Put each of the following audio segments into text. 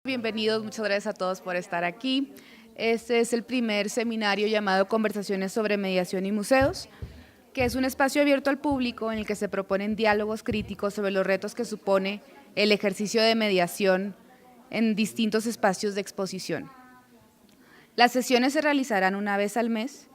Bienvenidos, muchas gracias a todos por estar aquí. Este es el primer seminario llamado Conversaciones sobre Mediación y Museos, que es un espacio abierto al público en el que se proponen diálogos críticos sobre los retos que supone el ejercicio de mediación en distintos espacios de exposición. Las sesiones se realizarán una vez al mes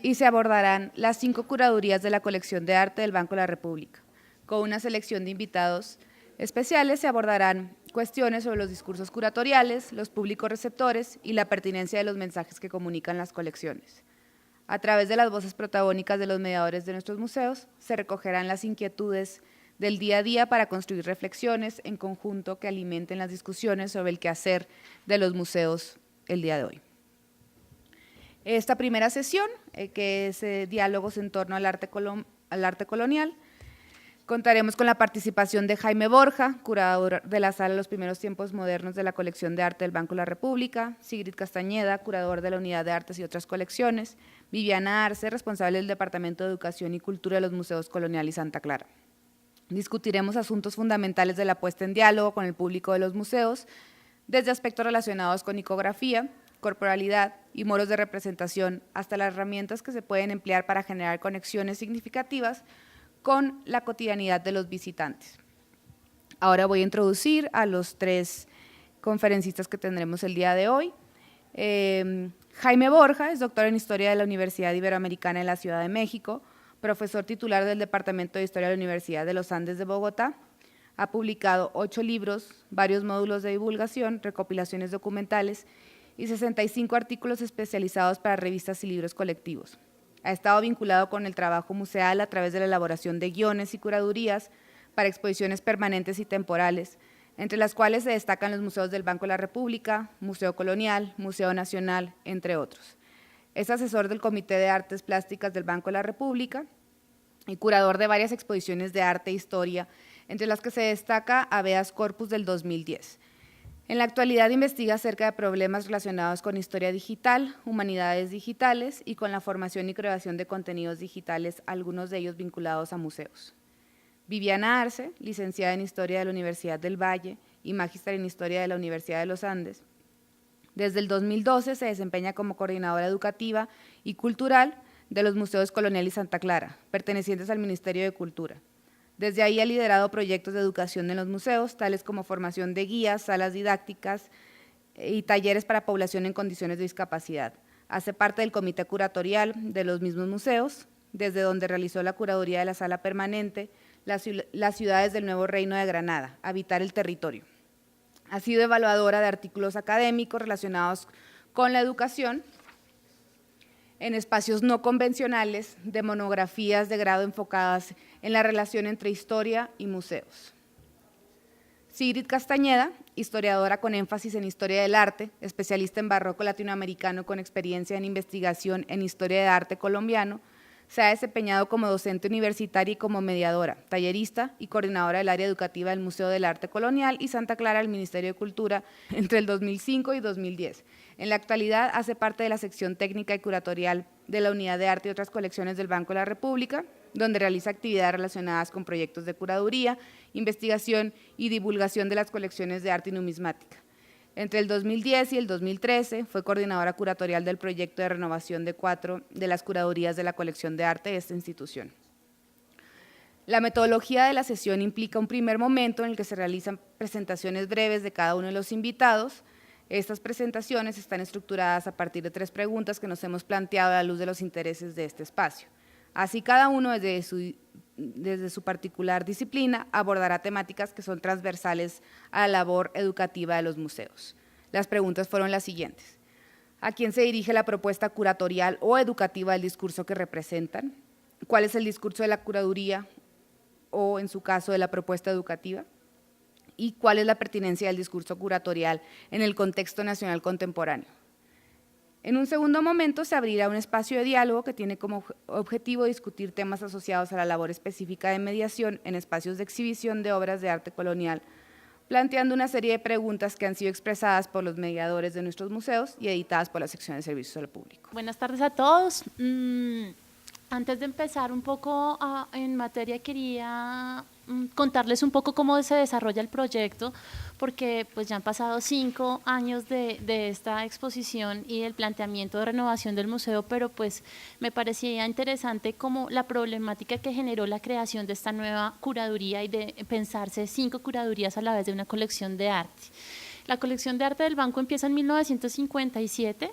y se abordarán las 5 curadurías de la colección de arte del Banco de la República. Con una selección de invitados especiales se abordarán cuestiones sobre los discursos curatoriales, los públicos receptores y la pertinencia de los mensajes que comunican las colecciones. A través de las voces protagónicas de los mediadores de nuestros museos, se recogerán las inquietudes del día a día para construir reflexiones en conjunto que alimenten las discusiones sobre el quehacer de los museos el día de hoy. Esta primera sesión, que es diálogos en torno al arte colonial, contaremos con la participación de Jaime Borja, curador de la Sala Los Primeros Tiempos Modernos de la Colección de Arte del Banco de la República, Sigrid Castañeda, curador de la Unidad de Artes y otras colecciones, Viviana Arce, responsable del Departamento de Educación y Cultura de los Museos Colonial y Santa Clara. Discutiremos asuntos fundamentales de la puesta en diálogo con el público de los museos, desde aspectos relacionados con icografía, corporalidad y modos de representación, hasta las herramientas que se pueden emplear para generar conexiones significativas con la cotidianidad de los visitantes. Ahora voy a introducir a los 3 conferencistas que tendremos el día de hoy. Jaime Borja es doctor en Historia de la Universidad Iberoamericana en la Ciudad de México, profesor titular del Departamento de Historia de la Universidad de los Andes de Bogotá. Ha publicado 8 libros, varios módulos de divulgación, recopilaciones documentales y 65 artículos especializados para revistas y libros colectivos. Ha estado vinculado con el trabajo museal a través de la elaboración de guiones y curadurías para exposiciones permanentes y temporales, entre las cuales se destacan los museos del Banco de la República, Museo Colonial, Museo Nacional, entre otros. Es asesor del Comité de Artes Plásticas del Banco de la República y curador de varias exposiciones de arte e historia, entre las que se destaca Habeas Corpus del 2010. En la actualidad investiga acerca de problemas relacionados con historia digital, humanidades digitales y con la formación y creación de contenidos digitales, algunos de ellos vinculados a museos. Viviana Arce, licenciada en Historia de la Universidad del Valle y magíster en Historia de la Universidad de los Andes. Desde el 2012 se desempeña como coordinadora educativa y cultural de los Museos Colonial y Santa Clara, pertenecientes al Ministerio de Cultura. Desde ahí ha liderado proyectos de educación en los museos, tales como formación de guías, salas didácticas y talleres para población en condiciones de discapacidad. Hace parte del comité curatorial de los mismos museos, desde donde realizó la curaduría de la sala permanente, las ciudades del Nuevo Reino de Granada, Habitar el Territorio. Ha sido evaluadora de artículos académicos relacionados con la educación en espacios no convencionales, de monografías de grado enfocadas en la relación entre historia y museos. Sigrid Castañeda, historiadora con énfasis en historia del arte, especialista en barroco latinoamericano con experiencia en investigación en historia de arte colombiano, se ha desempeñado como docente universitaria y como mediadora, tallerista y coordinadora del área educativa del Museo del Arte Colonial y Santa Clara del Ministerio de Cultura entre el 2005 y 2010. En la actualidad hace parte de la sección técnica y curatorial de la Unidad de Arte y otras colecciones del Banco de la República, donde realiza actividades relacionadas con proyectos de curaduría, investigación y divulgación de las colecciones de arte y numismática. Entre el 2010 y el 2013 fue coordinadora curatorial del proyecto de renovación de 4 de las curadurías de la colección de arte de esta institución. La metodología de la sesión implica un primer momento en el que se realizan presentaciones breves de cada uno de los invitados. Estas presentaciones están estructuradas a partir de 3 preguntas que nos hemos planteado a la luz de los intereses de este espacio. Así, cada uno desde su particular disciplina abordará temáticas que son transversales a la labor educativa de los museos. Las preguntas fueron las siguientes: ¿a quién se dirige la propuesta curatorial o educativa del discurso que representan? ¿Cuál es el discurso de la curaduría o, en su caso, de la propuesta educativa? ¿Y cuál es la pertinencia del discurso curatorial en el contexto nacional contemporáneo? En un segundo momento se abrirá un espacio de diálogo que tiene como objetivo discutir temas asociados a la labor específica de mediación en espacios de exhibición de obras de arte colonial, planteando una serie de preguntas que han sido expresadas por los mediadores de nuestros museos y editadas por la sección de servicios al público. Buenas tardes a todos. Antes de empezar un poco en materia, quería contarles un poco cómo se desarrolla el proyecto, porque pues ya han pasado 5 años de esta exposición y del planteamiento de renovación del museo, pero pues me parecía interesante como la problemática que generó la creación de esta nueva curaduría y de pensarse 5 curadurías a la vez de una colección de arte. La colección de arte del banco empieza en 1957,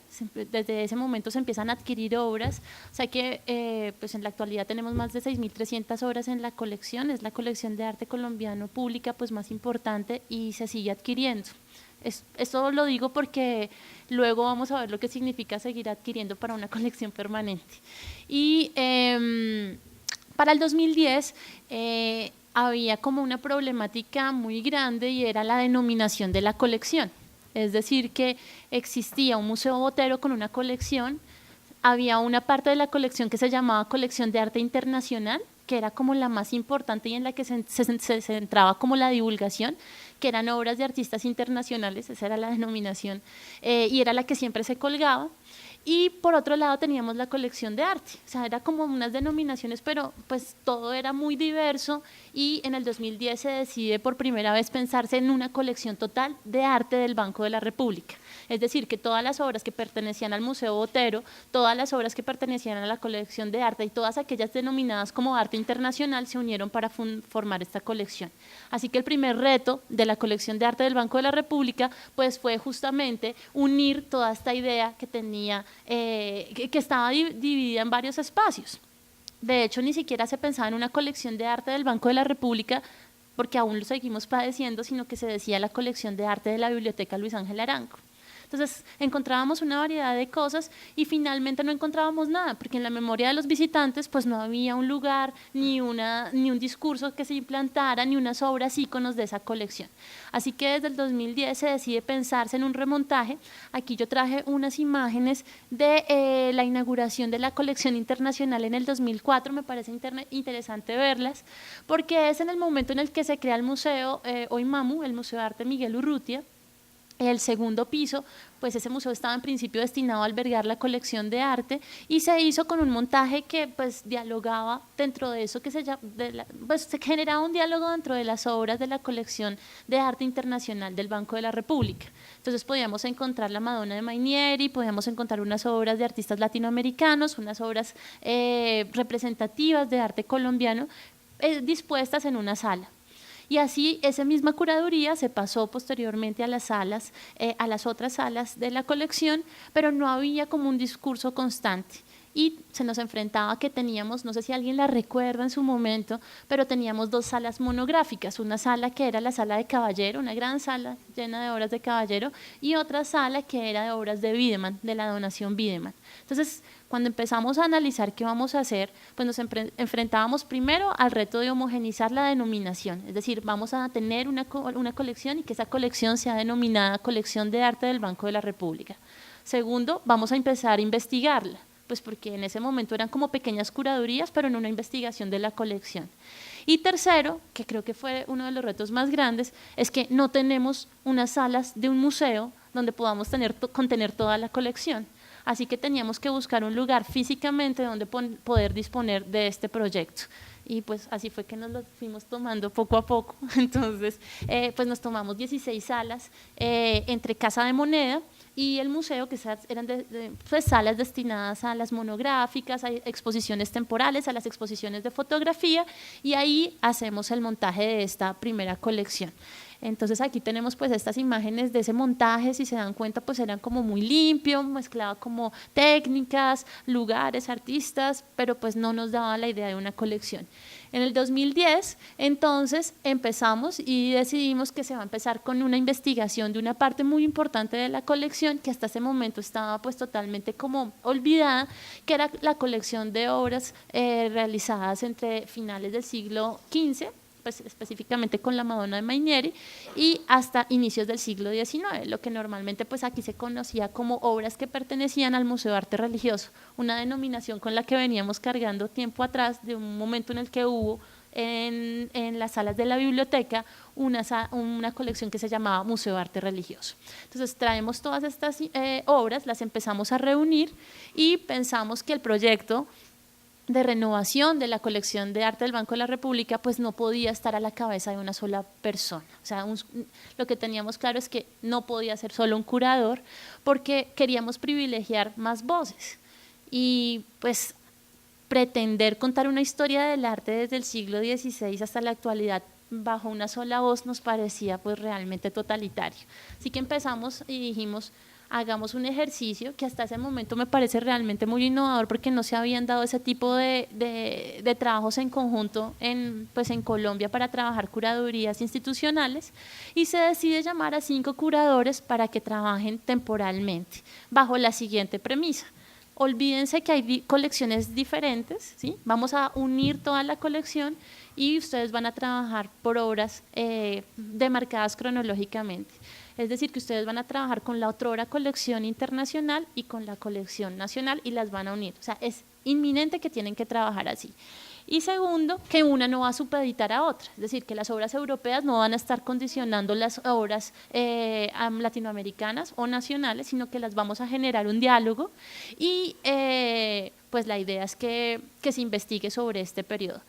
desde ese momento se empiezan a adquirir obras, o sea que pues en la actualidad tenemos más de 6.300 obras en la colección, es la colección de arte colombiano pública pues más importante y se sigue adquiriendo. Esto lo digo porque luego vamos a ver lo que significa seguir adquiriendo para una colección permanente. Y para el 2010 había como una problemática muy grande y era la denominación de la colección. Es decir, que existía un museo Botero con una colección, había una parte de la colección que se llamaba Colección de Arte Internacional, que era como la más importante y en la que se centraba como la divulgación, que eran obras de artistas internacionales, esa era la denominación, y era la que siempre se colgaba. Y por otro lado teníamos la colección de arte, o sea, era como unas denominaciones, pero pues todo era muy diverso y en el 2010 se decide por primera vez pensarse en una colección total de arte del Banco de la República. Es decir, que todas las obras que pertenecían al Museo Botero, todas las obras que pertenecían a la colección de arte y todas aquellas denominadas como arte internacional se unieron para formar esta colección. Así que el primer reto de la colección de arte del Banco de la República pues fue justamente unir toda esta idea que tenía, que estaba dividida en varios espacios. De hecho, ni siquiera se pensaba en una colección de arte del Banco de la República porque aún lo seguimos padeciendo, sino que se decía la colección de arte de la Biblioteca Luis Ángel Arango. Entonces encontrábamos una variedad de cosas y finalmente no encontrábamos nada, porque en la memoria de los visitantes pues no había un lugar, ni un discurso que se implantara, ni unas obras íconos de esa colección. Así que desde el 2010 se decide pensarse en un remontaje. Aquí yo traje unas imágenes de la inauguración de la colección internacional en el 2004, me parece interesante verlas, porque es en el momento en el que se crea el museo OIMAMU, el Museo de Arte Miguel Urrutia. El segundo piso, pues ese museo estaba en principio destinado a albergar la colección de arte y se hizo con un montaje que pues dialogaba dentro de eso que pues se generaba un diálogo dentro de las obras de la colección de arte internacional del Banco de la República. Entonces podíamos encontrar la Madonna de Mainieri, podíamos encontrar unas obras de artistas latinoamericanos, unas obras representativas de arte colombiano dispuestas en una sala. Y así esa misma curaduría se pasó posteriormente a las salas, a las otras salas de la colección, pero no había como un discurso constante. Y se nos enfrentaba que teníamos, no sé si alguien la recuerda en su momento, pero teníamos 2 salas monográficas, una sala que era la sala de Caballero, una gran sala llena de obras de Caballero, y otra sala que era de obras de Wiedemann, de la donación Wiedemann. Entonces, cuando empezamos a analizar qué vamos a hacer, pues nos enfrentábamos primero al reto de homogenizar la denominación, es decir, vamos a tener una colección y que esa colección sea denominada Colección de Arte del Banco de la República. Segundo, vamos a empezar a investigarla, pues porque en ese momento eran como pequeñas curadurías, pero en una investigación de la colección. Y tercero, que creo que fue uno de los retos más grandes, es que no tenemos unas salas de un museo donde podamos contener toda la colección. Así que teníamos que buscar un lugar físicamente donde poder disponer de este proyecto. Y pues así fue que nos lo fuimos tomando poco a poco. Entonces, pues nos tomamos 16 salas entre Casa de Moneda y el museo, que eran pues salas destinadas a las monográficas, a exposiciones temporales, a las exposiciones de fotografía, y ahí hacemos el montaje de esta primera colección. Entonces aquí tenemos pues estas imágenes de ese montaje, si se dan cuenta pues eran como muy limpio, mezclaba como técnicas, lugares, artistas, pero pues no nos daba la idea de una colección. En el 2010 entonces empezamos y decidimos que se va a empezar con una investigación de una parte muy importante de la colección que hasta ese momento estaba pues totalmente como olvidada, que era la colección de obras realizadas entre finales del siglo XV, pues específicamente con la Madonna de Mainieri, y hasta inicios del siglo XIX, lo que normalmente pues aquí se conocía como obras que pertenecían al Museo de Arte Religioso, una denominación con la que veníamos cargando tiempo atrás de un momento en el que hubo en las salas de la biblioteca una colección que se llamaba Museo de Arte Religioso. Entonces traemos todas estas obras, las empezamos a reunir y pensamos que el proyecto de renovación de la colección de arte del Banco de la República, pues no podía estar a la cabeza de una sola persona. O sea, lo que teníamos claro es que no podía ser solo un curador, porque queríamos privilegiar más voces y pues pretender contar una historia del arte desde el siglo XVI hasta la actualidad bajo una sola voz nos parecía pues realmente totalitario. Así que empezamos y dijimos, hagamos un ejercicio que hasta ese momento me parece realmente muy innovador, porque no se habían dado ese tipo de trabajos en conjunto pues en Colombia para trabajar curadurías institucionales, y se decide llamar a 5 curadores para que trabajen temporalmente bajo la siguiente premisa: olvídense que hay colecciones diferentes, ¿sí? Vamos a unir toda la colección y ustedes van a trabajar por obras demarcadas cronológicamente. Es decir, que ustedes van a trabajar con la otrora colección internacional y con la colección nacional y las van a unir. O sea, es inminente que tienen que trabajar así. Y segundo, que una no va a supeditar a otra, es decir, que las obras europeas no van a estar condicionando las obras latinoamericanas o nacionales, sino que las vamos a generar un diálogo y pues la idea es que se investigue sobre este periodo.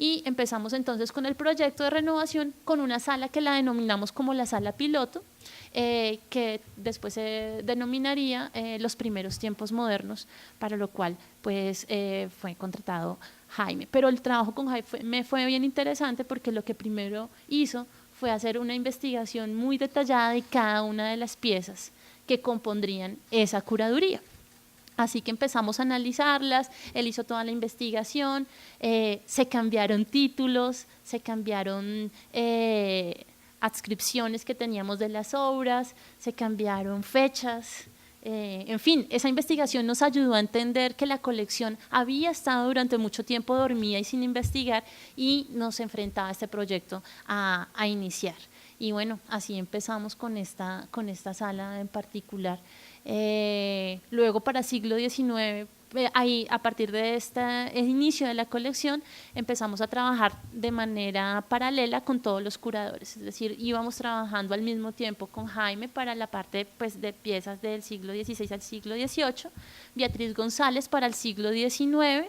Y empezamos entonces con el proyecto de renovación con una sala que la denominamos como la sala piloto, que después se denominaría los primeros tiempos modernos, para lo cual pues fue contratado Jaime. Pero el trabajo con Jaime me fue bien interesante, porque lo que primero hizo fue hacer una investigación muy detallada de cada una de las piezas que compondrían esa curaduría. Así que empezamos a analizarlas, él hizo toda la investigación, se cambiaron títulos, se cambiaron adscripciones que teníamos de las obras, se cambiaron fechas. En fin, esa investigación nos ayudó a entender que la colección había estado durante mucho tiempo dormida y sin investigar, y nos enfrentaba a este proyecto a iniciar. Y bueno, así empezamos con esta sala en particular. Luego, para siglo XIX, ahí, a partir de el inicio de la colección, empezamos a trabajar de manera paralela con todos los curadores, es decir, íbamos trabajando al mismo tiempo con Jaime para la parte pues, de piezas del siglo XVI al siglo XVIII, Beatriz González para el siglo XIX,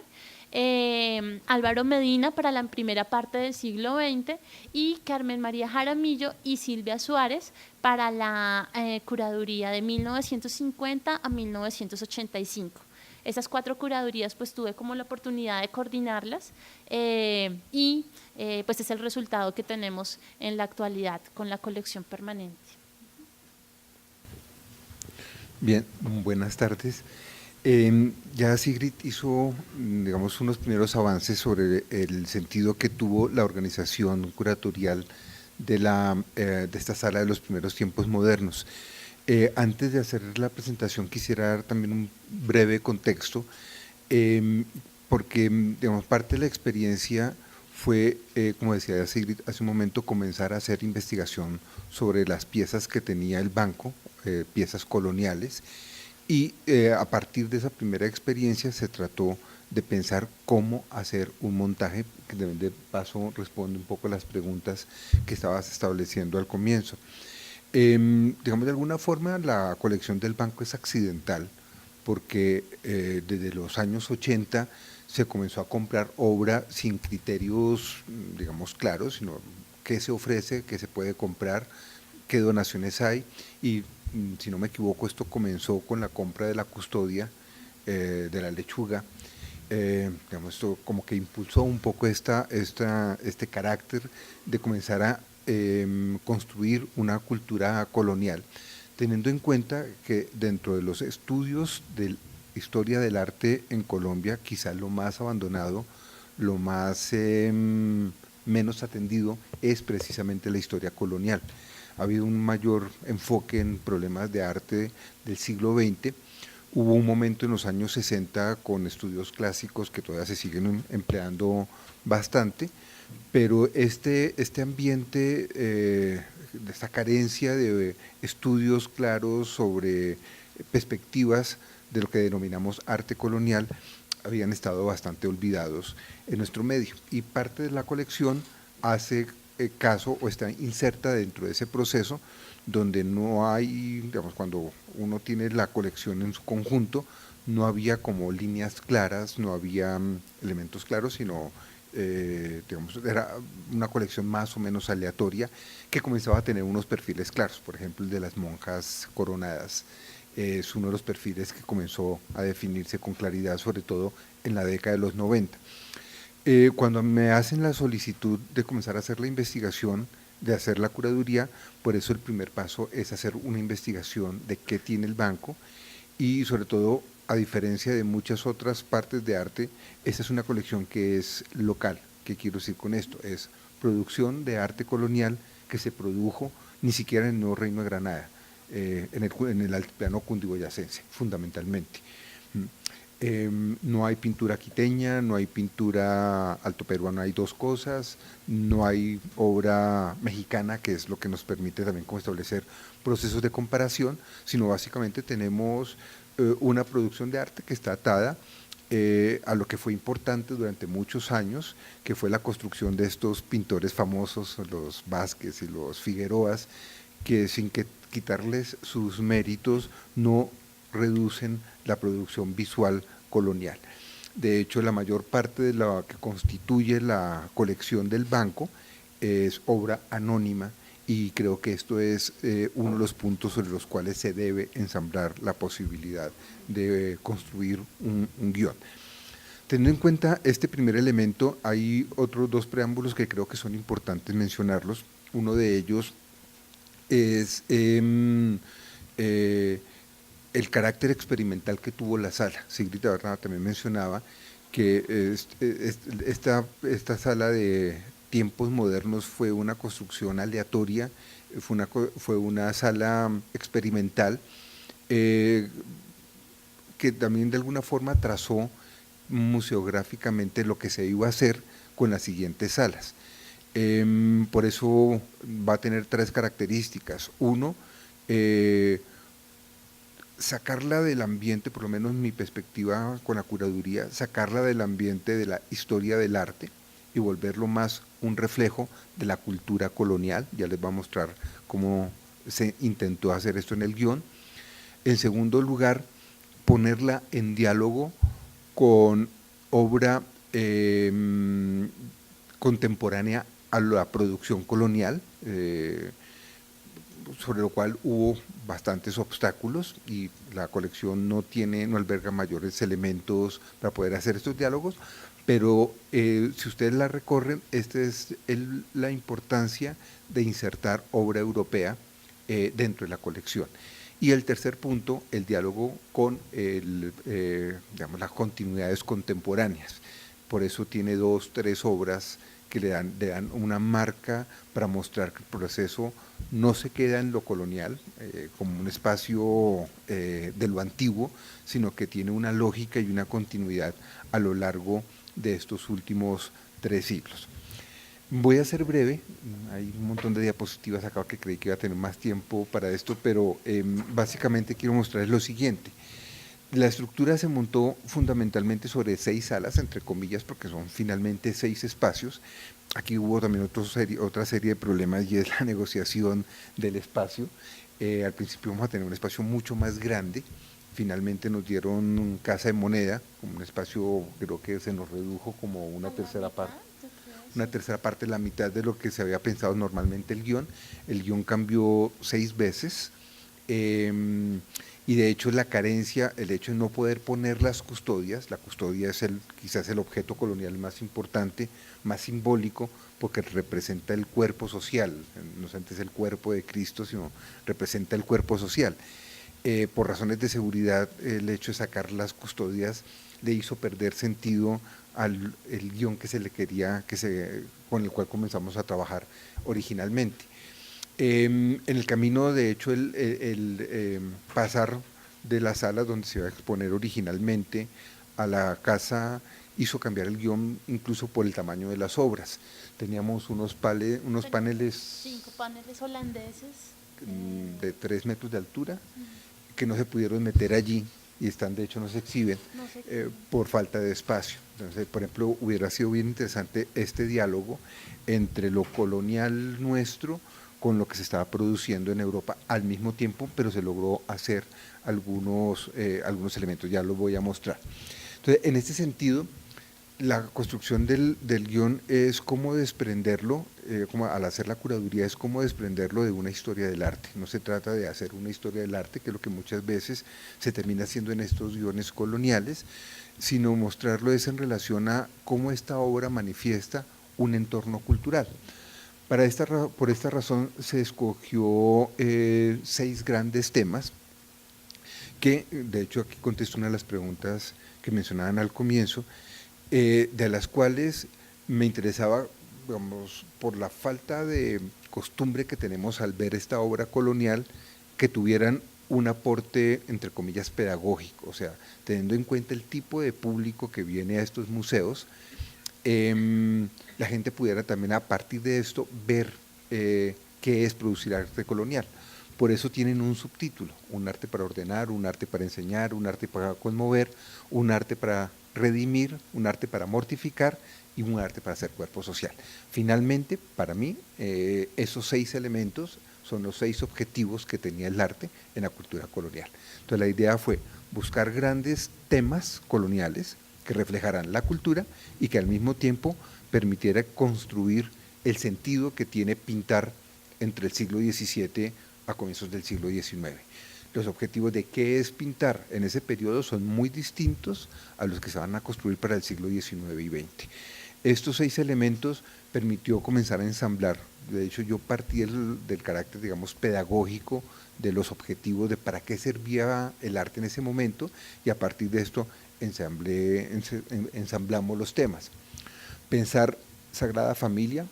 Álvaro Medina para la primera parte del siglo XX, y Carmen María Jaramillo y Silvia Suárez para la curaduría de 1950 a 1985. Esas 4 curadurías pues tuve como la oportunidad de coordinarlas y pues es el resultado que tenemos en la actualidad con la colección permanente. Bien, buenas tardes. Ya Sigrid hizo, digamos, unos primeros avances sobre el sentido que tuvo la organización curatorial de esta sala de los primeros tiempos modernos. Antes de hacer la presentación, quisiera dar también un breve contexto, porque, digamos, parte de la experiencia fue, como decía Sigrid hace un momento, comenzar a hacer investigación sobre las piezas que tenía el banco, piezas coloniales, y a partir de esa primera experiencia se trató de pensar cómo hacer un montaje, que de paso responde un poco a las preguntas que estabas estableciendo al comienzo. Digamos, de alguna forma la colección del banco es accidental, porque desde los años 80 se comenzó a comprar obra sin criterios, digamos, claros, sino qué se ofrece, qué se puede comprar, qué donaciones hay, y si no me equivoco, esto comenzó con la compra de la custodia de la lechuga. Digamos, esto como que impulsó un poco este carácter de comenzar a construir una cultura colonial, teniendo en cuenta que dentro de los estudios de historia del arte en Colombia, quizá lo más abandonado, lo más menos atendido es precisamente la historia colonial. Ha habido un mayor enfoque en problemas de arte del siglo XX. Hubo un momento en los años 60 con estudios clásicos que todavía se siguen empleando bastante, pero este ambiente, esta carencia de estudios claros sobre perspectivas de lo que denominamos arte colonial, habían estado bastante olvidados en nuestro medio, y parte de la colección hace caso o está inserta dentro de ese proceso, donde no hay, digamos, cuando uno tiene la colección en su conjunto, no había como líneas claras, no había elementos claros, sino digamos, era una colección más o menos aleatoria que comenzaba a tener unos perfiles claros. Por ejemplo, el de las monjas coronadas es uno de los perfiles que comenzó a definirse con claridad, sobre todo en la década de los 90. Cuando me hacen la solicitud de comenzar a hacer la investigación, de hacer la curaduría, por eso el primer paso es hacer una investigación de qué tiene el banco y sobre todo, a diferencia de muchas otras partes de arte, esta es una colección que es local. ¿Qué quiero decir con esto? Es producción de arte colonial que se produjo ni siquiera en el Nuevo Reino de Granada, en el altiplano cundiboyacense, fundamentalmente. No hay pintura quiteña, no hay pintura altoperuana, hay dos cosas, no hay obra mexicana, que es lo que nos permite también como establecer procesos de comparación, sino básicamente tenemos una producción de arte que está atada a lo que fue importante durante muchos años, que fue la construcción de estos pintores famosos, los Vázquez y los Figueroas, que sin que quitarles sus méritos no reducen la producción visual colonial. De hecho, la mayor parte de lo que constituye la colección del banco es obra anónima y creo que esto es uno de los puntos sobre los cuales se debe ensamblar la posibilidad de construir un guión. Teniendo en cuenta este primer elemento, hay otros dos preámbulos que creo que son importantes mencionarlos. Uno de ellos es el carácter experimental que tuvo la sala. Sigrid Taberna también mencionaba que esta sala de tiempos modernos fue una construcción aleatoria, fue una sala experimental que también de alguna forma trazó museográficamente lo que se iba a hacer con las siguientes salas. Por eso va a tener tres características. Uno, sacarla del ambiente, por lo menos mi perspectiva con la curaduría, sacarla del ambiente de la historia del arte y volverlo más un reflejo de la cultura colonial. Ya les voy a mostrar cómo se intentó hacer esto en el guión. En segundo lugar, ponerla en diálogo con obra contemporánea a la producción colonial, sobre lo cual hubo bastantes obstáculos y la colección no alberga mayores elementos para poder hacer estos diálogos, pero si ustedes la recorren, esta es la importancia de insertar obra europea dentro de la colección. Y el tercer punto, el diálogo con digamos, las continuidades contemporáneas. Por eso tiene 2, 3 obras que le dan una marca para mostrar que el proceso no se queda en lo colonial, como un espacio de lo antiguo, sino que tiene una lógica y una continuidad a lo largo de estos últimos 3 siglos. Voy a ser breve, hay un montón de diapositivas acá que creí que iba a tener más tiempo para esto, pero básicamente quiero mostrarles lo siguiente. La estructura se montó fundamentalmente sobre 6 salas, entre comillas, porque son finalmente 6 espacios. Aquí hubo también otra serie de problemas y es la negociación del espacio. Al principio vamos a tener un espacio mucho más grande, finalmente nos dieron Casa de Moneda, como un espacio, creo que se nos redujo como una tercera parte, la mitad de lo que se había pensado normalmente el guión cambió 6 veces, y de hecho la carencia, el hecho de no poder poner las custodias, la custodia es quizás el objeto colonial más importante, más simbólico, porque representa el cuerpo social, no solamente es el cuerpo de Cristo, sino representa el cuerpo social. Por razones de seguridad, el hecho de sacar las custodias le hizo perder sentido al el guión que se le quería, con el cual comenzamos a trabajar originalmente. En el camino, de hecho, el pasar de la sala donde se iba a exponer originalmente a la casa hizo cambiar el guión incluso por el tamaño de las obras. Teníamos unos paneles 5 paneles holandeses de 3 metros de altura que no se pudieron meter allí y de hecho no se exhiben por falta de espacio. Entonces, por ejemplo, hubiera sido bien interesante este diálogo entre lo colonial nuestro con lo que se estaba produciendo en Europa al mismo tiempo, pero se logró hacer algunos elementos, ya los voy a mostrar. Entonces, en este sentido, la construcción del guión es cómo desprenderlo, como al hacer la curaduría, es cómo desprenderlo de una historia del arte. No se trata de hacer una historia del arte, que es lo que muchas veces se termina haciendo en estos guiones coloniales, sino mostrarlo es en relación a cómo esta obra manifiesta un entorno cultural. Por esta razón se escogió 6 grandes temas, que de hecho aquí contesto una de las preguntas que mencionaban al comienzo, de las cuales me interesaba, digamos, por la falta de costumbre que tenemos al ver esta obra colonial, que tuvieran un aporte, entre comillas, pedagógico, o sea, teniendo en cuenta el tipo de público que viene a estos museos, la gente pudiera también a partir de esto ver qué es producir arte colonial. Por eso tienen un subtítulo: un arte para ordenar, un arte para enseñar, un arte para conmover, un arte para redimir, un arte para mortificar y un arte para hacer cuerpo social. Finalmente, para mí, esos 6 elementos son los 6 objetivos que tenía el arte en la cultura colonial. Entonces la idea fue buscar grandes temas coloniales que reflejaran la cultura y que al mismo tiempo permitiera construir el sentido que tiene pintar entre el siglo XVII a comienzos del siglo XIX. Los objetivos de qué es pintar en ese periodo son muy distintos a los que se van a construir para el siglo XIX y XX. Estos 6 elementos permitió comenzar a ensamblar. De hecho, yo partí del carácter, digamos, pedagógico de los objetivos de para qué servía el arte en ese momento, y a partir de esto ensamblamos los temas. Pensar Sagrada Familia,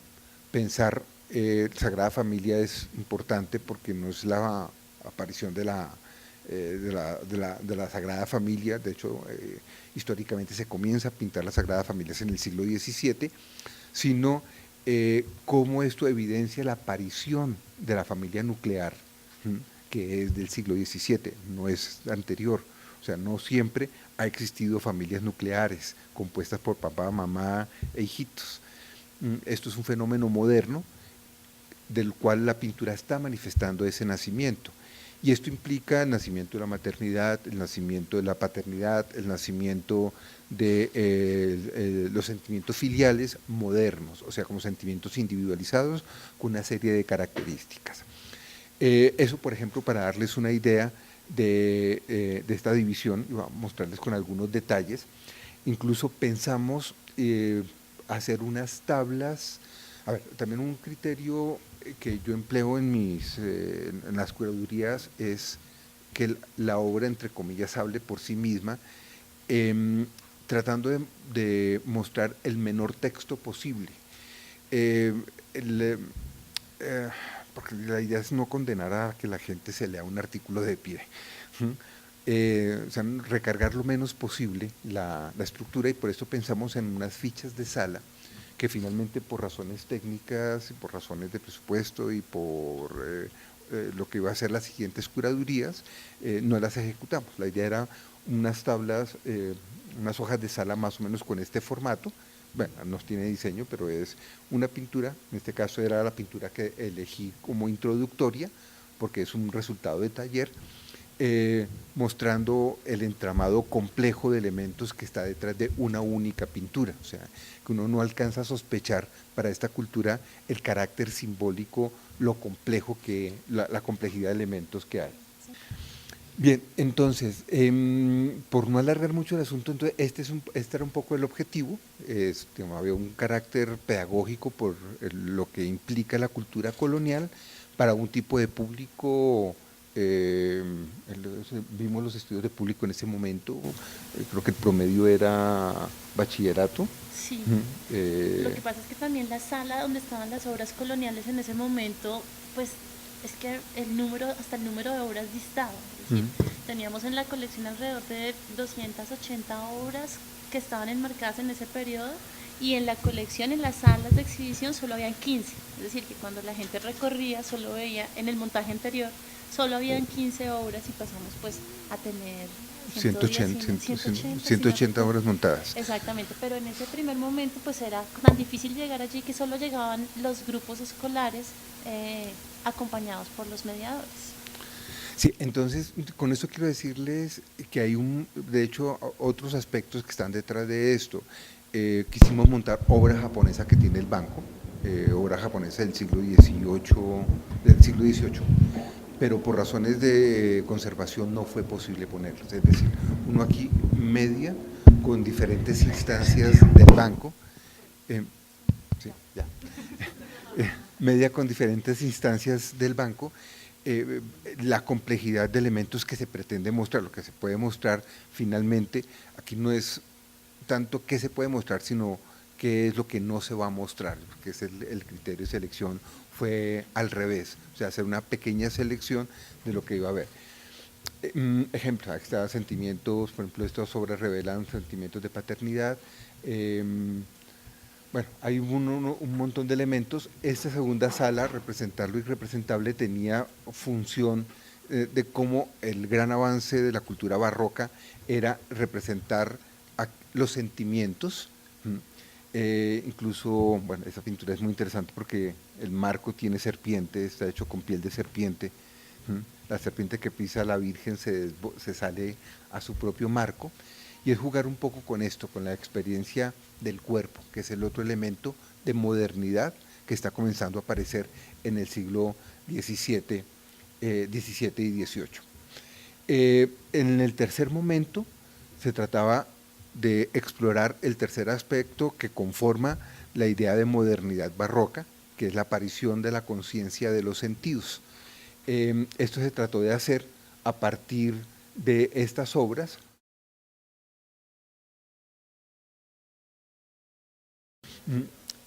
Sagrada Familia es importante porque no es la aparición de la Sagrada Familia. De hecho, históricamente se comienza a pintar la Sagrada Familia en el siglo XVII, sino cómo esto evidencia la aparición de la familia nuclear, que es del siglo XVII, no es anterior. O sea, no siempre ha existido familias nucleares compuestas por papá, mamá e hijitos. Esto es un fenómeno moderno del cual la pintura está manifestando ese nacimiento. Y esto implica el nacimiento de la maternidad, el nacimiento de la paternidad, el nacimiento de los sentimientos filiales modernos, o sea, como sentimientos individualizados con una serie de características. Eso, por ejemplo, para darles una idea de esta división, y voy a mostrarles con algunos detalles. Incluso pensamos hacer unas tablas. A ver, también un criterio que yo empleo en las curadurías es que la obra, entre comillas, hable por sí misma, tratando de mostrar el menor texto posible. Porque la idea es no condenar a que la gente se lea un artículo de pie. O sea, recargar lo menos posible la estructura, y por eso pensamos en unas fichas de sala que finalmente, por razones técnicas y por razones de presupuesto y por lo que iba a ser las siguientes curadurías, no las ejecutamos. La idea era unas tablas, unas hojas de sala más o menos con este formato. Bueno, no tiene diseño, pero es una pintura. En este caso era la pintura que elegí como introductoria, porque es un resultado de taller, mostrando el entramado complejo de elementos que está detrás de una única pintura. O sea, que uno no alcanza a sospechar para esta cultura el carácter simbólico, lo complejo la complejidad de elementos que hay. Bien, entonces, por no alargar mucho el asunto, entonces este era un poco el objetivo. Había un carácter pedagógico por lo que implica la cultura colonial para un tipo de público. Vimos los estudios de público en ese momento, creo que el promedio era bachillerato. Sí, lo que pasa es que también la sala donde estaban las obras coloniales en ese momento, pues es que hasta el número de obras distaba. Es decir, teníamos en la colección alrededor de 280 obras que estaban enmarcadas en ese periodo, y en la colección, en las salas de exhibición, solo habían 15. Es decir, que cuando la gente recorría, solo veía, en el montaje anterior, solo habían 15 obras, y pasamos pues a tener 180 obras montadas. Exactamente, pero en ese primer momento pues era tan difícil llegar allí que solo llegaban los grupos escolares acompañados por los mediadores. Sí, entonces con esto quiero decirles que hay de hecho, otros aspectos que están detrás de esto. Quisimos montar obra japonesa que tiene el banco, obra japonesa del siglo XVIII, pero por razones de conservación no fue posible ponerlos. Es decir, uno aquí media con diferentes instancias del banco, sí, ya, media con diferentes instancias del banco, la complejidad de elementos que se pretende mostrar. Lo que se puede mostrar finalmente, aquí no es tanto qué se puede mostrar, sino qué es lo que no se va a mostrar, que es el criterio de selección, fue al revés, o sea, hacer una pequeña selección de lo que iba a haber. Ejemplo, aquí está sentimientos, por ejemplo, estas obras revelan sentimientos de paternidad. Bueno, hay un montón de elementos. Esta segunda sala, representar lo irrepresentable, tenía función de cómo el gran avance de la cultura barroca era representar los sentimientos. Incluso, bueno, esa pintura es muy interesante porque el marco tiene serpiente, está hecho con piel de serpiente. La serpiente que pisa a la Virgen se sale a su propio marco, y es jugar un poco con esto, con la experiencia del cuerpo, que es el otro elemento de modernidad que está comenzando a aparecer en el siglo XVII y XVIII. En el tercer momento se trataba de explorar el tercer aspecto que conforma la idea de modernidad barroca, que es la aparición de la conciencia de los sentidos. Esto se trató de hacer a partir de estas obras.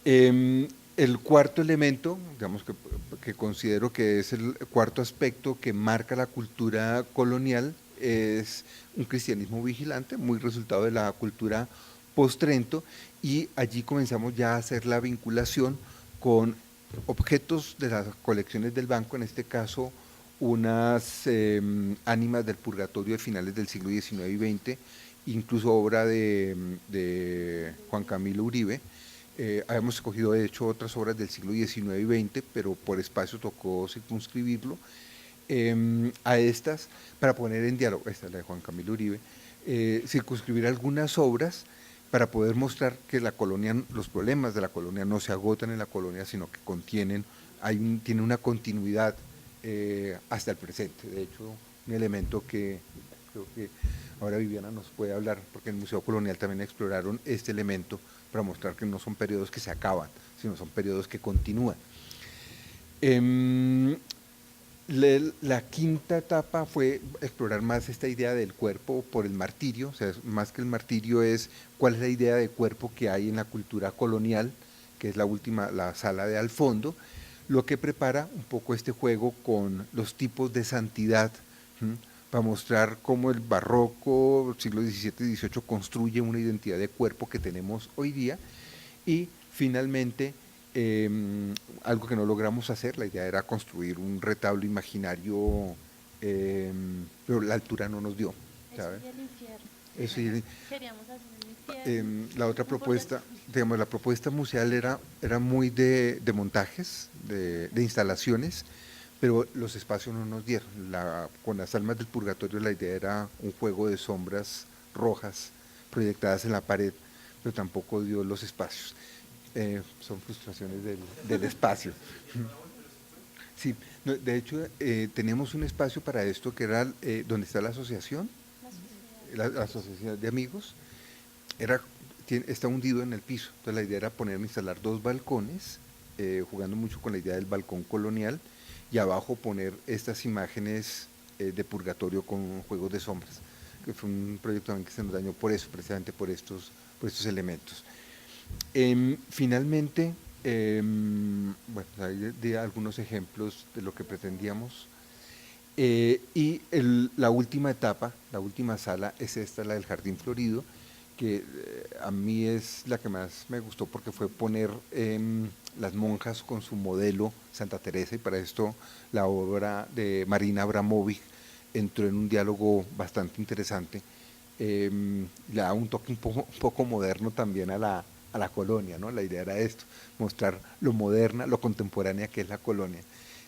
El cuarto elemento, digamos que considero que es el cuarto aspecto que marca la cultura colonial, es un cristianismo vigilante, muy resultado de la cultura post-Trento, y allí comenzamos ya a hacer la vinculación con objetos de las colecciones del banco, en este caso unas ánimas del purgatorio de finales del siglo XIX y XX, incluso obra de Juan Camilo Uribe. Habíamos escogido de hecho otras obras del siglo XIX y XX, pero por espacio tocó circunscribirlo a estas para poner en diálogo, esta es la de Juan Camilo Uribe, circunscribir algunas obras para poder mostrar que la colonia, los problemas de la colonia no se agotan en la colonia, sino que contienen, tiene una continuidad hasta el presente. De hecho, un elemento que creo que ahora Viviana nos puede hablar, porque en el Museo Colonial también exploraron este elemento para mostrar que no son periodos que se acaban, sino son periodos que continúan. La quinta etapa fue explorar más esta idea del cuerpo por el martirio, o sea, más que el martirio es cuál es la idea de cuerpo que hay en la cultura colonial, que es la última, la sala de al fondo, lo que prepara un poco este juego con los tipos de santidad, para mostrar cómo el barroco, siglo XVII y XVIII, construye una identidad de cuerpo que tenemos hoy día. Y finalmente, algo que no logramos hacer, la idea era construir un retablo imaginario, pero la altura no nos dio, ¿sabes? Eso y el infierno. Queríamos hacer un infierno. La otra propuesta, digamos, la propuesta museal era muy de montajes, de instalaciones, pero los espacios no nos dieron. Con las almas del purgatorio la idea era un juego de sombras rojas proyectadas en la pared, pero tampoco dio los espacios. Son frustraciones del espacio. Sí, de hecho teníamos un espacio para esto que era donde está la asociación, la asociación de amigos, está hundido en el piso. Entonces la idea era instalar dos balcones, jugando mucho con la idea del balcón colonial, y abajo poner estas imágenes de purgatorio con juegos de sombras, que fue un proyecto también que se nos dañó por eso, precisamente por estos elementos. Finalmente, bueno, hay de algunos ejemplos de lo que pretendíamos, y la última etapa, la última sala es esta, la del jardín florido, que a mí es la que más me gustó porque fue poner las monjas con su modelo Santa Teresa, y para esto la obra de Marina Abramovic entró en un diálogo bastante interesante. Le da un toque un poco moderno también a la colonia, ¿no? La idea era esto, mostrar lo moderna, lo contemporánea que es la colonia.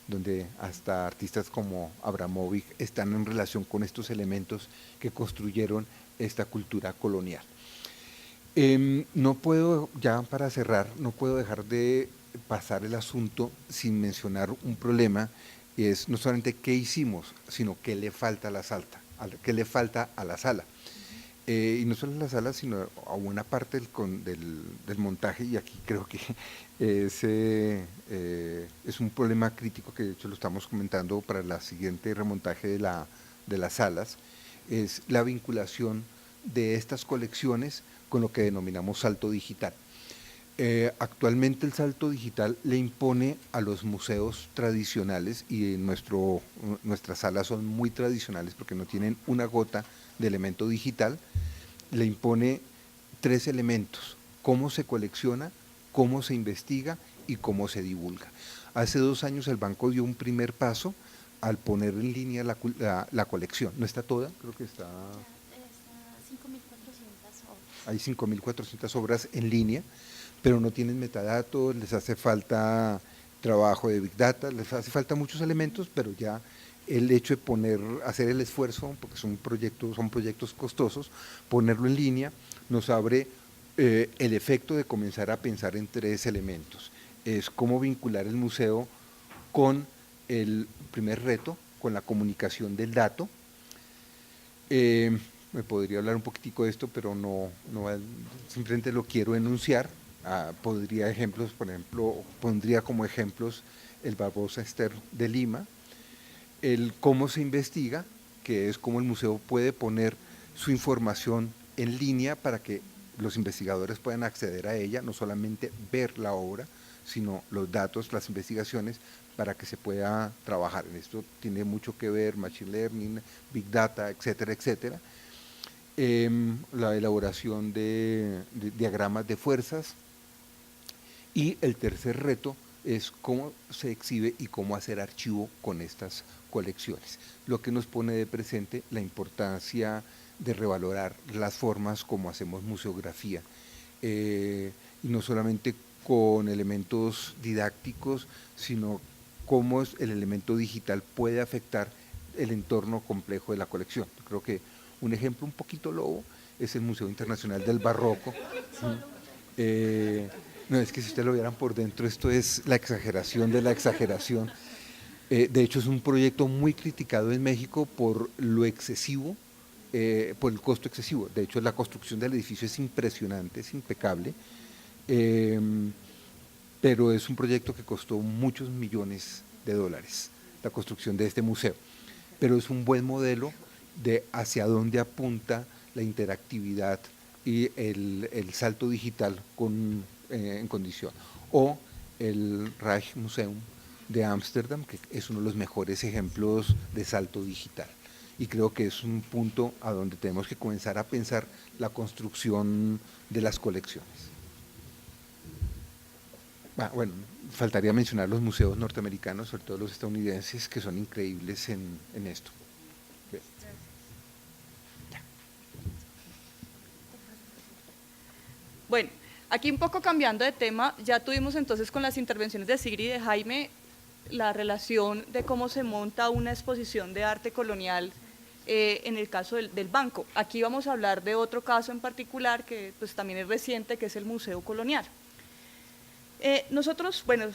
donde hasta artistas como Abramovic están en relación con estos elementos que construyeron esta cultura colonial. No puedo, ya para cerrar, no puedo dejar de pasar el asunto sin mencionar un problema, y es no solamente qué hicimos, sino qué le falta a la qué le falta a la sala. Y no solo a la sala, sino a buena parte del montaje, y aquí creo que es un problema crítico que de hecho lo estamos comentando para el siguiente remontaje de las salas, es la vinculación de estas colecciones con lo que denominamos salto digital. Actualmente el salto digital le impone a los museos tradicionales, y nuestras salas son muy tradicionales porque no tienen una gota de elemento digital, le impone 3 elementos: cómo se colecciona, cómo se investiga y cómo se divulga. Hace 2 años el banco dio un primer paso al poner en línea la colección. No está toda, creo que está… 5.400 obras. Hay 5.400 obras en línea, pero no tienen metadatos, les hace falta trabajo de Big Data, les hace falta muchos elementos, pero ya el hecho de hacer el esfuerzo, porque son proyectos costosos, ponerlo en línea, nos abre el efecto de comenzar a pensar en 3 elementos. Es cómo vincular el museo con el primer reto, con la comunicación del dato. Me podría hablar un poquitico de esto, pero no simplemente lo quiero enunciar. Pondría como ejemplos el Barbosa Ester de Lima, el cómo se investiga, que es cómo el museo puede poner su información en línea para que los investigadores puedan acceder a ella, no solamente ver la obra, sino los datos, las investigaciones, para que se pueda trabajar. En esto tiene mucho que ver Machine Learning, Big Data, etcétera, etcétera. La elaboración de diagramas de fuerzas. Y el tercer reto es cómo se exhibe y cómo hacer archivo con estas colecciones, lo que nos pone de presente la importancia de revalorar las formas como hacemos museografía, y no solamente con elementos didácticos, sino cómo el elemento digital puede afectar el entorno complejo de la colección. Yo creo que un ejemplo un poquito lobo es el Museo Internacional del Barroco. No, es que si ustedes lo vieran por dentro, esto es la exageración de la exageración. De hecho, es un proyecto muy criticado en México por lo excesivo, por el costo excesivo. De hecho, la construcción del edificio es impresionante, es impecable, pero es un proyecto que costó muchos millones de dólares, la construcción de este museo. Pero es un buen modelo de hacia dónde apunta la interactividad y el salto digital en condición. O el Rijksmuseum de Ámsterdam, que es uno de los mejores ejemplos de salto digital. Y creo que es un punto a donde tenemos que comenzar a pensar la construcción de las colecciones. Bueno, faltaría mencionar los museos norteamericanos, sobre todo los estadounidenses, que son increíbles en esto. Bueno, aquí un poco cambiando de tema, ya tuvimos entonces con las intervenciones de Sigrid y de Jaime la relación de cómo se monta una exposición de arte colonial en el caso del banco. Aquí vamos a hablar de otro caso en particular que pues, también es reciente, que es el Museo Colonial. Nosotros, bueno,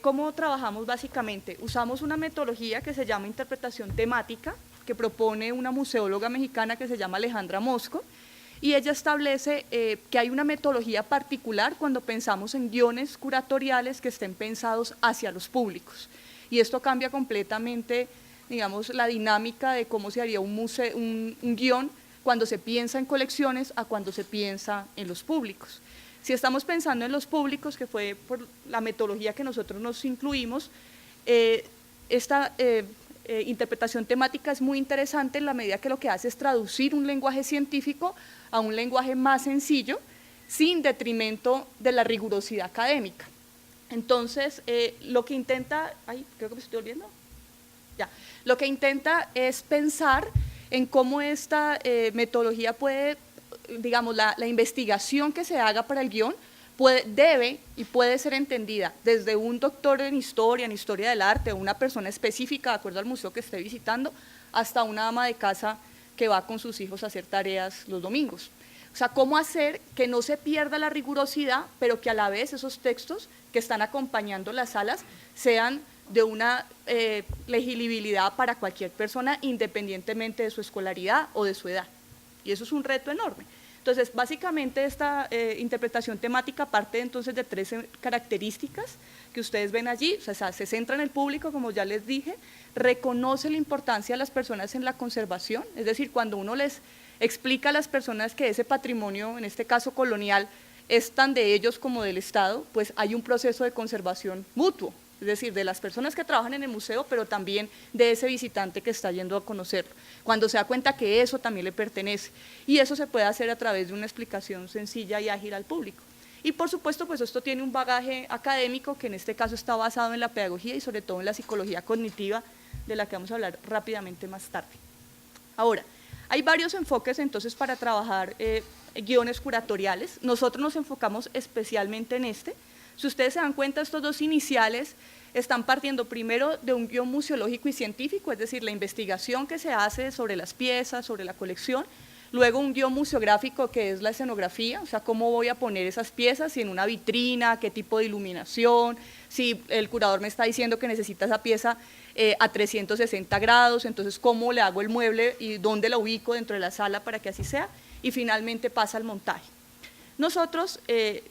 ¿cómo trabajamos básicamente? Usamos una metodología que se llama interpretación temática, que propone una museóloga mexicana que se llama Alejandra Mosco, y ella establece que hay una metodología particular cuando pensamos en guiones curatoriales que estén pensados hacia los públicos. Y esto cambia completamente, digamos, la dinámica de cómo se haría un guión cuando se piensa en colecciones a cuando se piensa en los públicos. Si estamos pensando en los públicos, que fue por la metodología que nosotros nos incluimos, esta interpretación temática es muy interesante en la medida que lo que hace es traducir un lenguaje científico a un lenguaje más sencillo, sin detrimento de la rigurosidad académica. Entonces, lo que intenta, creo que me estoy olvidando, lo que intenta es pensar en cómo esta metodología puede, digamos, la investigación que se haga para el guión debe y puede ser entendida desde un doctor en historia del arte, o una persona específica de acuerdo al museo que esté visitando, hasta una ama de casa que va con sus hijos a hacer tareas los domingos. O sea, cómo hacer que no se pierda la rigurosidad, pero que a la vez esos textos que están acompañando las salas sean de una legibilidad para cualquier persona, independientemente de su escolaridad o de su edad. Y eso es un reto enorme. Entonces, básicamente esta interpretación temática parte entonces de 13 características que ustedes ven allí. O sea, se centra en el público, como ya les dije, reconoce la importancia de las personas en la conservación, es decir, cuando uno les explica a las personas que ese patrimonio, en este caso colonial, es tan de ellos como del Estado, pues hay un proceso de conservación mutuo, es decir, de las personas que trabajan en el museo, pero también de ese visitante que está yendo a conocerlo, cuando se da cuenta que eso también le pertenece, y eso se puede hacer a través de una explicación sencilla y ágil al público. Y por supuesto, pues esto tiene un bagaje académico que en este caso está basado en la pedagogía y sobre todo en la psicología cognitiva, de la que vamos a hablar rápidamente más tarde. Ahora, hay varios enfoques entonces para trabajar guiones curatoriales. Nosotros nos enfocamos especialmente en este. Si ustedes se dan cuenta, estos dos iniciales están partiendo primero de un guión museológico y científico, es decir, la investigación que se hace sobre las piezas, sobre la colección, luego un guión museográfico que es la escenografía, o sea, cómo voy a poner esas piezas, si en una vitrina, qué tipo de iluminación, si el curador me está diciendo que necesita esa pieza a 360 grados, entonces cómo le hago el mueble y dónde la ubico dentro de la sala para que así sea, y finalmente pasa al montaje. Nosotros,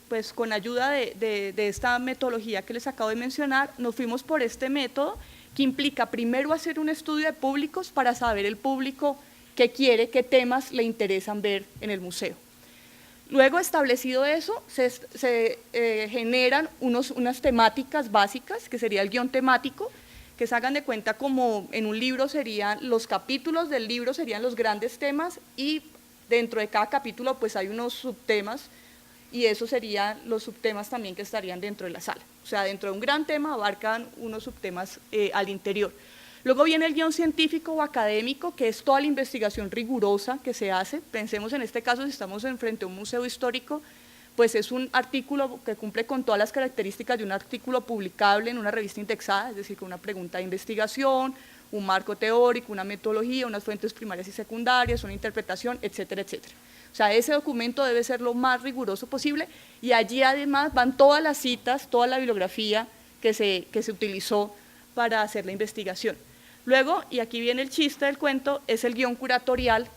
pues con ayuda de esta metodología que les acabo de mencionar, nos fuimos por este método que implica primero hacer un estudio de públicos para saber el público qué quiere, qué temas le interesan ver en el museo. Luego, establecido eso, se generan unas temáticas básicas, que sería el guión temático, que se hagan de cuenta como en un libro serían, los capítulos del libro serían los grandes temas y dentro de cada capítulo pues hay unos subtemas y esos serían los subtemas también que estarían dentro de la sala. O sea, dentro de un gran tema abarcan unos subtemas al interior. Luego viene el guión científico o académico, que es toda la investigación rigurosa que se hace. Pensemos en este caso, si estamos frente a un museo histórico, pues es un artículo que cumple con todas las características de un artículo publicable en una revista indexada, es decir, con una pregunta de investigación, un marco teórico, una metodología, unas fuentes primarias y secundarias, una interpretación, etcétera, etcétera. O sea, ese documento debe ser lo más riguroso posible y allí además van todas las citas, toda la bibliografía que se utilizó para hacer la investigación. Luego, y aquí viene el chiste del cuento, es el guión curatorial,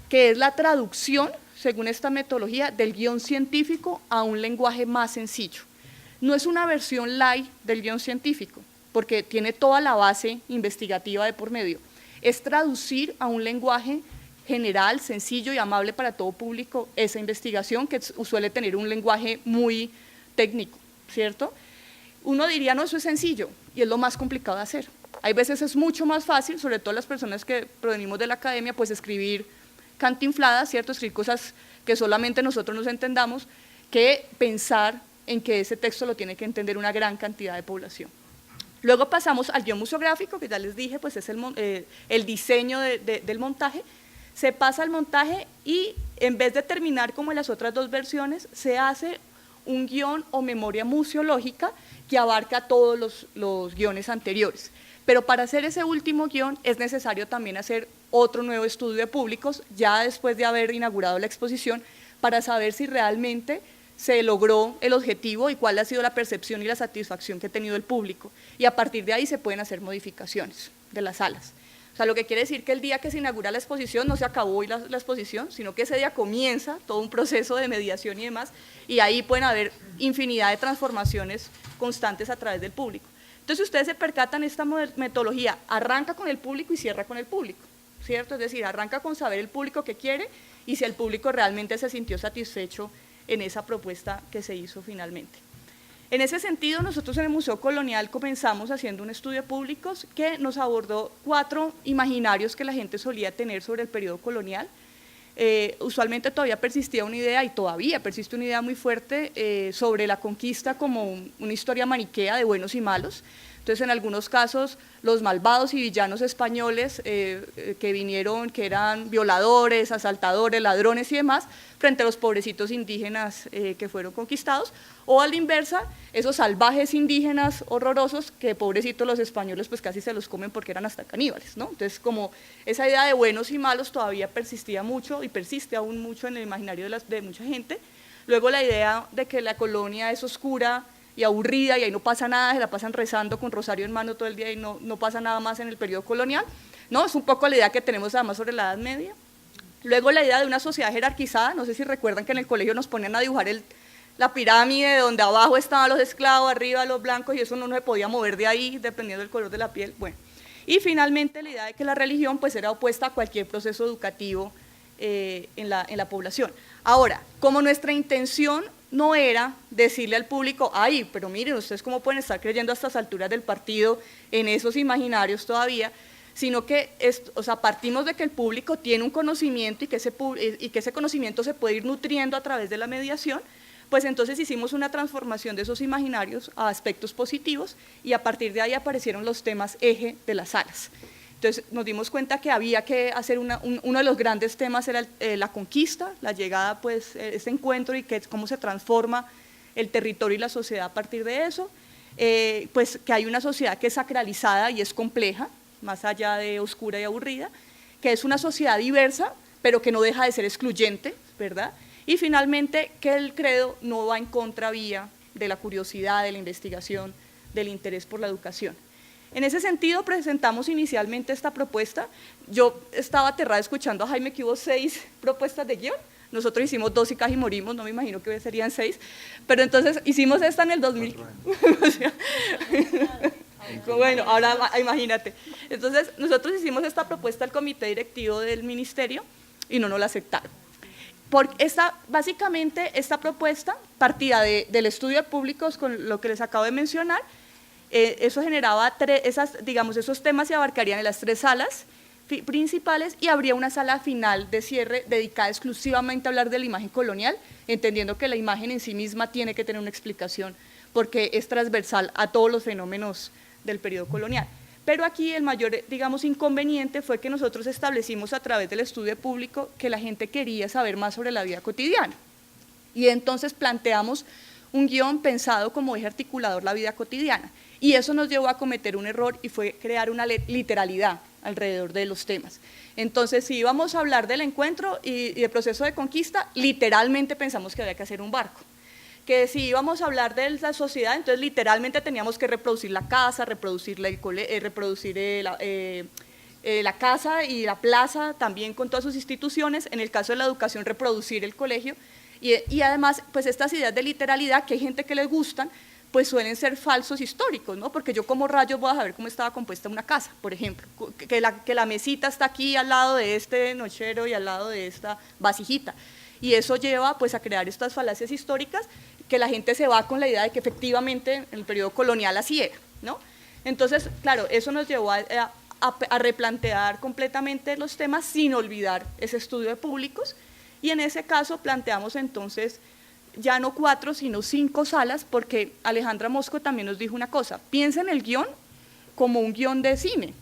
que es la traducción, según esta metodología, del guión científico a un lenguaje más sencillo. No es una versión light del guión científico, porque tiene toda la base investigativa de por medio. Es traducir a un lenguaje general, sencillo y amable para todo público esa investigación, que suele tener un lenguaje muy técnico, ¿cierto? Uno diría, no, eso es sencillo, y es lo más complicado de hacer. Hay veces es mucho más fácil, sobre todo las personas que provenimos de la academia, pues escribir cantinfladas, ¿cierto? Escribir cosas que solamente nosotros nos entendamos, que pensar en que ese texto lo tiene que entender una gran cantidad de población. Luego pasamos al guión museográfico, que ya les dije, pues es el diseño del montaje. Se pasa al montaje y en vez de terminar como en las otras dos versiones, se hace un guión o memoria museológica que abarca todos los guiones anteriores. Pero para hacer ese último guión es necesario también hacer otro nuevo estudio de públicos, ya después de haber inaugurado la exposición, para saber si realmente se logró el objetivo y cuál ha sido la percepción y la satisfacción que ha tenido el público. Y a partir de ahí se pueden hacer modificaciones de las salas. O sea, lo que quiere decir que el día que se inaugura la exposición no se acabó hoy la exposición, sino que ese día comienza todo un proceso de mediación y demás, y ahí pueden haber infinidad de transformaciones constantes a través del público. Entonces, ustedes se percatan, esta metodología arranca con el público y cierra con el público, ¿cierto? Es decir, arranca con saber el público qué quiere y si el público realmente se sintió satisfecho en esa propuesta que se hizo finalmente. En ese sentido, nosotros en el Museo Colonial comenzamos haciendo un estudio de públicos que nos abordó 4 imaginarios que la gente solía tener sobre el periodo colonial. Usualmente todavía persistía una idea, y todavía persiste una idea muy fuerte sobre la conquista como una historia maniquea de buenos y malos, Entonces, en algunos casos, los malvados y villanos españoles que vinieron, que eran violadores, asaltadores, ladrones y demás, frente a los pobrecitos indígenas que fueron conquistados, o a la inversa, esos salvajes indígenas horrorosos que pobrecitos los españoles pues casi se los comen porque eran hasta caníbales, ¿no? Entonces, como esa idea de buenos y malos todavía persistía mucho y persiste aún mucho en el imaginario de mucha gente. Luego la idea de que la colonia es oscura y aburrida y ahí no pasa nada, se la pasan rezando con rosario en mano todo el día y no pasa nada más en el periodo colonial, ¿no? Es un poco la idea que tenemos además sobre la Edad Media. Luego la idea de una sociedad jerarquizada, no sé si recuerdan que en el colegio nos ponían a dibujar la pirámide donde abajo estaban los esclavos, arriba los blancos y eso no se podía mover de ahí dependiendo del color de la piel, bueno. Y finalmente la idea de que la religión pues era opuesta a cualquier proceso educativo en la población. Ahora, como nuestra intención no era decirle al público, ay, pero miren, ustedes cómo pueden estar creyendo a estas alturas del partido en esos imaginarios todavía, sino que partimos de que el público tiene un conocimiento y que ese conocimiento se puede ir nutriendo a través de la mediación, pues entonces hicimos una transformación de esos imaginarios a aspectos positivos y a partir de ahí aparecieron los temas eje de las salas. Entonces nos dimos cuenta que había que hacer uno de los grandes temas era la conquista, la llegada, pues este encuentro y cómo se transforma el territorio y la sociedad a partir de eso, pues que hay una sociedad que es sacralizada y es compleja, más allá de oscura y aburrida, que es una sociedad diversa, pero que no deja de ser excluyente, ¿verdad? Y finalmente que el credo no va en contravía de la curiosidad, de la investigación, del interés por la educación. En ese sentido, presentamos inicialmente esta propuesta. Yo estaba aterrada escuchando a Jaime que hubo 6 propuestas de guión. Nosotros hicimos 2 y casi morimos, no me imagino que serían 6. Pero entonces hicimos esta en el 2000. Bueno, ahora imagínate. Entonces, nosotros hicimos esta propuesta al comité directivo del ministerio y no nos la aceptaron. Básicamente, esta propuesta partía del estudio de públicos con lo que les acabo de mencionar. Eso generaba esos temas se abarcarían en las 3 salas principales y habría una sala final de cierre dedicada exclusivamente a hablar de la imagen colonial, entendiendo que la imagen en sí misma tiene que tener una explicación porque es transversal a todos los fenómenos del periodo colonial. Pero aquí el mayor, inconveniente fue que nosotros establecimos a través del estudio público que la gente quería saber más sobre la vida cotidiana y entonces planteamos un guión pensado como eje articulador la vida cotidiana. Y eso nos llevó a cometer un error y fue crear una literalidad alrededor de los temas. Entonces, si íbamos a hablar del encuentro y del proceso de conquista, literalmente pensamos que había que hacer un barco. Que si íbamos a hablar de la sociedad, entonces literalmente teníamos que reproducir la casa, reproducir la casa y la plaza, también con todas sus instituciones, en el caso de la educación, reproducir el colegio, y además, pues estas ideas de literalidad, que hay gente que les gustan, pues suelen ser falsos históricos, ¿no? Porque yo como rayos voy a saber cómo estaba compuesta una casa, por ejemplo, que la mesita está aquí al lado de este nochero y al lado de esta vasijita, y eso lleva pues a crear estas falacias históricas que la gente se va con la idea de que efectivamente en el periodo colonial así era, ¿no? Entonces, claro, eso nos llevó a replantear completamente los temas sin olvidar ese estudio de públicos, y en ese caso planteamos entonces ya no 4, sino 5 salas, porque Alejandra Mosco también nos dijo una cosa, piensa en el guión como un guión de cine.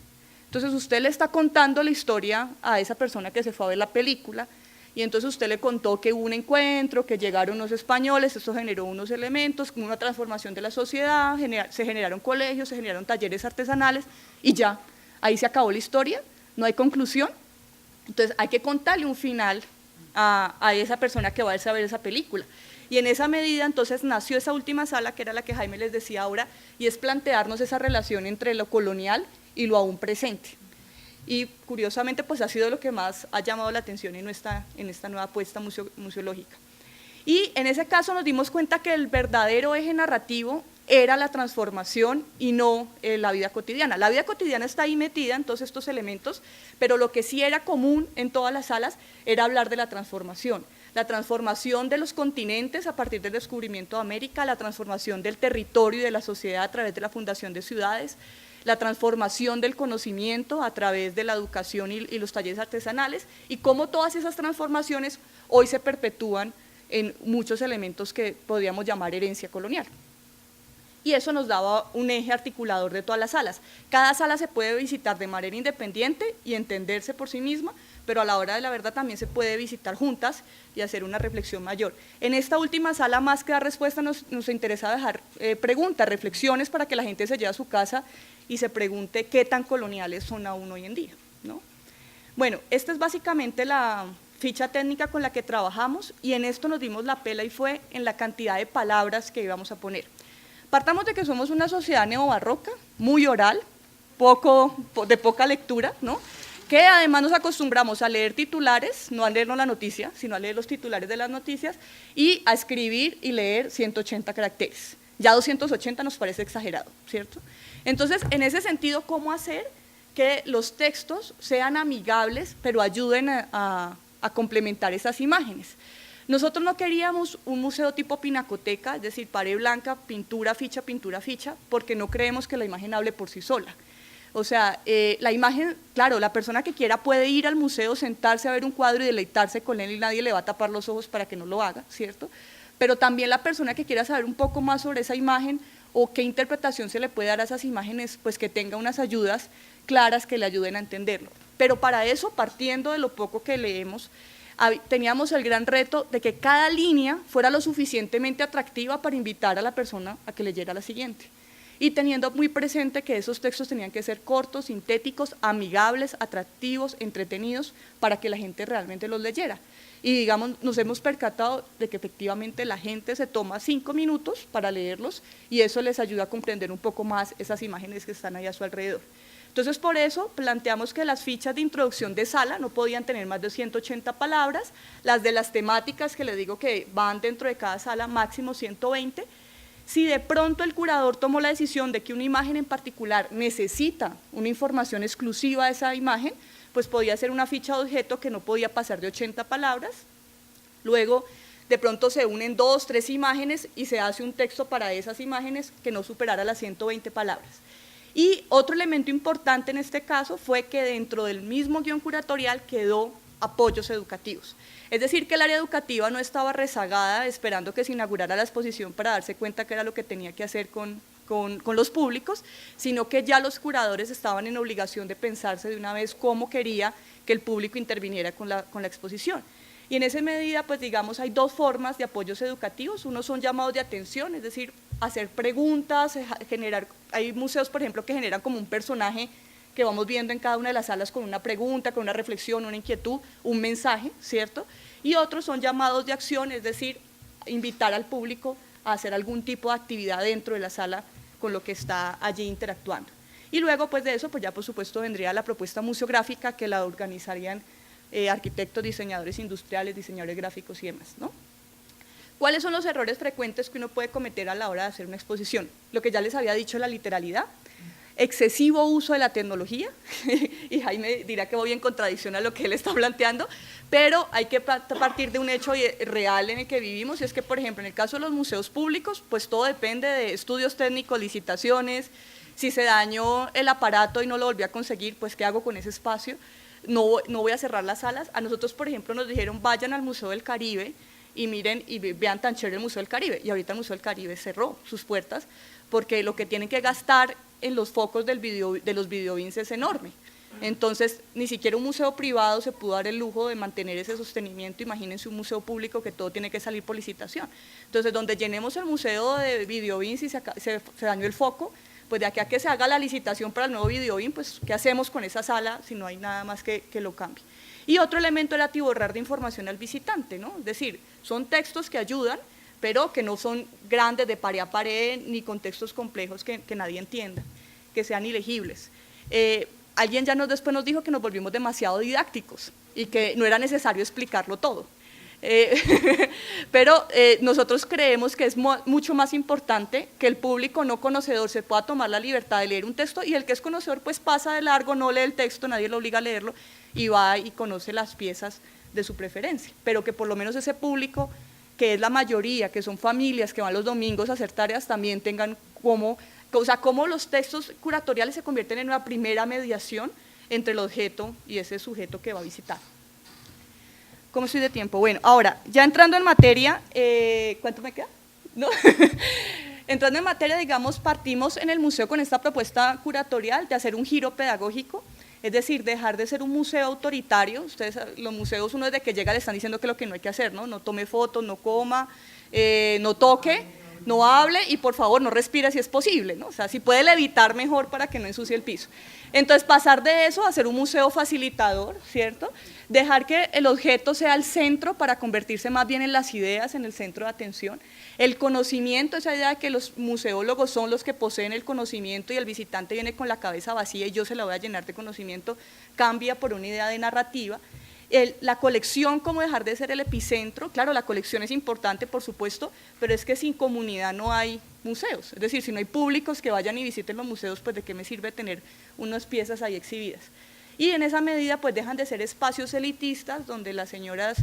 Entonces usted le está contando la historia a esa persona que se fue a ver la película, y entonces usted le contó que hubo un encuentro, que llegaron unos españoles, eso generó unos elementos, una transformación de la sociedad, se generaron colegios, se generaron talleres artesanales, y ya, ahí se acabó la historia, no hay conclusión. Entonces hay que contarle un final a esa persona que va a irse a ver esa película. Y en esa medida entonces nació esa última sala, que era la que Jaime les decía ahora, y es plantearnos esa relación entre lo colonial y lo aún presente. Y curiosamente pues ha sido lo que más ha llamado la atención en esta nueva apuesta museológica. Y en ese caso nos dimos cuenta que el verdadero eje narrativo era la transformación y no la vida cotidiana. La vida cotidiana está ahí metida en todos estos elementos, pero lo que sí era común en todas las salas era hablar de la transformación de los continentes a partir del descubrimiento de América, la transformación del territorio y de la sociedad a través de la fundación de ciudades, la transformación del conocimiento a través de la educación y los talleres artesanales, y cómo todas esas transformaciones hoy se perpetúan en muchos elementos que podríamos llamar herencia colonial. y eso nos daba un eje articulador de todas las salas. Cada sala se puede visitar de manera independiente y entenderse por sí misma, pero a la hora de la verdad también se puede visitar juntas y hacer una reflexión mayor. En esta última sala, más que dar respuesta, nos interesa dejar preguntas, reflexiones para que la gente se lleve a su casa y se pregunte qué tan coloniales son aún hoy en día, ¿no? Bueno, esta es básicamente la ficha técnica con la que trabajamos y en esto nos dimos la pela y fue en la cantidad de palabras que íbamos a poner. Partamos de que somos una sociedad neobarroca, muy oral, de poca lectura, ¿no? Que además nos acostumbramos a leer titulares, no a leernos la noticia, sino a leer los titulares de las noticias y a escribir y leer 180 caracteres. Ya 280 nos parece exagerado, ¿cierto? Entonces, en ese sentido, ¿cómo hacer que los textos sean amigables, pero ayuden a complementar esas imágenes? Nosotros no queríamos un museo tipo pinacoteca, es decir, pared blanca, pintura, ficha, porque no creemos que la imagen hable por sí sola. O sea, la imagen, claro, la persona que quiera puede ir al museo, sentarse a ver un cuadro y deleitarse con él y nadie le va a tapar los ojos para que no lo haga, ¿cierto? Pero también la persona que quiera saber un poco más sobre esa imagen o qué interpretación se le puede dar a esas imágenes, pues que tenga unas ayudas claras que le ayuden a entenderlo. Pero para eso, partiendo de lo poco que leemos, teníamos el gran reto de que cada línea fuera lo suficientemente atractiva para invitar a la persona a que leyera la siguiente. Y teniendo muy presente que esos textos tenían que ser cortos, sintéticos, amigables, atractivos, entretenidos, para que la gente realmente los leyera. Y digamos, nos hemos percatado de que efectivamente la gente se toma 5 minutos para leerlos y eso les ayuda a comprender un poco más esas imágenes que están ahí a su alrededor. Entonces, por eso planteamos que las fichas de introducción de sala no podían tener más de 180 palabras, las de las temáticas que les digo que van dentro de cada sala, máximo 120. Si de pronto el curador tomó la decisión de que una imagen en particular necesita una información exclusiva de esa imagen, pues podía ser una ficha de objeto que no podía pasar de 80 palabras. Luego, de pronto se unen 2, 3 imágenes y se hace un texto para esas imágenes que no superara las 120 palabras. Y otro elemento importante en este caso fue que dentro del mismo guión curatorial quedó apoyos educativos. Es decir, que el área educativa no estaba rezagada esperando que se inaugurara la exposición para darse cuenta que era lo que tenía que hacer con los públicos, sino que ya los curadores estaban en obligación de pensarse de una vez cómo quería que el público interviniera con la exposición. Y en esa medida, pues digamos, hay 2 formas de apoyos educativos. Uno son llamados de atención, es decir, hacer preguntas, hay museos, por ejemplo, que generan como un personaje que vamos viendo en cada una de las salas con una pregunta, con una reflexión, una inquietud, un mensaje, ¿cierto? Y otros son llamados de acción, es decir, invitar al público a hacer algún tipo de actividad dentro de la sala con lo que está allí interactuando. Y luego, pues de eso, pues ya por supuesto vendría la propuesta museográfica que la organizarían arquitectos, diseñadores industriales, diseñadores gráficos y demás, ¿no? ¿Cuáles son los errores frecuentes que uno puede cometer a la hora de hacer una exposición? Lo que ya les había dicho, la literalidad, excesivo uso de la tecnología, y Jaime dirá que voy en contradicción a lo que él está planteando, pero hay que partir de un hecho real en el que vivimos, y es que, por ejemplo, en el caso de los museos públicos, pues todo depende de estudios técnicos, licitaciones. Si se dañó el aparato y no lo volví a conseguir, pues ¿qué hago con ese espacio? No voy a cerrar las salas. A nosotros, por ejemplo, nos dijeron vayan al Museo del Caribe y miren y vean tan chévere el Museo del Caribe, y ahorita el Museo del Caribe cerró sus puertas porque lo que tienen que gastar en los focos de los videobins es enorme. Entonces, ni siquiera un museo privado se pudo dar el lujo de mantener ese sostenimiento. Imagínense un museo público que todo tiene que salir por licitación. Entonces, donde llenemos el museo de videobins y se dañó el foco, pues de aquí a que se haga la licitación para el nuevo videobin, pues ¿qué hacemos con esa sala si no hay nada más que lo cambie? Y otro elemento era atiborrar de información al visitante, ¿no? Es decir, son textos que ayudan, pero que no son grandes de pared a pared, ni con textos complejos que nadie entienda, que sean ilegibles. Alguien ya después nos dijo que nos volvimos demasiado didácticos y que no era necesario explicarlo todo. Pero nosotros creemos que es mucho más importante que el público no conocedor se pueda tomar la libertad de leer un texto, y el que es conocedor pues pasa de largo, no lee el texto, nadie lo obliga a leerlo, y va y conoce las piezas de su preferencia, pero que por lo menos ese público, que es la mayoría, que son familias que van los domingos a hacer tareas, también tengan cómo los textos curatoriales se convierten en una primera mediación entre el objeto y ese sujeto que va a visitar. ¿Cómo estoy de tiempo? Bueno, ahora, ya entrando en materia, ¿cuánto me queda? ¿No? Entrando en materia, digamos, partimos en el museo con esta propuesta curatorial de hacer un giro pedagógico, es decir, dejar de ser un museo autoritario. Ustedes, los museos, uno desde que llega le están diciendo que lo que no hay que hacer, ¿no? No tome fotos, no coma, no toque, no hable y por favor no respire si es posible, ¿no? O sea, si puede levitar mejor para que no ensucie el piso. Entonces, pasar de eso a ser un museo facilitador, ¿cierto? Dejar que el objeto sea el centro para convertirse más bien en las ideas, en el centro de atención. El conocimiento, esa idea de que los museólogos son los que poseen el conocimiento y el visitante viene con la cabeza vacía y yo se la voy a llenar de conocimiento, cambia por una idea de narrativa. La colección, como dejar de ser el epicentro, claro, la colección es importante, por supuesto, pero es que sin comunidad no hay museos, es decir, si no hay públicos que vayan y visiten los museos, pues de qué me sirve tener unas piezas ahí exhibidas. Y en esa medida, pues dejan de ser espacios elitistas, donde las señoras,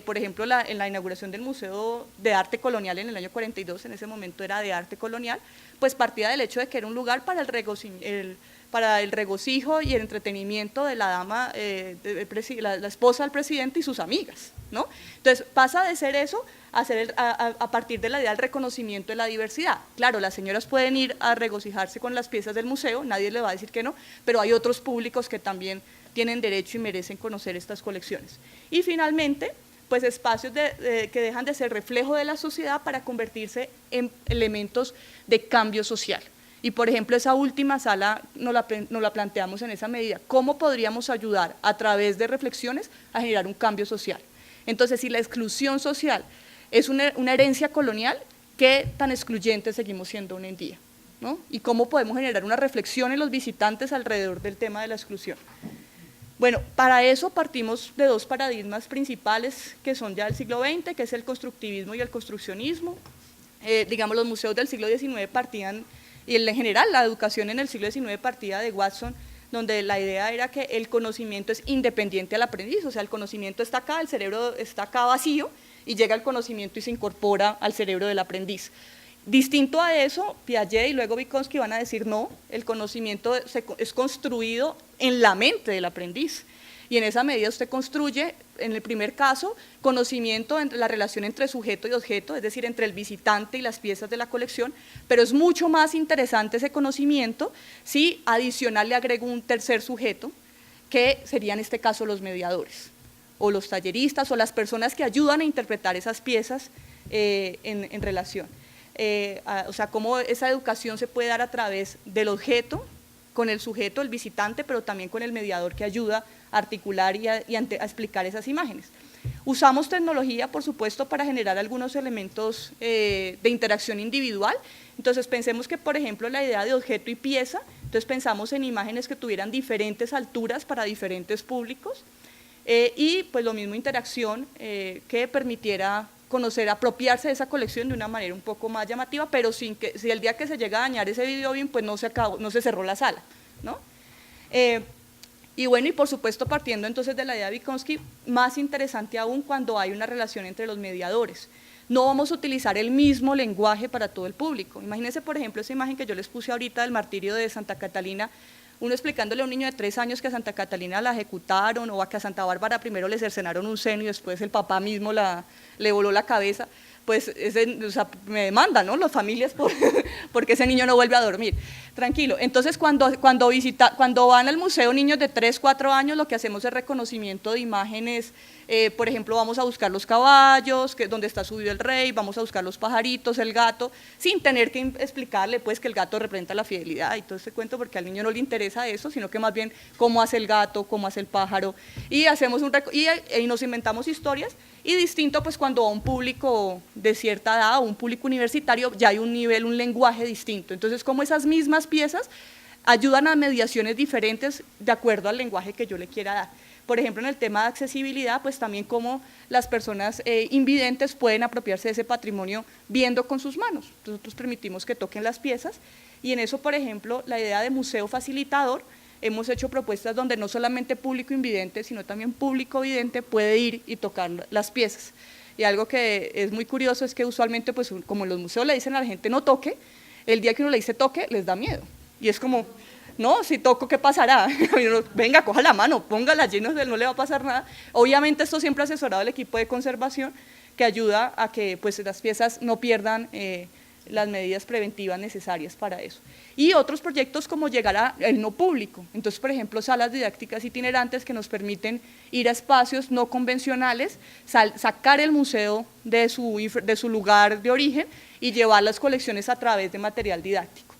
por ejemplo, en la inauguración del Museo de Arte Colonial en el año 42, en ese momento era de arte colonial, pues partía del hecho de que era un lugar para el regocijo y el entretenimiento de la dama, la esposa del presidente y sus amigas, ¿no? Entonces pasa de ser eso a partir de la idea del reconocimiento de la diversidad. Claro, las señoras pueden ir a regocijarse con las piezas del museo, nadie le va a decir que no, pero hay otros públicos que también tienen derecho y merecen conocer estas colecciones. Y finalmente, pues espacios que dejan de ser reflejo de la sociedad para convertirse en elementos de cambio social. Y por ejemplo, esa última sala nos la planteamos en esa medida. ¿Cómo podríamos ayudar a través de reflexiones a generar un cambio social? Entonces, si la exclusión social es una herencia colonial, ¿qué tan excluyentes seguimos siendo hoy en día? ¿No? Y cómo podemos generar una reflexión en los visitantes alrededor del tema de la exclusión. Bueno, para eso partimos de dos paradigmas principales que son ya del siglo XX, que es el constructivismo y el construccionismo. Digamos, los museos del siglo XIX partían, y en general la educación en el siglo XIX partía de Watson, donde la idea era que el conocimiento es independiente al aprendiz, o sea, el conocimiento está acá, el cerebro está acá vacío, y llega el conocimiento y se incorpora al cerebro del aprendiz. Distinto a eso, Piaget y luego Vygotsky van a decir no, el conocimiento es construido en la mente del aprendiz, y en esa medida usted construye, en el primer caso, conocimiento entre la relación entre sujeto y objeto, es decir, entre el visitante y las piezas de la colección, pero es mucho más interesante ese conocimiento si adicional le agrego un tercer sujeto, que sería en este caso los mediadores, o los talleristas, o las personas que ayudan a interpretar esas piezas en relación. O sea, cómo esa educación se puede dar a través del objeto, con el sujeto, el visitante, pero también con el mediador que ayuda a articular y a explicar esas imágenes. Usamos tecnología, por supuesto, para generar algunos elementos de interacción individual. Entonces, pensemos que, por ejemplo, la idea de objeto y pieza, entonces pensamos en imágenes que tuvieran diferentes alturas para diferentes públicos, y pues lo mismo interacción que permitiera conocer, apropiarse de esa colección de una manera un poco más llamativa, pero sin que, si el día que se llega a dañar ese video bien, pues no se cerró la sala, ¿no? Y bueno, y por supuesto partiendo entonces de la idea de Vygotsky, más interesante aún cuando hay una relación entre los mediadores. No vamos a utilizar el mismo lenguaje para todo el público. Imagínense, por ejemplo, esa imagen que yo les puse ahorita del martirio de Santa Catalina, uno explicándole a un niño de 3 años que a Santa Catalina la ejecutaron, o a que a Santa Bárbara primero le cercenaron un seno y después el papá mismo le voló la cabeza, pues o sea, me demandan, ¿no?, las familias porque ese niño no vuelve a dormir. Tranquilo, entonces cuando van al museo niños de 3, 4 años, lo que hacemos es reconocimiento de imágenes, por ejemplo, vamos a buscar los caballos, donde está subido el rey, vamos a buscar los pajaritos, el gato, sin tener que explicarle pues que el gato representa la fidelidad y todo ese cuento, porque al niño no le interesa eso, sino que más bien cómo hace el gato, cómo hace el pájaro, y hacemos y nos inventamos historias. Y distinto pues cuando a un público de cierta edad o un público universitario ya hay un nivel, un lenguaje distinto. Entonces, como esas mismas piezas ayudan a mediaciones diferentes de acuerdo al lenguaje que yo le quiera dar. Por ejemplo, en el tema de accesibilidad, pues también cómo las personas invidentes pueden apropiarse de ese patrimonio viendo con sus manos. Nosotros permitimos que toquen las piezas, y en eso, por ejemplo, la idea de museo facilitador, hemos hecho propuestas donde no solamente público invidente, sino también público vidente puede ir y tocar las piezas. Y algo que es muy curioso es que usualmente, pues, como en los museos le dicen a la gente no toque, el día que uno le dice toque, les da miedo. Y es como, no, si toco, ¿qué pasará? Venga, coja la mano, póngala allí, no le va a pasar nada. Obviamente esto siempre asesorado al equipo de conservación, que ayuda a que pues, las piezas no pierdan las medidas preventivas necesarias para eso. Y otros proyectos como llegar al no público, entonces por ejemplo salas didácticas itinerantes que nos permiten ir a espacios no convencionales, sacar el museo de su lugar de origen y llevar las colecciones a través de material didáctico.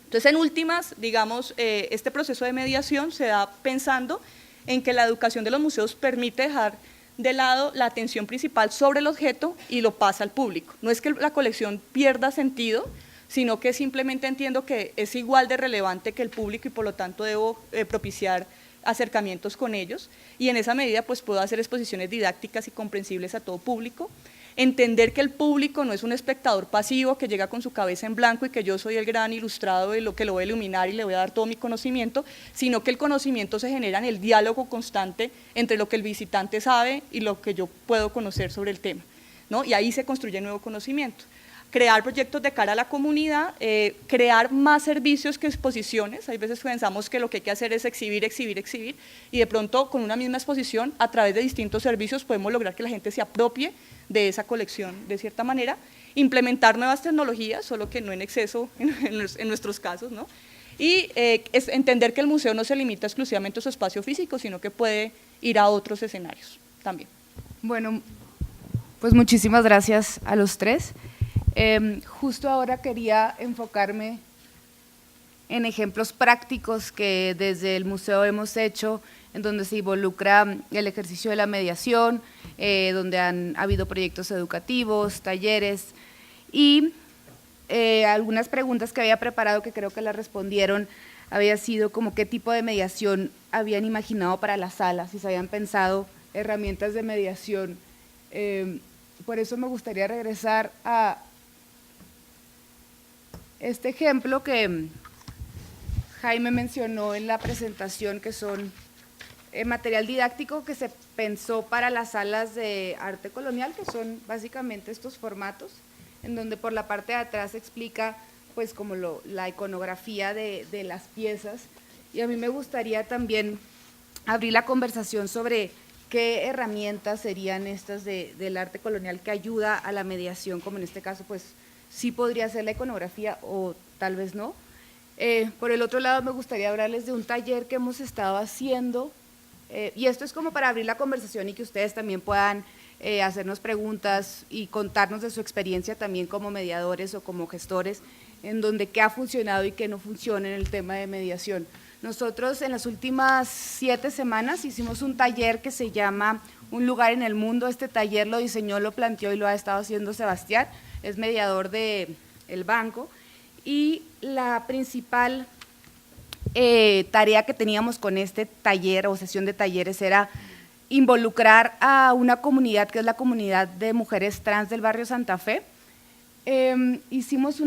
Entonces en últimas, digamos, este proceso de mediación se da pensando en que la educación de los museos permite dejar de lado la atención principal sobre el objeto y lo pasa al público. No es que la colección pierda sentido, sino que simplemente entiendo que es igual de relevante que el público y por lo tanto debo propiciar acercamientos con ellos y en esa medida pues puedo hacer exposiciones didácticas y comprensibles a todo público, entender que el público no es un espectador pasivo que llega con su cabeza en blanco y que yo soy el gran ilustrado de lo que lo voy a iluminar y le voy a dar todo mi conocimiento, sino que el conocimiento se genera en el diálogo constante entre lo que el visitante sabe y lo que yo puedo conocer sobre el tema, ¿no? Y ahí se construye nuevo conocimiento. Crear proyectos de cara a la comunidad, crear más servicios que exposiciones. Hay veces pensamos que lo que hay que hacer es exhibir, exhibir, exhibir, y de pronto con una misma exposición, a través de distintos servicios, podemos lograr que la gente se apropie de esa colección de cierta manera, implementar nuevas tecnologías, solo que no en exceso en nuestros casos, ¿no? Y es entender que el museo no se limita exclusivamente a su espacio físico, sino que puede ir a otros escenarios también. Bueno, pues muchísimas gracias a los tres. Justo ahora quería enfocarme en ejemplos prácticos que desde el museo hemos hecho, en donde se involucra el ejercicio de la mediación, donde han habido proyectos educativos, talleres y algunas preguntas que había preparado que creo que las respondieron, había sido como qué tipo de mediación habían imaginado para la sala, si se habían pensado herramientas de mediación. Por eso me gustaría regresar a este ejemplo que Jaime mencionó en la presentación, que son material didáctico que se pensó para las salas de arte colonial, que son básicamente estos formatos, en donde por la parte de atrás se explica pues como la iconografía de las piezas. Y a mí me gustaría también abrir la conversación sobre qué herramientas serían estas del arte colonial que ayuda a la mediación, como en este caso pues sí podría ser la iconografía o tal vez no. Por el otro lado me gustaría hablarles de un taller que hemos estado haciendo, y esto es como para abrir la conversación y que ustedes también puedan hacernos preguntas y contarnos de su experiencia también como mediadores o como gestores, en donde qué ha funcionado y qué no funciona en el tema de mediación. Nosotros en las últimas 7 semanas hicimos un taller que se llama Un lugar en el mundo. Este taller lo diseñó, lo planteó y lo ha estado haciendo Sebastián, es mediador del banco, y la principal tarea que teníamos con este taller o sesión de talleres era involucrar a una comunidad que es la comunidad de mujeres trans del barrio Santa Fe. Hicimos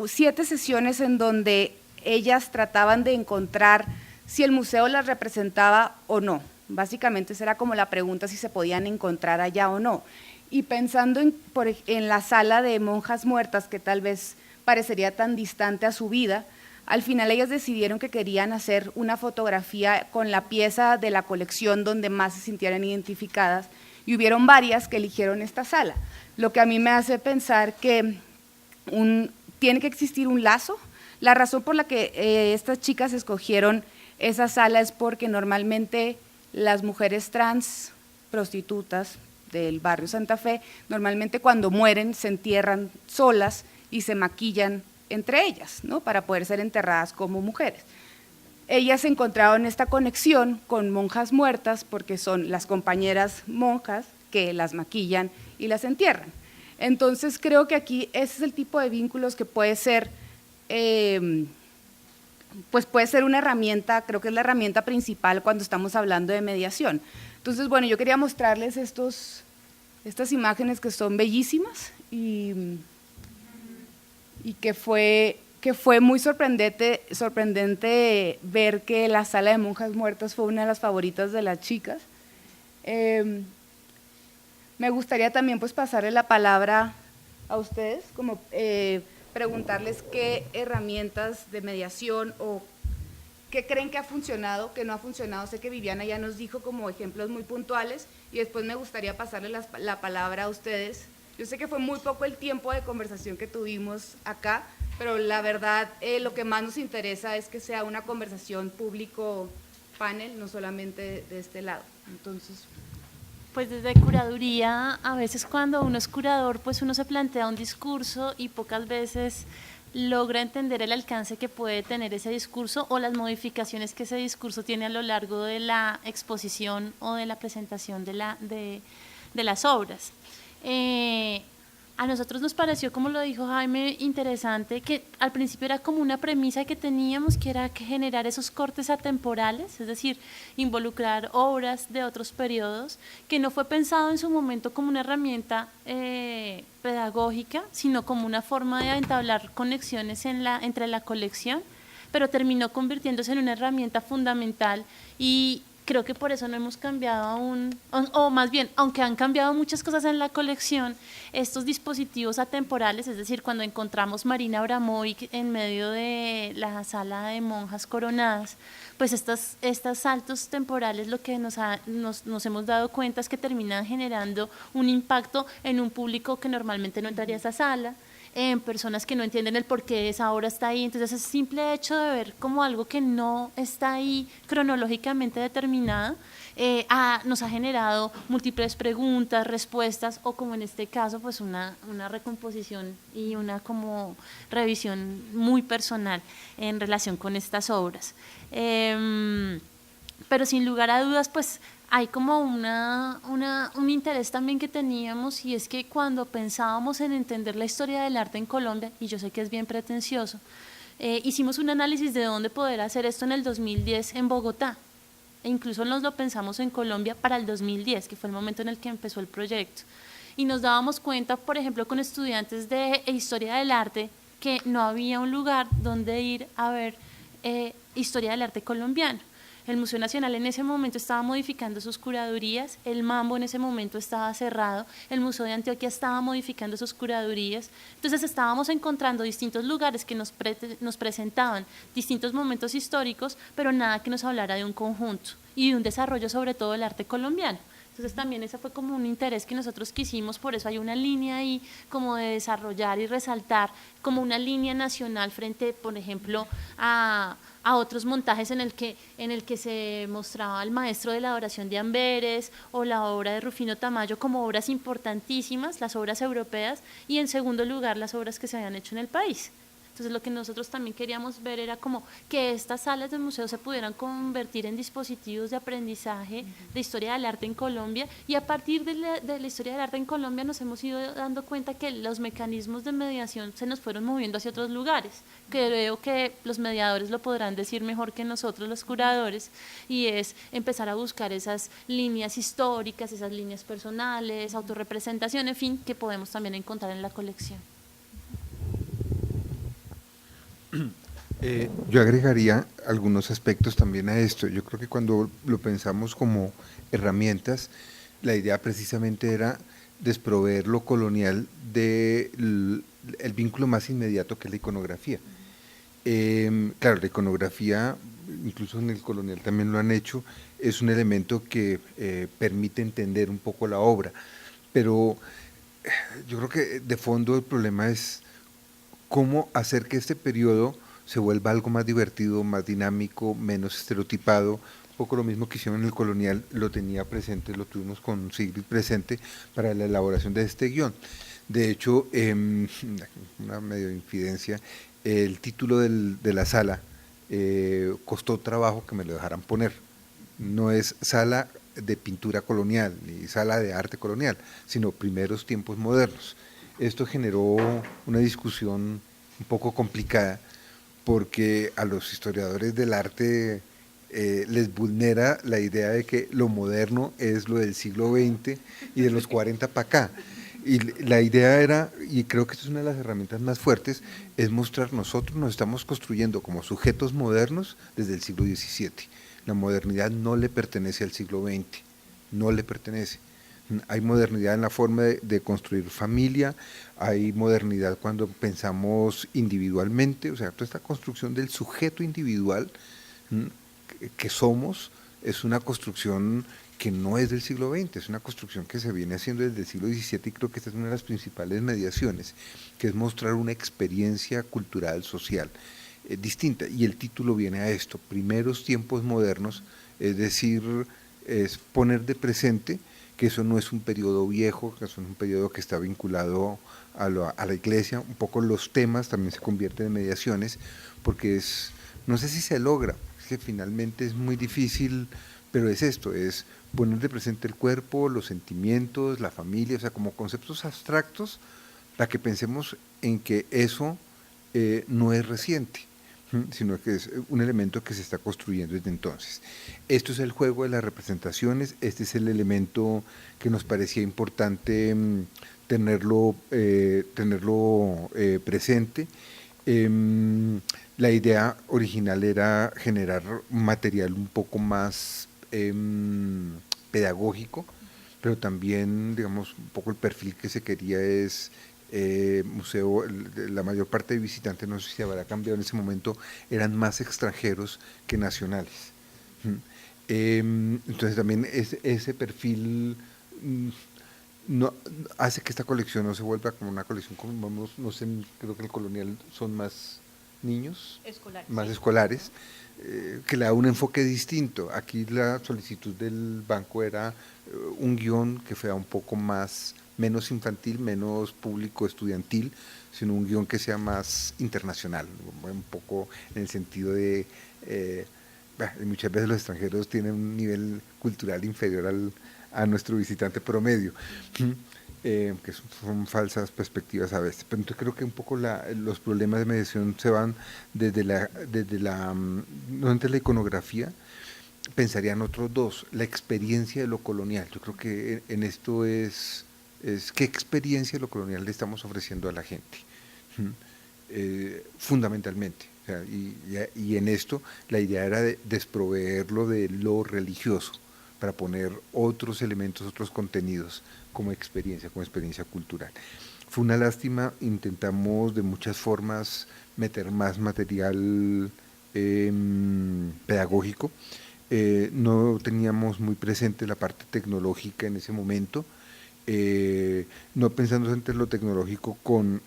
7 sesiones en donde ellas trataban de encontrar si el museo las representaba o no. Básicamente esa era como la pregunta, si se podían encontrar allá o no. Y pensando en la sala de monjas muertas, que tal vez parecería tan distante a su vida, al final ellas decidieron que querían hacer una fotografía con la pieza de la colección donde más se sintieran identificadas, y hubieron varias que eligieron esta sala, lo que a mí me hace pensar que tiene que existir un lazo. La razón por la que estas chicas escogieron esa sala es porque normalmente las mujeres trans prostitutas del barrio Santa Fe, normalmente cuando mueren se entierran solas y se maquillan entre ellas, ¿no?, para poder ser enterradas como mujeres. Ellas encontraron esta conexión con monjas muertas porque son las compañeras monjas que las maquillan y las entierran. Entonces creo que aquí ese es el tipo de vínculos que puede ser, pues puede ser una herramienta, creo que es la herramienta principal cuando estamos hablando de mediación. Entonces, bueno, yo quería mostrarles estas imágenes que son bellísimas y que fue muy sorprendente ver que la sala de monjas muertas fue una de las favoritas de las chicas. Me gustaría también pues pasarle la palabra a ustedes, como preguntarles qué herramientas de mediación o qué creen que ha funcionado, que no ha funcionado. Sé que Viviana ya nos dijo como ejemplos muy puntuales, y después me gustaría pasarle la palabra a ustedes Yo sé que fue muy poco el tiempo de conversación que tuvimos acá, pero la verdad lo que más nos interesa es que sea una conversación público-panel, no solamente de este lado. Entonces, pues desde curaduría, a veces cuando uno es curador, pues uno se plantea un discurso y pocas veces logra entender el alcance que puede tener ese discurso o las modificaciones que ese discurso tiene a lo largo de la exposición o de la presentación de las obras. A nosotros nos pareció, como lo dijo Jaime, interesante que al principio era como una premisa que teníamos, que era que generar esos cortes atemporales, es decir, involucrar obras de otros periodos, que no fue pensado en su momento como una herramienta pedagógica, sino como una forma de entablar conexiones entre la colección, pero terminó convirtiéndose en una herramienta fundamental y creo que por eso no hemos cambiado aún, o más bien, aunque han cambiado muchas cosas en la colección, estos dispositivos atemporales, es decir, cuando encontramos Marina Abramovic en medio de la sala de monjas coronadas, pues estos saltos temporales lo que nos hemos dado cuenta es que terminan generando un impacto en un público que normalmente no entraría a esa sala, en personas que no entienden el por qué esa obra está ahí. Entonces, ese simple hecho de ver como algo que no está ahí cronológicamente determinado, nos ha generado múltiples preguntas, respuestas, o como en este caso, pues una recomposición y una como revisión muy personal en relación con estas obras. Pero sin lugar a dudas, pues hay como un interés también que teníamos, y es que cuando pensábamos en entender la historia del arte en Colombia, y yo sé que es bien pretencioso, hicimos un análisis de dónde poder hacer esto en el 2010 en Bogotá, e incluso nos lo pensamos en Colombia para el 2010, que fue el momento en el que empezó el proyecto, y nos dábamos cuenta, por ejemplo, con estudiantes de historia del arte, que no había un lugar donde ir a ver historia del arte colombiano. El Museo Nacional en ese momento estaba modificando sus curadurías, el Mambo en ese momento estaba cerrado, el Museo de Antioquia estaba modificando sus curadurías, entonces estábamos encontrando distintos lugares que nos presentaban distintos momentos históricos, pero nada que nos hablara de un conjunto y de un desarrollo sobre todo del arte colombiano. Entonces también ese fue como un interés que nosotros quisimos, por eso hay una línea ahí como de desarrollar y resaltar como una línea nacional frente, por ejemplo, a otros montajes en el que se mostraba al maestro de la adoración de Amberes o la obra de Rufino Tamayo como obras importantísimas, las obras europeas, y en segundo lugar las obras que se habían hecho en el país. Entonces lo que nosotros también queríamos ver era como que estas salas de museo se pudieran convertir en dispositivos de aprendizaje de historia del arte en Colombia, y a partir de la historia del arte en Colombia nos hemos ido dando cuenta que los mecanismos de mediación se nos fueron moviendo hacia otros lugares. Creo que los mediadores lo podrán decir mejor que nosotros los curadores, y es empezar a buscar esas líneas históricas, esas líneas personales, autorrepresentación, en fin, que podemos también encontrar en la colección. Yo agregaría algunos aspectos también a esto. Yo creo que cuando lo pensamos como herramientas, la idea precisamente era desproveer lo colonial del vínculo más inmediato, que es la iconografía. Claro, la iconografía, incluso en el colonial también lo han hecho, es un elemento que permite entender un poco la obra, pero yo creo que de fondo el problema es cómo hacer que este periodo se vuelva algo más divertido, más dinámico, menos estereotipado. Un poco lo mismo que hicieron en el colonial, lo tenía presente, lo tuvimos con Sigrid presente para la elaboración de este guión. De hecho, una medio infidencia, el título de la sala costó trabajo que me lo dejaran poner. No es sala de pintura colonial, ni sala de arte colonial, sino primeros tiempos modernos. Esto generó una discusión un poco complicada, porque a los historiadores del arte les vulnera la idea de que lo moderno es lo del siglo XX y de los 40 para acá. Y la idea era, y creo que esta es una de las herramientas más fuertes, es mostrar nosotros nos estamos construyendo como sujetos modernos desde el siglo XVII. La modernidad no le pertenece al siglo XX, no le pertenece. Hay modernidad en la forma de construir familia, hay modernidad cuando pensamos individualmente, o sea, toda esta construcción del sujeto individual que somos es una construcción que no es del siglo XX, es una construcción que se viene haciendo desde el siglo XVII y creo que esta es una de las principales mediaciones, que es mostrar una experiencia cultural, social, distinta. Y el título viene a esto, primeros tiempos modernos, es decir, es poner de presente que eso no es un periodo viejo, que eso es un periodo que está vinculado a la iglesia, un poco los temas también se convierten en mediaciones, porque es, no sé si se logra, es que finalmente es muy difícil, pero es esto, es poner de presente el cuerpo, los sentimientos, la familia, o sea, como conceptos abstractos, para que pensemos en que eso no es reciente, sino que es un elemento que se está construyendo desde entonces. Esto es el juego de las representaciones, este es el elemento que nos parecía importante tenerlo presente. La idea original era generar un material un poco más pedagógico, pero también, digamos, un poco el perfil que se quería es museo, la mayor parte de visitantes, no sé si habrá cambiado en ese momento, eran más extranjeros que nacionales. Entonces también ese perfil no, hace que esta colección no se vuelva como una colección, como vamos, no sé, creo que el colonial son más niños, Escolares, más sí. escolares, que le da un enfoque distinto. Aquí la solicitud del banco era un guión que fuera un poco más, menos infantil, menos público estudiantil, sino un guión que sea más internacional, un poco en el sentido de, muchas veces los extranjeros tienen un nivel cultural inferior a nuestro visitante promedio, que son falsas perspectivas a veces. Pero entonces creo que un poco los problemas de mediación se van desde no la iconografía, pensarían otros dos, la experiencia de lo colonial. Yo creo que en esto es qué experiencia de lo colonial le estamos ofreciendo a la gente, fundamentalmente. O sea, y en esto la idea era de desproveerlo de lo religioso para poner otros elementos, otros contenidos como experiencia cultural. Fue una lástima, intentamos de muchas formas meter más material pedagógico, no teníamos muy presente la parte tecnológica en ese momento, no pensando en lo tecnológico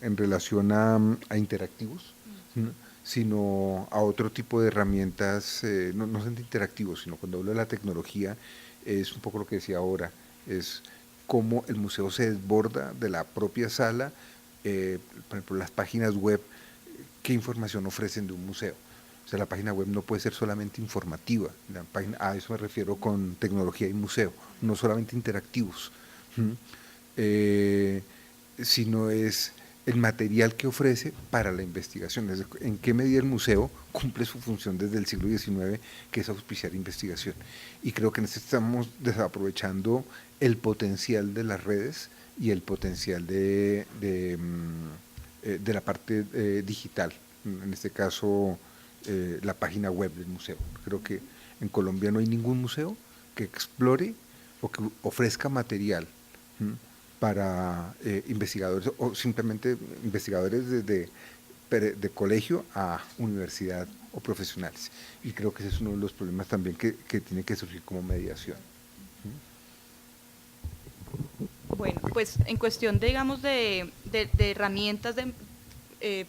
en relación a interactivos, ¿no? Sino a otro tipo de herramientas, no son interactivos, sino cuando hablo de la tecnología, es un poco lo que decía ahora, es cómo el museo se desborda de la propia sala, por ejemplo, las páginas web, qué información ofrecen de un museo. O sea, la página web no puede ser solamente informativa, a eso me refiero con tecnología y museo, no solamente interactivos, sino es el material que ofrece para la investigación, es decir, en qué medida el museo cumple su función desde el siglo XIX, que es auspiciar investigación. Y creo que en esto estamos desaprovechando el potencial de las redes y el potencial de la parte digital, en este caso la página web del museo. Creo que en Colombia no hay ningún museo que explore o que ofrezca material para investigadores o simplemente investigadores desde de colegio a universidad o profesionales. Y creo que ese es uno de los problemas también que tiene que surgir como mediación. Bueno, pues en cuestión, digamos, de herramientas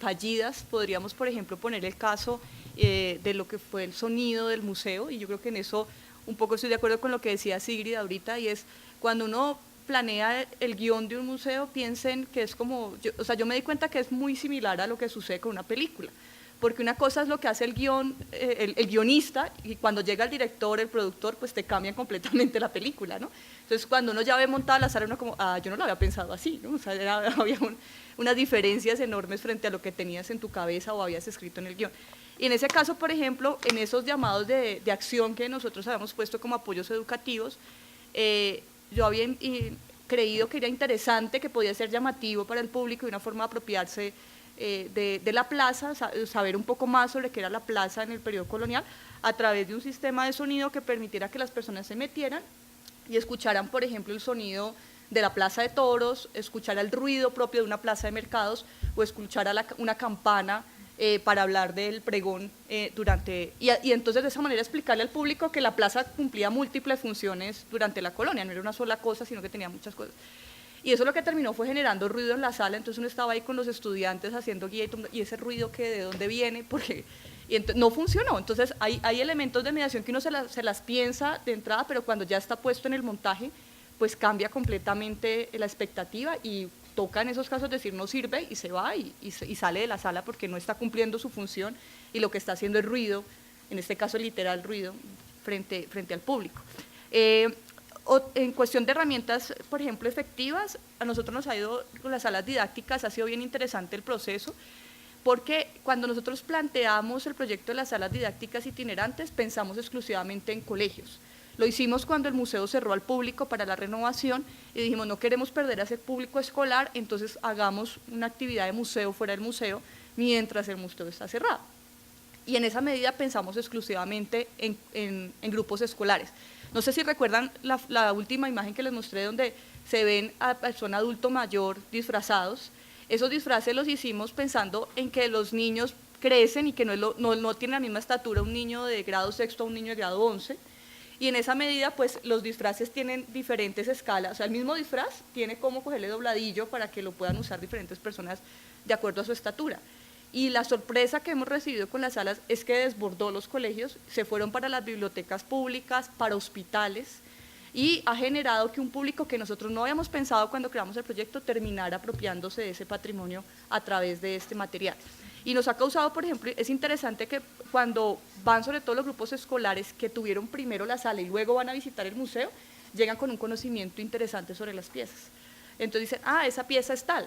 fallidas, podríamos, por ejemplo, poner el caso de lo que fue el sonido del museo, y yo creo que en eso un poco estoy de acuerdo con lo que decía Sigrid ahorita, y es cuando uno planea el guión de un museo, piensen que es como, yo me di cuenta que es muy similar a lo que sucede con una película, porque una cosa es lo que hace el guión, el guionista, y cuando llega el director, el productor, pues te cambian completamente la película, ¿no? Entonces, cuando uno ya ve montada la sala, uno como, yo no lo había pensado así, ¿no? O sea, había unas diferencias enormes frente a lo que tenías en tu cabeza o habías escrito en el guión. Y en ese caso, por ejemplo, en esos llamados de acción que nosotros habíamos puesto como apoyos educativos, yo había creído que era interesante, que podía ser llamativo para el público y una forma de apropiarse de la plaza, saber un poco más sobre qué era la plaza en el periodo colonial, a través de un sistema de sonido que permitiera que las personas se metieran y escucharan, por ejemplo, el sonido de la plaza de toros, escuchara el ruido propio de una plaza de mercados o escuchara una campana para hablar del pregón y entonces de esa manera explicarle al público que la plaza cumplía múltiples funciones durante la colonia, no era una sola cosa, sino que tenía muchas cosas. Y eso lo que terminó fue generando ruido en la sala, entonces uno estaba ahí con los estudiantes haciendo guía y ese ruido que de dónde viene, porque no funcionó. Entonces hay elementos de mediación que uno se las piensa de entrada, pero cuando ya está puesto en el montaje, pues cambia completamente la expectativa y toca en esos casos decir no sirve y se va y sale de la sala porque no está cumpliendo su función y lo que está haciendo es ruido, en este caso literal ruido, frente al público. En cuestión de herramientas, por ejemplo, efectivas, a nosotros nos ha ido, con las salas didácticas, ha sido bien interesante el proceso, porque cuando nosotros planteamos el proyecto de las salas didácticas itinerantes, pensamos exclusivamente en colegios. Lo hicimos cuando el museo cerró al público para la renovación y dijimos, no queremos perder a ese público escolar, entonces hagamos una actividad de museo fuera del museo mientras el museo está cerrado. Y en esa medida pensamos exclusivamente en grupos escolares. No sé si recuerdan la última imagen que les mostré donde se ven a persona adulto mayor disfrazados. Esos disfraces los hicimos pensando en que los niños crecen y que no tienen la misma estatura un niño de grado sexto a un niño de grado 11. Y en esa medida, pues los disfraces tienen diferentes escalas. O sea, el mismo disfraz tiene cómo cogerle dobladillo para que lo puedan usar diferentes personas de acuerdo a su estatura. Y la sorpresa que hemos recibido con las salas es que desbordó los colegios, se fueron para las bibliotecas públicas, para hospitales, y ha generado que un público que nosotros no habíamos pensado cuando creamos el proyecto terminara apropiándose de ese patrimonio a través de este material. Y nos ha causado, por ejemplo, es interesante que cuando van sobre todo los grupos escolares que tuvieron primero la sala y luego van a visitar el museo, llegan con un conocimiento interesante sobre las piezas. Entonces dicen, esa pieza es tal.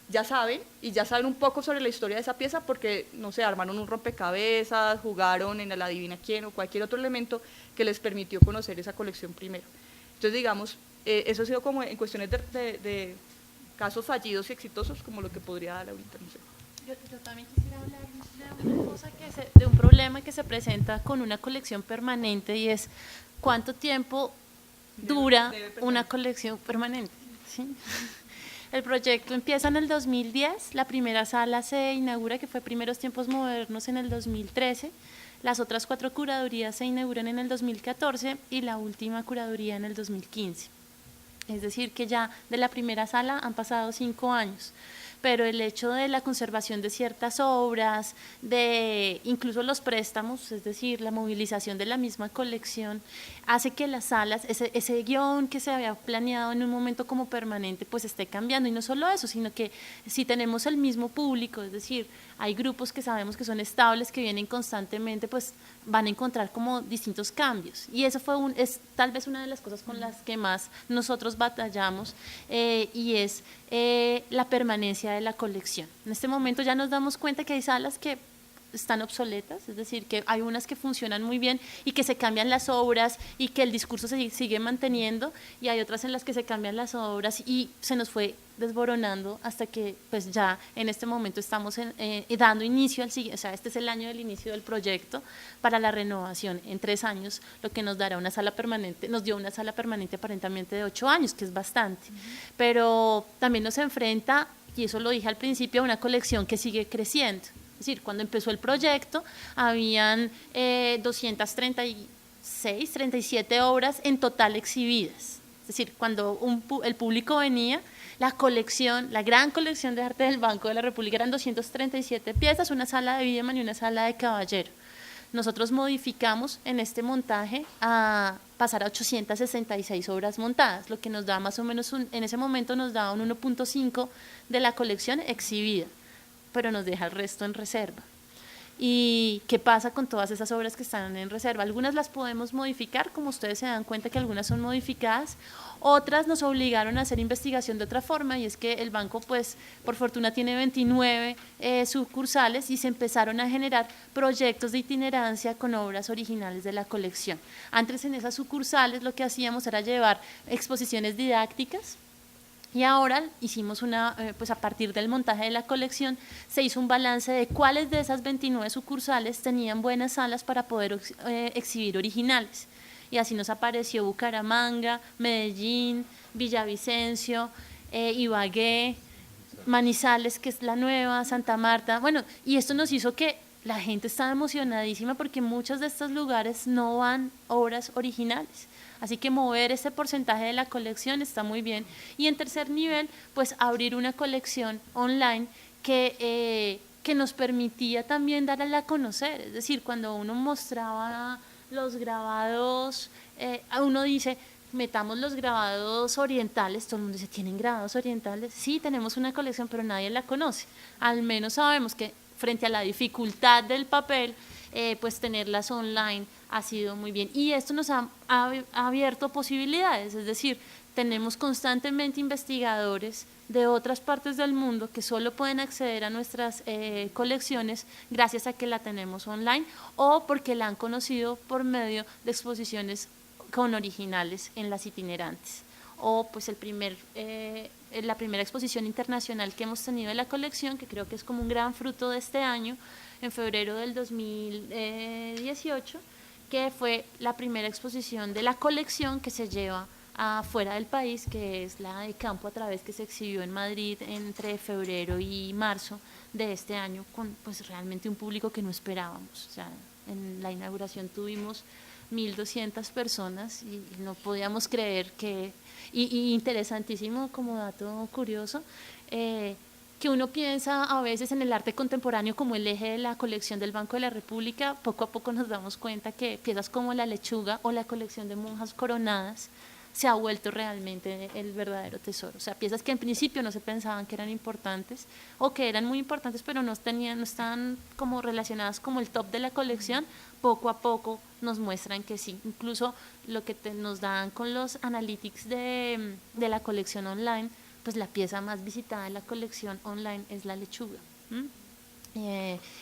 Ya saben, y ya saben un poco sobre la historia de esa pieza porque, no sé, armaron un rompecabezas, jugaron en la adivina quién o cualquier otro elemento que les permitió conocer esa colección primero. Entonces, digamos, eso ha sido como en cuestiones de casos fallidos y exitosos, como lo que podría dar ahorita, no sé. Yo también quisiera hablar de una cosa de un problema que se presenta con una colección permanente y es cuánto tiempo dura una colección permanente, ¿sí? El proyecto empieza en el 2010, la primera sala se inaugura, que fue Primeros Tiempos Modernos, en el 2013, las otras 4 curadurías se inauguran en el 2014 y la última curaduría en el 2015. Es decir, que ya de la primera sala han pasado 5 años. Pero el hecho de la conservación de ciertas obras, de incluso los préstamos, es decir, la movilización de la misma colección, hace que las salas, ese guión que se había planeado en un momento como permanente, pues esté cambiando. Y no solo eso, sino que si tenemos el mismo público, es decir, hay grupos que sabemos que son estables, que vienen constantemente, pues van a encontrar como distintos cambios. Y eso es tal vez una de las cosas con las que más nosotros batallamos y es la permanencia de la colección. En este momento ya nos damos cuenta que hay salas que están obsoletas, es decir, que hay unas que funcionan muy bien y que se cambian las obras y que el discurso se sigue manteniendo, y hay otras en las que se cambian las obras y se nos fue desboronando hasta que pues ya en este momento estamos dando inicio al siguiente, o sea, este es el año del inicio del proyecto para la renovación en 3 años, lo que nos dará una sala permanente, nos dio una sala permanente aparentemente de 8 años, que es bastante, pero también nos enfrenta, y eso lo dije al principio, a una colección que sigue creciendo. Es decir, cuando empezó el proyecto habían 236, 37 obras en total exhibidas. Es decir, cuando el público venía, la gran colección de arte del Banco de la República eran 237 piezas, una sala de Wiedemann y una sala de Caballero. Nosotros modificamos en este montaje a pasar a 866 obras montadas, lo que nos da más o menos, en ese momento nos da un 1.5 de la colección exhibida, pero nos deja el resto en reserva. ¿Y qué pasa con todas esas obras que están en reserva? Algunas las podemos modificar, como ustedes se dan cuenta que algunas son modificadas, otras nos obligaron a hacer investigación de otra forma, y es que el banco, pues, por fortuna tiene 29 sucursales y se empezaron a generar proyectos de itinerancia con obras originales de la colección. Antes en esas sucursales lo que hacíamos era llevar exposiciones didácticas. Y ahora hicimos pues a partir del montaje de la colección, se hizo un balance de cuáles de esas 29 sucursales tenían buenas salas para poder exhibir originales. Y así nos apareció Bucaramanga, Medellín, Villavicencio, Ibagué, Manizales, que es la nueva, Santa Marta, bueno, y esto nos hizo que la gente estaba emocionadísima porque muchos de estos lugares no van obras originales. Así que mover ese porcentaje de la colección está muy bien. Y en tercer nivel, pues abrir una colección online que nos permitía también darla a conocer. Es decir, cuando uno mostraba los grabados, uno dice, metamos los grabados orientales, todo el mundo dice, ¿tienen grabados orientales? Sí, tenemos una colección, pero nadie la conoce. Al menos sabemos que frente a la dificultad del papel, pues tenerlas online ha sido muy bien. Y esto nos ha abierto posibilidades, es decir, tenemos constantemente investigadores de otras partes del mundo que solo pueden acceder a nuestras colecciones gracias a que la tenemos online o porque la han conocido por medio de exposiciones con originales en las itinerantes. O pues la primera exposición internacional que hemos tenido de la colección, que creo que es como un gran fruto de este año, en febrero del 2018, que fue la primera exposición de la colección que se lleva afuera del país, que es la de Campo a Través, que se exhibió en Madrid entre febrero y marzo de este año, con pues realmente un público que no esperábamos. O sea, en la inauguración tuvimos 1.200 personas y no podíamos creer que, y interesantísimo como dato curioso, que uno piensa a veces en el arte contemporáneo como el eje de la colección del Banco de la República, poco a poco nos damos cuenta que piezas como la lechuga o la colección de monjas coronadas se ha vuelto realmente el verdadero tesoro. O sea, piezas que en principio no se pensaban que eran importantes o que eran muy importantes, pero no estaban como relacionadas como el top de la colección, poco a poco nos muestran que sí. Incluso lo que nos dan con los analytics de la colección online, pues la pieza más visitada de la colección online es la lechuga.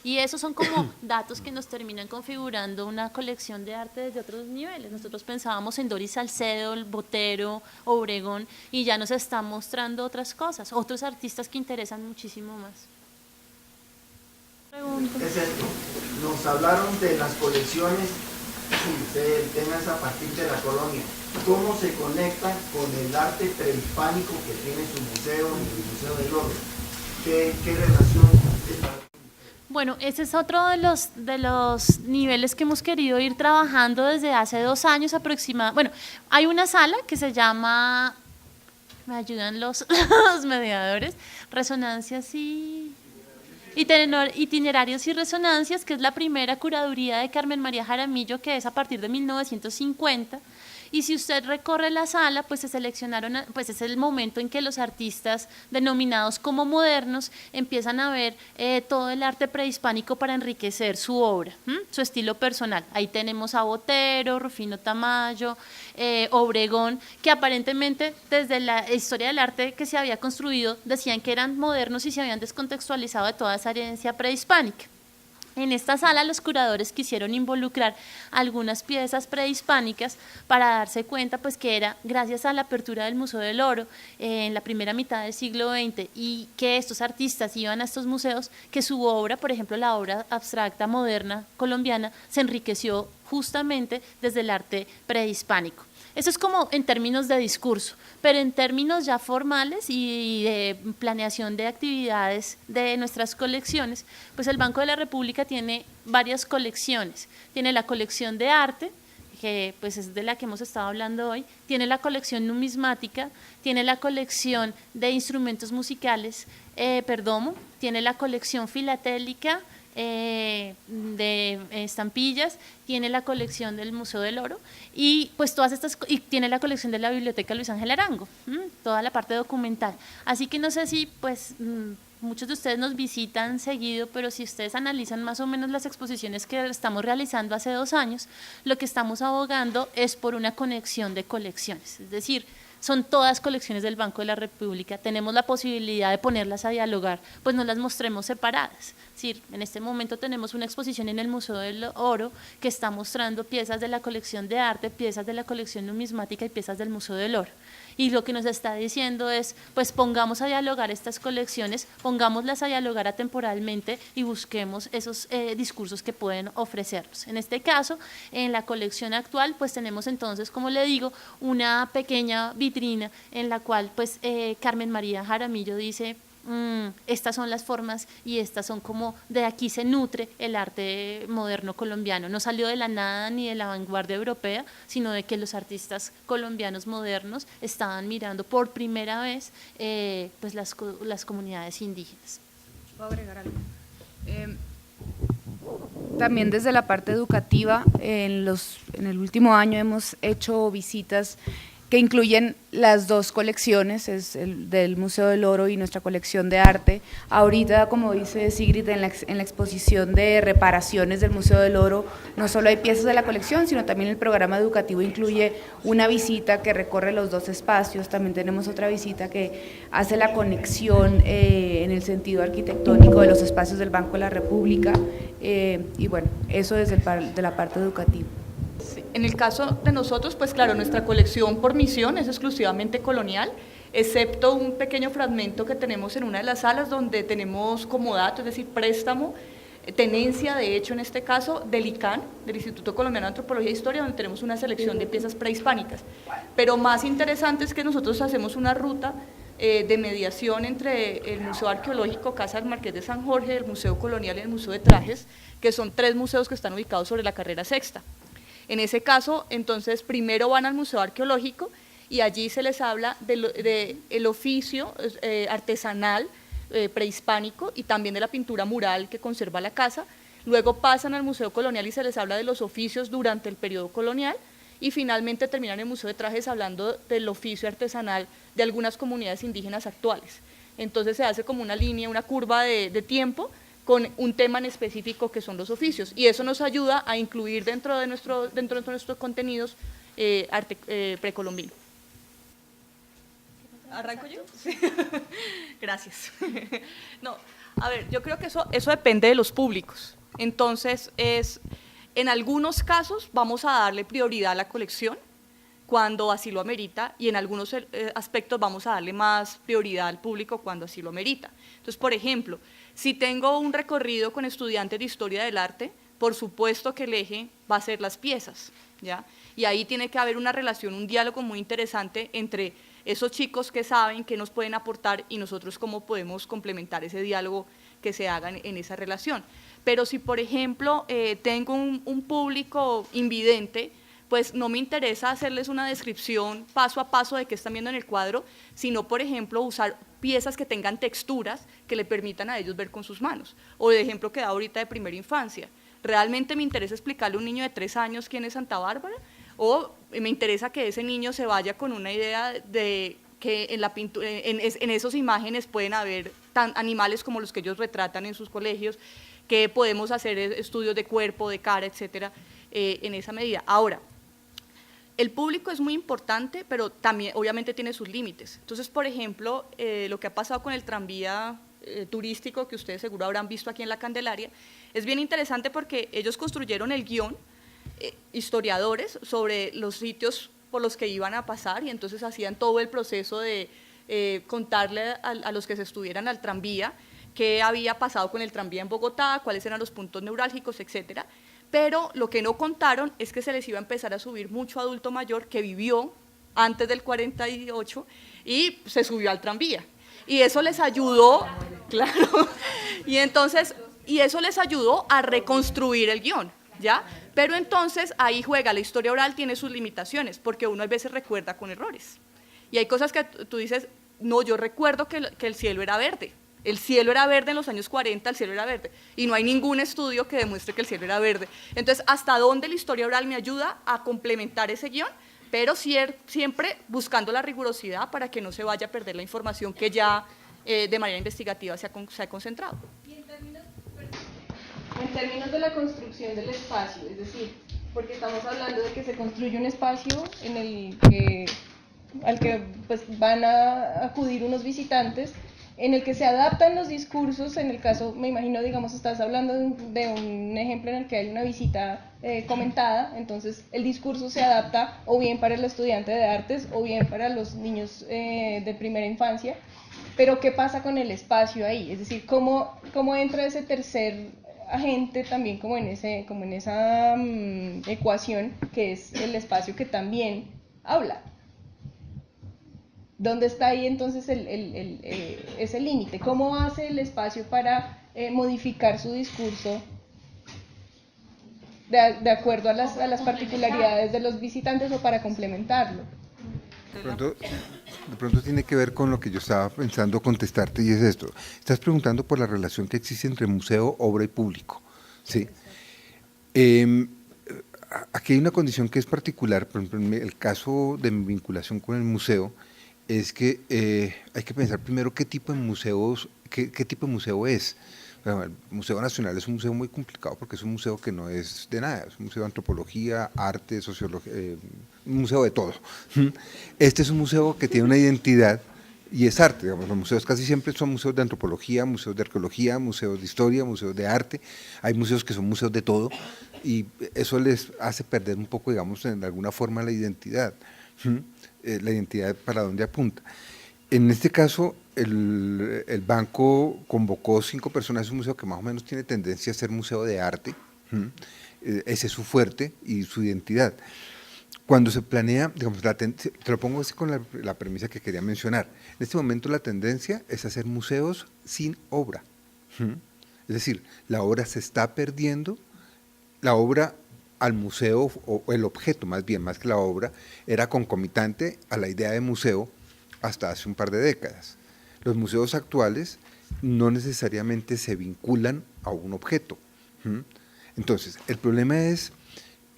Y esos son como datos que nos terminan configurando una colección de arte desde otros niveles. Nosotros pensábamos en Doris Salcedo, el Botero, Obregón, y ya nos están mostrando otras cosas, otros artistas que interesan muchísimo más. Es esto, nos hablaron de las colecciones, sí, el tema es a partir de la colonia. ¿Cómo se conecta con el arte prehispánico que tiene su museo, el Museo del Oro? ¿Qué relación está? Bueno, ese es otro de los niveles que hemos querido ir trabajando desde hace 2 años aproximadamente. Bueno, hay una sala que se llama, me ayudan los mediadores, Resonancias y Itinerarios y Resonancias, que es la primera curaduría de Carmen María Jaramillo, que es a partir de 1950. Y si usted recorre la sala, pues se seleccionaron, pues es el momento en que los artistas denominados como modernos empiezan a ver todo el arte prehispánico para enriquecer su obra, su estilo personal. Ahí tenemos a Botero, Rufino Tamayo, Obregón, que aparentemente desde la historia del arte que se había construido decían que eran modernos y se habían descontextualizado de toda esa herencia prehispánica. En esta sala los curadores quisieron involucrar algunas piezas prehispánicas para darse cuenta pues que era gracias a la apertura del Museo del Oro en la primera mitad del siglo XX y que estos artistas iban a estos museos que su obra, por ejemplo la obra abstracta moderna colombiana, se enriqueció justamente desde el arte prehispánico. Eso es como en términos de discurso, pero en términos ya formales y de planeación de actividades de nuestras colecciones, pues el Banco de la República tiene varias colecciones. Tiene la colección de arte, que pues es de la que hemos estado hablando hoy, tiene la colección numismática, tiene la colección de instrumentos musicales, Perdomo, tiene la colección filatélica, de estampillas, tiene la colección del Museo del Oro y pues todas estas, y tiene la colección de la Biblioteca Luis Ángel Arango, toda la parte documental. Así que no sé si pues muchos de ustedes nos visitan seguido, pero si ustedes analizan más o menos las exposiciones que estamos realizando hace 2 años, lo que estamos abogando es por una conexión de colecciones, es decir, son todas colecciones del Banco de la República, tenemos la posibilidad de ponerlas a dialogar, pues no las mostremos separadas. Es decir, en este momento tenemos una exposición en el Museo del Oro que está mostrando piezas de la colección de arte, piezas de la colección numismática y piezas del Museo del Oro. Y lo que nos está diciendo es, pues pongamos a dialogar estas colecciones, pongámoslas a dialogar atemporalmente y busquemos esos discursos que pueden ofrecernos. En este caso, en la colección actual, pues tenemos entonces, como le digo, una pequeña vitrina en la cual pues Carmen María Jaramillo dice, estas son las formas y estas son como de aquí se nutre el arte moderno colombiano. No salió de la nada ni de la vanguardia europea, sino de que los artistas colombianos modernos estaban mirando por primera vez pues las comunidades indígenas. ¿Puedo agregar algo? También desde la parte educativa, en el último año hemos hecho visitas que incluyen las dos colecciones, es el del Museo del Oro y nuestra colección de arte. Ahorita, como dice Sigrid, en la exposición de reparaciones del Museo del Oro, no solo hay piezas de la colección, sino también el programa educativo incluye una visita que recorre los dos espacios. También tenemos otra visita que hace la conexión en el sentido arquitectónico de los espacios del Banco de la República, y bueno, eso desde de la parte educativa. Sí. En el caso de nosotros, pues claro, nuestra colección por misión es exclusivamente colonial, excepto un pequeño fragmento que tenemos en una de las salas donde tenemos comodato, es decir, préstamo, tenencia, de hecho en este caso, del ICANN, del Instituto Colombiano de Antropología e Historia, donde tenemos una selección de piezas prehispánicas. Pero más interesante es que nosotros hacemos una ruta de mediación entre el Museo Arqueológico Casa del Marqués de San Jorge, el Museo Colonial y el Museo de Trajes, que son 3 museos que están ubicados sobre la carrera sexta. En ese caso, entonces, primero van al Museo Arqueológico y allí se les habla del oficio artesanal prehispánico y también de la pintura mural que conserva la casa. Luego pasan al Museo Colonial y se les habla de los oficios durante el periodo colonial y finalmente terminan en el Museo de Trajes hablando del oficio artesanal de algunas comunidades indígenas actuales. Entonces se hace como una línea, una curva de tiempo con un tema en específico que son los oficios, y eso nos ayuda a incluir dentro de nuestros contenidos arte precolombino. ¿Arranco yo? Sí. Gracias. No, a ver, yo creo que eso depende de los públicos. Entonces, en algunos casos vamos a darle prioridad a la colección cuando así lo amerita, y en algunos aspectos vamos a darle más prioridad al público cuando así lo amerita. Entonces, por ejemplo, si tengo un recorrido con estudiantes de historia del arte, por supuesto que el eje va a ser las piezas, ¿ya? Y ahí tiene que haber una relación, un diálogo muy interesante entre esos chicos que saben, que nos pueden aportar, y nosotros cómo podemos complementar ese diálogo que se haga en esa relación. Pero si, por ejemplo, tengo un público invidente, pues no me interesa hacerles una descripción paso a paso de qué están viendo en el cuadro, sino, por ejemplo, usar piezas que tengan texturas que le permitan a ellos ver con sus manos. O de ejemplo que da ahorita de primera infancia. ¿Realmente me interesa explicarle a un niño de 3 años quién es Santa Bárbara? ¿O me interesa que ese niño se vaya con una idea de que en la pintura, en esas imágenes pueden haber animales como los que ellos retratan en sus colegios, que podemos hacer estudios de cuerpo, de cara, etcétera, en esa medida? Ahora, el público es muy importante, pero también obviamente tiene sus límites. Entonces, por ejemplo, lo que ha pasado con el tranvía turístico, que ustedes seguro habrán visto aquí en la Candelaria, es bien interesante porque ellos construyeron el guión, historiadores, sobre los sitios por los que iban a pasar, y entonces hacían todo el proceso de contarle a los que se estuvieran al tranvía qué había pasado con el tranvía en Bogotá, cuáles eran los puntos neurálgicos, etcétera. Pero lo que no contaron es que se les iba a empezar a subir mucho adulto mayor que vivió antes del 48 y se subió al tranvía. Y eso les ayudó, claro, y eso les ayudó a reconstruir el guión, ¿ya? Pero entonces ahí juega, la historia oral tiene sus limitaciones, porque uno a veces recuerda con errores. Y hay cosas que tú dices, no, yo recuerdo que el cielo era verde. El cielo era verde en los años 40, el cielo era verde, y no hay ningún estudio que demuestre que el cielo era verde. Entonces, ¿hasta dónde la historia oral me ayuda a complementar ese guión? Pero siempre buscando la rigurosidad para que no se vaya a perder la información que ya de manera investigativa se ha concentrado. Y en términos de la construcción del espacio, es decir, porque estamos hablando de que se construye un espacio en el que, al que pues, van a acudir unos visitantes, en el que se adaptan los discursos. En el caso, me imagino, digamos, estás hablando de un ejemplo en el que hay una visita comentada, entonces el discurso se adapta o bien para el estudiante de artes o bien para los niños de primera infancia, pero ¿qué pasa con el espacio ahí? Es decir, ¿cómo entra ese tercer agente también como en esa ecuación que es el espacio que también habla? ¿Dónde está ahí entonces ese límite? ¿Cómo hace el espacio para modificar su discurso de acuerdo a las particularidades de los visitantes o para complementarlo? De pronto tiene que ver con lo que yo estaba pensando contestarte, y es esto. Estás preguntando por la relación que existe entre museo, obra y público, ¿sí? Aquí hay una condición que es particular. Por ejemplo, en el caso de mi vinculación con el museo, es que hay que pensar primero qué tipo de museos, qué tipo de museo es. Bueno, el Museo Nacional es un museo muy complicado porque es un museo que no es de nada, es un museo de antropología, arte, sociología, un museo de todo. Este es un museo que tiene una identidad y es arte. Digamos, los museos casi siempre son museos de antropología, museos de arqueología, museos de historia, museos de arte. Hay museos que son museos de todo y eso les hace perder un poco, digamos, en alguna forma la identidad para dónde apunta. En este caso, el banco convocó 5 personas, es un museo que más o menos tiene tendencia a ser museo de arte, ese es su fuerte y su identidad. Cuando se planea, digamos, te lo pongo así con la premisa que quería mencionar, en este momento la tendencia es hacer museos sin obra, es decir, la obra se está perdiendo, la obra al museo, o el objeto más bien, más que la obra, era concomitante a la idea de museo hasta hace un par de décadas. Los museos actuales no necesariamente se vinculan a un objeto. Entonces, el problema es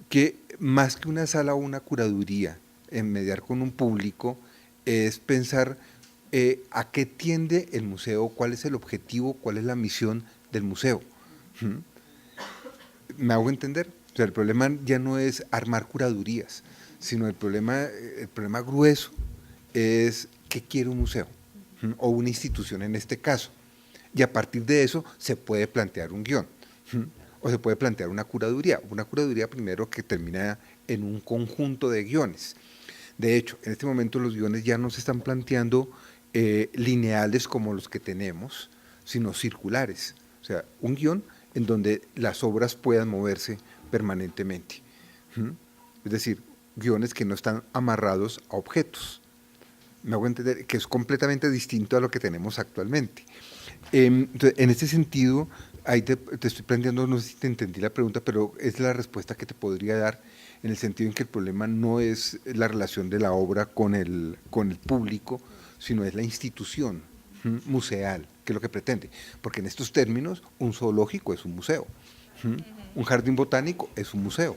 que más que una sala o una curaduría en mediar con un público, es pensar a qué tiende el museo, cuál es el objetivo, cuál es la misión del museo. ¿Me hago entender? O sea, el problema ya no es armar curadurías, sino el problema grueso es qué quiere un museo o una institución en este caso. Y a partir de eso se puede plantear un guión o se puede plantear una curaduría primero que termina en un conjunto de guiones. De hecho, en este momento los guiones ya no se están planteando lineales como los que tenemos, sino circulares. O sea, un guión en donde las obras puedan moverse permanentemente. Es decir, guiones que no están amarrados a objetos. Me hago entender que es completamente distinto a lo que tenemos actualmente. Entonces, en este sentido, ahí te estoy planteando, no sé si te entendí la pregunta, pero es la respuesta que te podría dar en el sentido en que el problema no es la relación de la obra con el público, sino es la institución museal, que es lo que pretende. Porque en estos términos, un zoológico es un museo, un jardín botánico es un museo.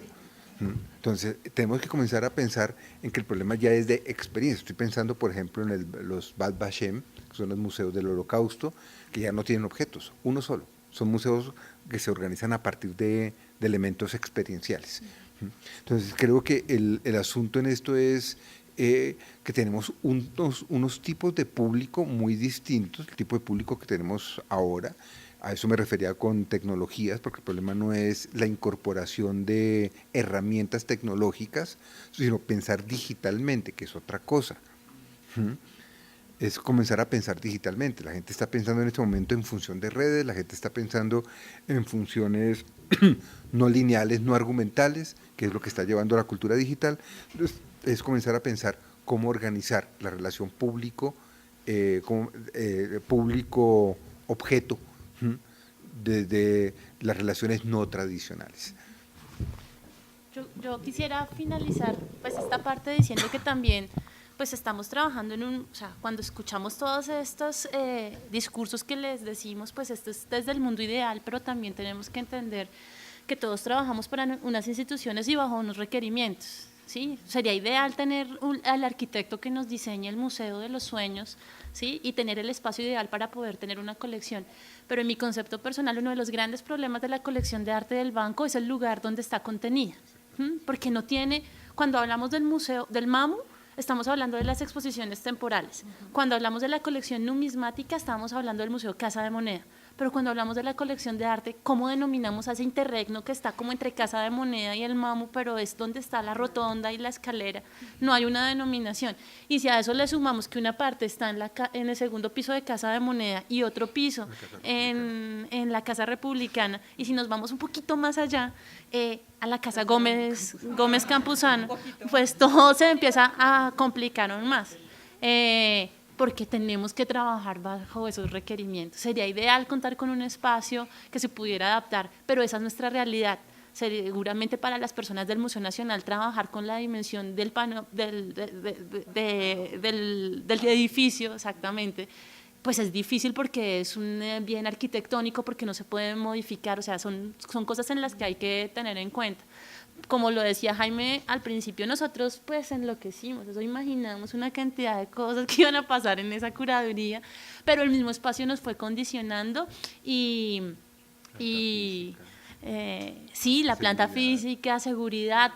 Entonces, tenemos que comenzar a pensar en que el problema ya es de experiencia. Estoy pensando, por ejemplo, en los Yad Vashem, que son los museos del Holocausto, que ya no tienen objetos, uno solo. Son museos que se organizan a partir de elementos experienciales. Entonces, creo que el asunto en esto es que tenemos unos tipos de público muy distintos, el tipo de público que tenemos ahora. A eso me refería con tecnologías, porque el problema no es la incorporación de herramientas tecnológicas, sino pensar digitalmente, que es otra cosa. Es comenzar a pensar digitalmente. La gente está pensando en este momento en función de redes, la gente está pensando en funciones no lineales, no argumentales, que es lo que está llevando a la cultura digital. Entonces, es comenzar a pensar cómo organizar la relación público-objeto, desde las relaciones no tradicionales. Yo quisiera finalizar pues esta parte diciendo que también pues estamos trabajando o sea, cuando escuchamos todos estos discursos que les decimos, pues esto es desde el mundo ideal, pero también tenemos que entender que todos trabajamos para unas instituciones y bajo unos requerimientos. ¿Sí? Sería ideal tener al arquitecto que nos diseñe el Museo de los Sueños, ¿sí? Y tener el espacio ideal para poder tener una colección. Pero en mi concepto personal, uno de los grandes problemas de la colección de arte del banco es el lugar donde está contenida. Porque no tiene, cuando hablamos del museo, del MAMU, estamos hablando de las exposiciones temporales. Cuando hablamos de la colección numismática, estamos hablando del Museo Casa de Moneda. Pero cuando hablamos de la colección de arte, ¿cómo denominamos a ese interregno que está como entre Casa de Moneda y el MAMU, pero es donde está la rotonda y la escalera? No hay una denominación. Y si a eso le sumamos que una parte está en el segundo piso de Casa de Moneda y otro piso en la Casa Republicana, y si nos vamos un poquito más allá, a la Casa Gómez Campuzano, pues todo se empieza a complicar aún más. porque tenemos que trabajar bajo esos requerimientos. Sería ideal contar con un espacio que se pudiera adaptar, pero esa es nuestra realidad. Seguramente para las personas del Museo Nacional trabajar con la dimensión del edificio, exactamente, pues es difícil porque es un bien arquitectónico, porque no se puede modificar, o sea, son cosas en las que hay que tener en cuenta. Como lo decía Jaime al principio, nosotros pues enloquecimos, eso imaginamos una cantidad de cosas que iban a pasar en esa curaduría, pero el mismo espacio nos fue condicionando y sí, la planta física, seguridad,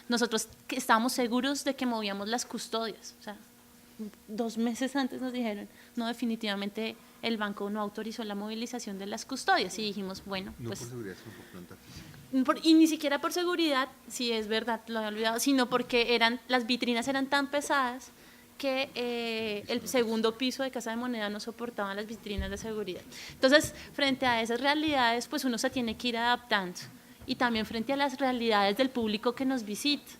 nosotros estábamos seguros de que movíamos las custodias, o sea, 2 meses antes nos dijeron, no, definitivamente el banco no autorizó la movilización de las custodias, y dijimos, bueno, No pues... por seguridad, sino por planta física. Y ni siquiera por seguridad, sí es verdad, lo había olvidado, sino porque las vitrinas eran tan pesadas que el segundo piso de Casa de Moneda no soportaba las vitrinas de seguridad. Entonces, frente a esas realidades, pues uno se tiene que ir adaptando, y también frente a las realidades del público que nos visita.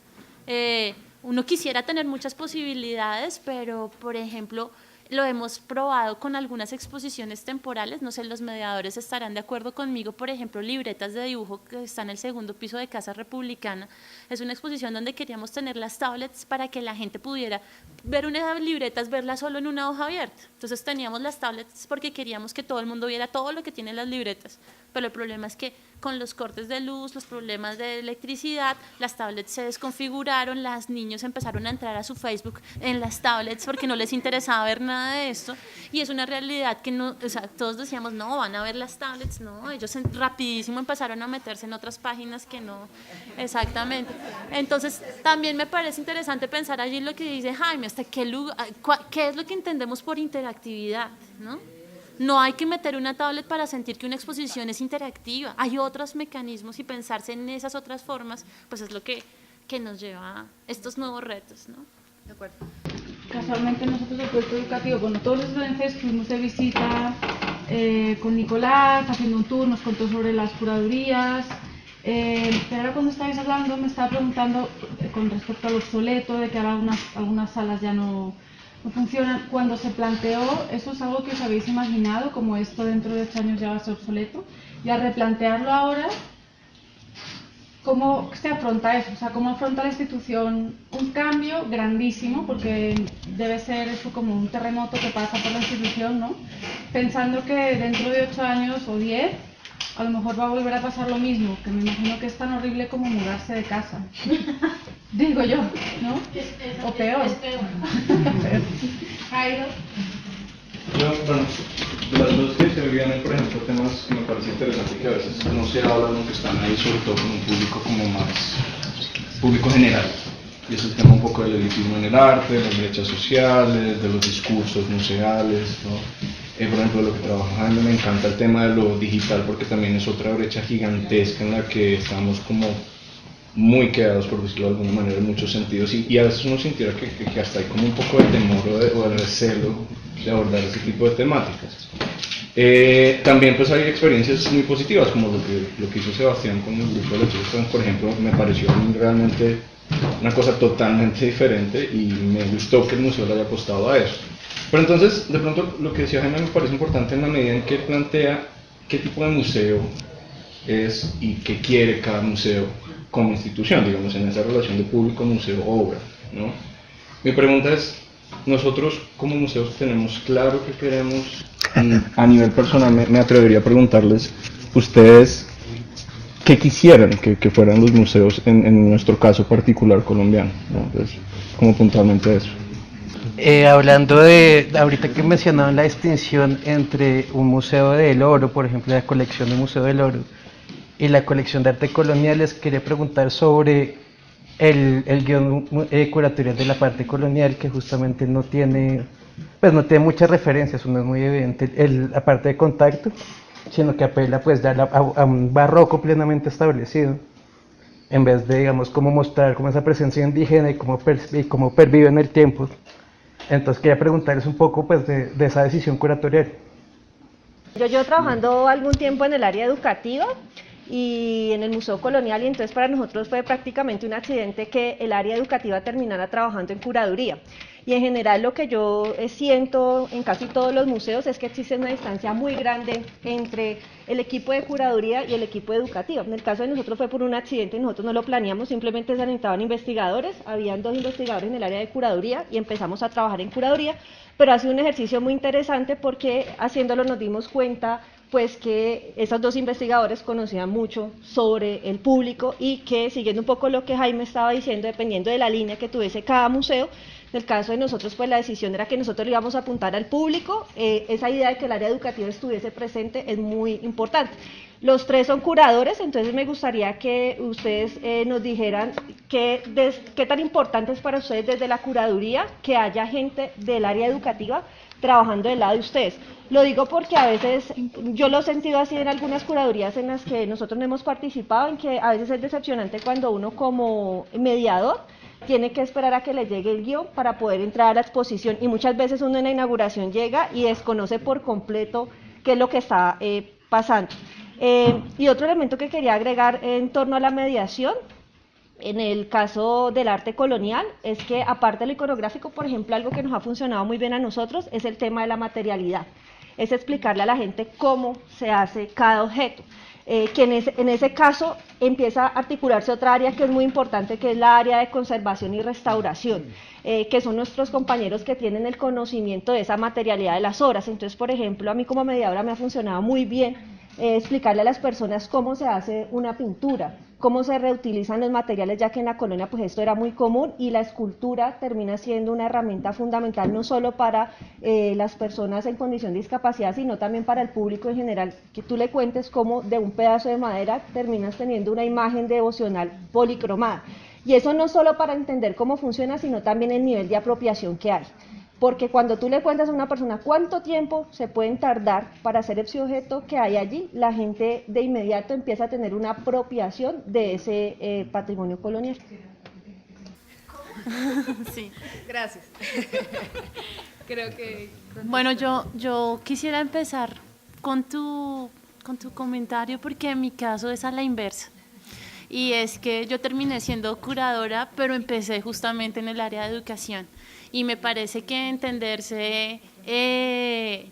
Uno quisiera tener muchas posibilidades, pero, por ejemplo, lo hemos probado con algunas exposiciones temporales, no sé, los mediadores estarán de acuerdo conmigo, por ejemplo, libretas de dibujo que está en el segundo piso de Casa Republicana, es una exposición donde queríamos tener las tablets para que la gente pudiera ver unas libretas, verlas solo en una hoja abierta, entonces teníamos las tablets porque queríamos que todo el mundo viera todo lo que tienen las libretas, pero el problema es que con los cortes de luz, los problemas de electricidad, las tablets se desconfiguraron, los niños empezaron a entrar a su Facebook en las tablets porque no les interesaba ver nada de esto, y es una realidad que no, o sea, todos decíamos, no, van a ver las tablets, no, ellos rapidísimo empezaron a meterse en otras páginas que no, exactamente. Entonces, también me parece interesante pensar allí lo que dice Jaime, hasta qué es lo que entendemos por interactividad, ¿no? No hay que meter una tablet para sentir que una exposición es interactiva. Hay otros mecanismos, y pensarse en esas otras formas, pues es lo que nos lleva a estos nuevos retos, ¿no? De acuerdo. Casualmente nosotros el proyecto educativo, bueno, todos los estudiantes fuimos de visita con Nicolás, haciendo un tour, nos contó sobre las curadurías, pero ahora cuando estáis hablando me estaba preguntando con respecto al obsoleto, de que ahora algunas salas ya no funcionan. Cuando se planteó, ¿eso es algo que os habéis imaginado, como esto dentro de 8 años ya va a ser obsoleto? Y al replantearlo ahora, ¿cómo se afronta eso? O sea, ¿cómo afronta la institución un cambio grandísimo? Porque debe ser eso como un terremoto que pasa por la institución, ¿no? Pensando que dentro de 8 años o 10, a lo mejor va a volver a pasar lo mismo, que me imagino que es tan horrible como mudarse de casa. Digo yo, ¿no? O peor. Es peor. Jairo. Yo, bueno, las dos que se vienen, por ejemplo, temas que me parece interesante que a veces no se hablan, aunque están ahí, sobre todo con un público como más público general. Y es el tema un poco del elitismo en el arte, de las brechas sociales, de los discursos museales, ¿no? Por ejemplo, lo que trabaja Jaime, me encanta el tema de lo digital, porque también es otra brecha gigantesca en la que estamos como muy quedados, por decirlo de alguna manera, en muchos sentidos, y a veces uno sintiera que hasta hay como un poco de temor o de recelo de abordar ese tipo de temáticas. También pues hay experiencias muy positivas, como lo que hizo Sebastián con el grupo de los chicos, por ejemplo, me pareció realmente una cosa totalmente diferente, y me gustó que el museo le haya apostado a eso. Pero entonces, de pronto, lo que decía Jaime me parece importante en la medida en que plantea qué tipo de museo es y qué quiere cada museo como institución, digamos, en esa relación de público, museo, obra, ¿no? Mi pregunta es, nosotros como museos tenemos claro qué queremos, y a nivel personal me atrevería a preguntarles, ustedes, ¿qué quisieran que fueran los museos en nuestro caso particular colombiano, ¿no? Entonces, como puntualmente eso. Hablando de, ahorita que mencionaban la distinción entre un museo del oro, por ejemplo, la colección del Museo del Oro, y la colección de arte colonial, les quería preguntar sobre el guión curatorial de la parte colonial, que justamente no tiene muchas referencias, no es muy evidente la parte de contacto, sino que apela pues a un barroco plenamente establecido, en vez de, digamos, cómo mostrar como esa presencia indígena y cómo pervive en el tiempo. Entonces quería preguntarles un poco pues de esa decisión curatorial. Yo llevo trabajando algún tiempo en el área educativa y en el Museo Colonial, y entonces para nosotros fue prácticamente un accidente que el área educativa terminara trabajando en curaduría. Y en general lo que yo siento en casi todos los museos es que existe una distancia muy grande entre el equipo de curaduría y el equipo educativo. En el caso de nosotros fue por un accidente y nosotros no lo planeamos, simplemente se necesitaban investigadores, habían 2 investigadores en el área de curaduría y empezamos a trabajar en curaduría, pero ha sido un ejercicio muy interesante porque haciéndolo nos dimos cuenta pues que esos 2 investigadores conocían mucho sobre el público y que, siguiendo un poco lo que Jaime estaba diciendo, dependiendo de la línea que tuviese cada museo, en el caso de nosotros, pues la decisión era que nosotros le íbamos a apuntar al público, esa idea de que el área educativa estuviese presente es muy importante. Los 3 son curadores, entonces me gustaría que ustedes nos dijeran qué tan importante es para ustedes desde la curaduría que haya gente del área educativa trabajando del lado de ustedes. Lo digo porque a veces, yo lo he sentido así en algunas curadurías en las que nosotros no hemos participado, en que a veces es decepcionante cuando uno como mediador tiene que esperar a que le llegue el guión para poder entrar a la exposición, y muchas veces uno en la inauguración llega y desconoce por completo qué es lo que está pasando. Y otro elemento que quería agregar en torno a la mediación, en el caso del arte colonial, es que aparte de lo iconográfico, por ejemplo, algo que nos ha funcionado muy bien a nosotros es el tema de la materialidad, es explicarle a la gente cómo se hace cada objeto. Que en ese caso empieza a articularse otra área que es muy importante, que es la área de conservación y restauración, que son nuestros compañeros que tienen el conocimiento de esa materialidad de las obras. Entonces, por ejemplo, a mí como mediadora me ha funcionado muy bien explicarle a las personas cómo se hace una pintura, cómo se reutilizan los materiales, ya que en la colonia pues esto era muy común, y la escultura termina siendo una herramienta fundamental no solo para las personas en condición de discapacidad, sino también para el público en general, que tú le cuentes cómo de un pedazo de madera terminas teniendo una imagen devocional policromada. Y eso no solo para entender cómo funciona, sino también el nivel de apropiación que hay. Porque cuando tú le cuentas a una persona cuánto tiempo se pueden tardar para hacer ese objeto que hay allí, la gente de inmediato empieza a tener una apropiación de ese patrimonio colonial. Sí. Gracias. Creo que... Bueno, yo quisiera empezar con tu comentario, porque en mi caso es a la inversa. Y es que yo terminé siendo curadora, pero empecé justamente en el área de educación. Y me parece que entenderse,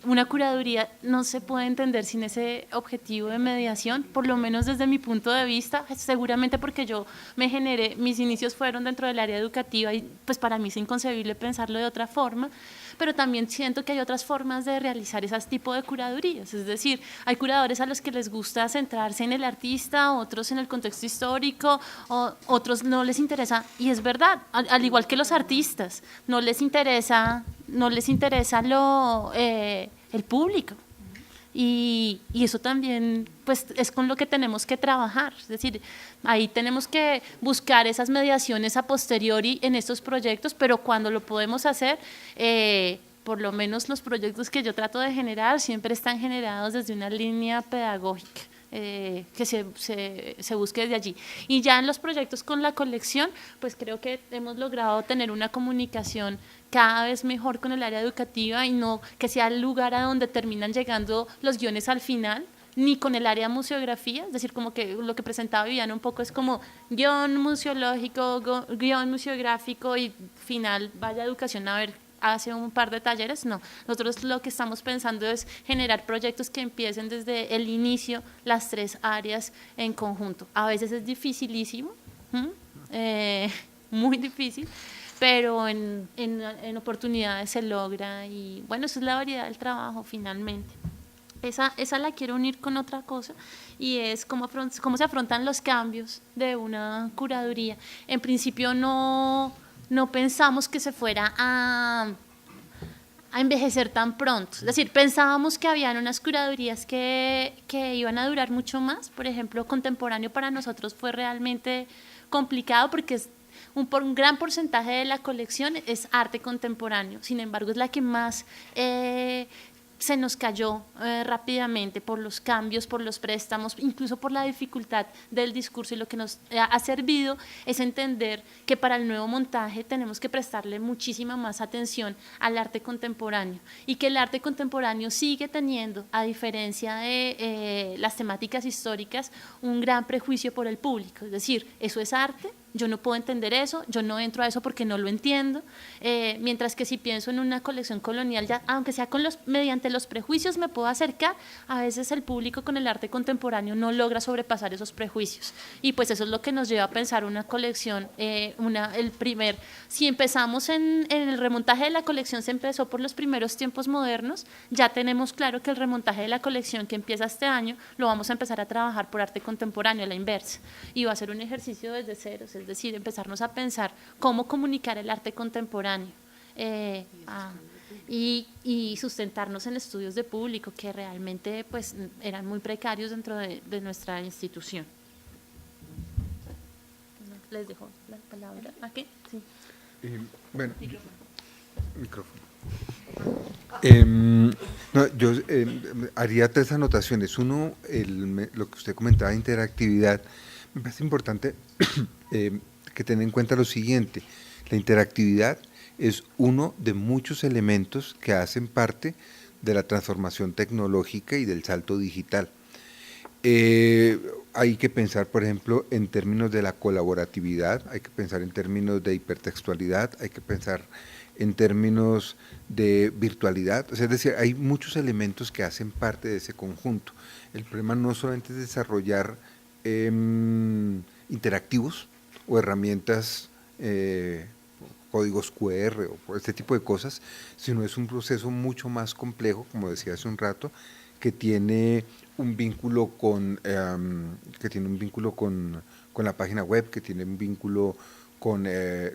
una curaduría no se puede entender sin ese objetivo de mediación, por lo menos desde mi punto de vista, seguramente porque yo mis inicios fueron dentro del área educativa y pues para mí es inconcebible pensarlo de otra forma, pero también siento que hay otras formas de realizar ese tipo de curadurías, es decir, hay curadores a los que les gusta centrarse en el artista, otros en el contexto histórico, otros no les interesa, y es verdad, al igual que los artistas, no les interesa el público. Y eso también pues es con lo que tenemos que trabajar, es decir, ahí tenemos que buscar esas mediaciones a posteriori en estos proyectos, pero cuando lo podemos hacer, por lo menos los proyectos que yo trato de generar siempre están generados desde una línea pedagógica, que se busque desde allí. Y ya en los proyectos con la colección, pues creo que hemos logrado tener una comunicación cada vez mejor con el área educativa, y no que sea el lugar a donde terminan llegando los guiones al final, ni con el área de museografía, es decir, como que lo que presentaba Viviana un poco es como guión museológico, guión museográfico y final vaya a educación a ver, hace un par de talleres. No, nosotros lo que estamos pensando es generar proyectos que empiecen desde el inicio las 3 áreas en conjunto. A veces es dificilísimo, muy difícil, pero en oportunidades se logra, y bueno, esa es la variedad del trabajo finalmente. Esa la quiero unir con otra cosa, y es cómo se afrontan los cambios de una curaduría. En principio no pensamos que se fuera a envejecer tan pronto, es decir, pensábamos que habían unas curadurías que iban a durar mucho más. Por ejemplo, contemporáneo para nosotros fue realmente complicado porque es un gran porcentaje de la colección es arte contemporáneo, sin embargo es la que más se nos cayó rápidamente por los cambios, por los préstamos, incluso por la dificultad del discurso, y lo que nos ha servido es entender que para el nuevo montaje tenemos que prestarle muchísima más atención al arte contemporáneo, y que el arte contemporáneo sigue teniendo, a diferencia de las temáticas históricas, un gran prejuicio por el público, es decir, eso es arte, yo no puedo entender eso, yo no entro a eso porque no lo entiendo, mientras que si pienso en una colección colonial, ya, aunque sea mediante los prejuicios me puedo acercar, a veces el público con el arte contemporáneo no logra sobrepasar esos prejuicios, y pues eso es lo que nos lleva a pensar una colección, si empezamos en el remontaje de la colección, se empezó por los primeros tiempos modernos, ya tenemos claro que el remontaje de la colección que empieza este año, lo vamos a empezar a trabajar por arte contemporáneo, a la inversa, y va a ser un ejercicio desde ceros, es decir, empezarnos a pensar cómo comunicar el arte contemporáneo y sustentarnos en estudios de público que realmente pues, eran muy precarios dentro de nuestra institución. Les dejo la palabra. ¿Aquí? Sí. Bueno, micrófono. No, yo haría 3 anotaciones. Uno, lo que usted comentaba de interactividad. Me parece importante que tener en cuenta lo siguiente: la interactividad es uno de muchos elementos que hacen parte de la transformación tecnológica y del salto digital. Hay que pensar, por ejemplo, en términos de la colaboratividad, hay que pensar en términos de hipertextualidad, hay que pensar en términos de virtualidad, o sea, es decir, hay muchos elementos que hacen parte de ese conjunto. El problema no solamente es desarrollar interactivos o herramientas, códigos QR o este tipo de cosas, sino es un proceso mucho más complejo, como decía hace un rato, que tiene un vínculo con la página web, que tiene un vínculo con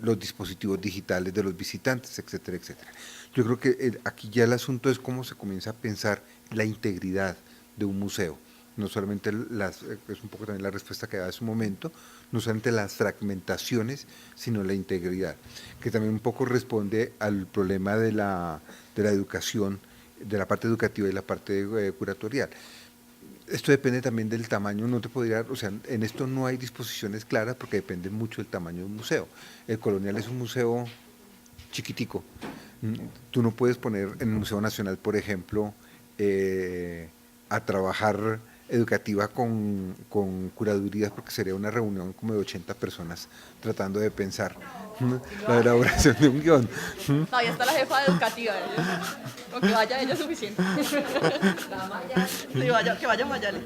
los dispositivos digitales de los visitantes, etcétera, etcétera. Yo creo que aquí ya el asunto es cómo se comienza a pensar la integridad de un museo. No solamente es un poco también la respuesta que da hace un momento, no solamente las fragmentaciones, sino la integridad, que también un poco responde al problema de la educación, de la parte educativa y la parte curatorial. Esto depende también del tamaño, no te podría, o sea, en esto no hay disposiciones claras porque depende mucho del tamaño de un museo. El Colonial es un museo chiquitico. Tú no puedes poner en el Museo Nacional, por ejemplo, a trabajar educativa con curadurías, porque sería una reunión como de 80 personas tratando de pensar la elaboración de un guión. Ahí está la jefa educativa, con que vaya ella es suficiente. Que vaya Mayale.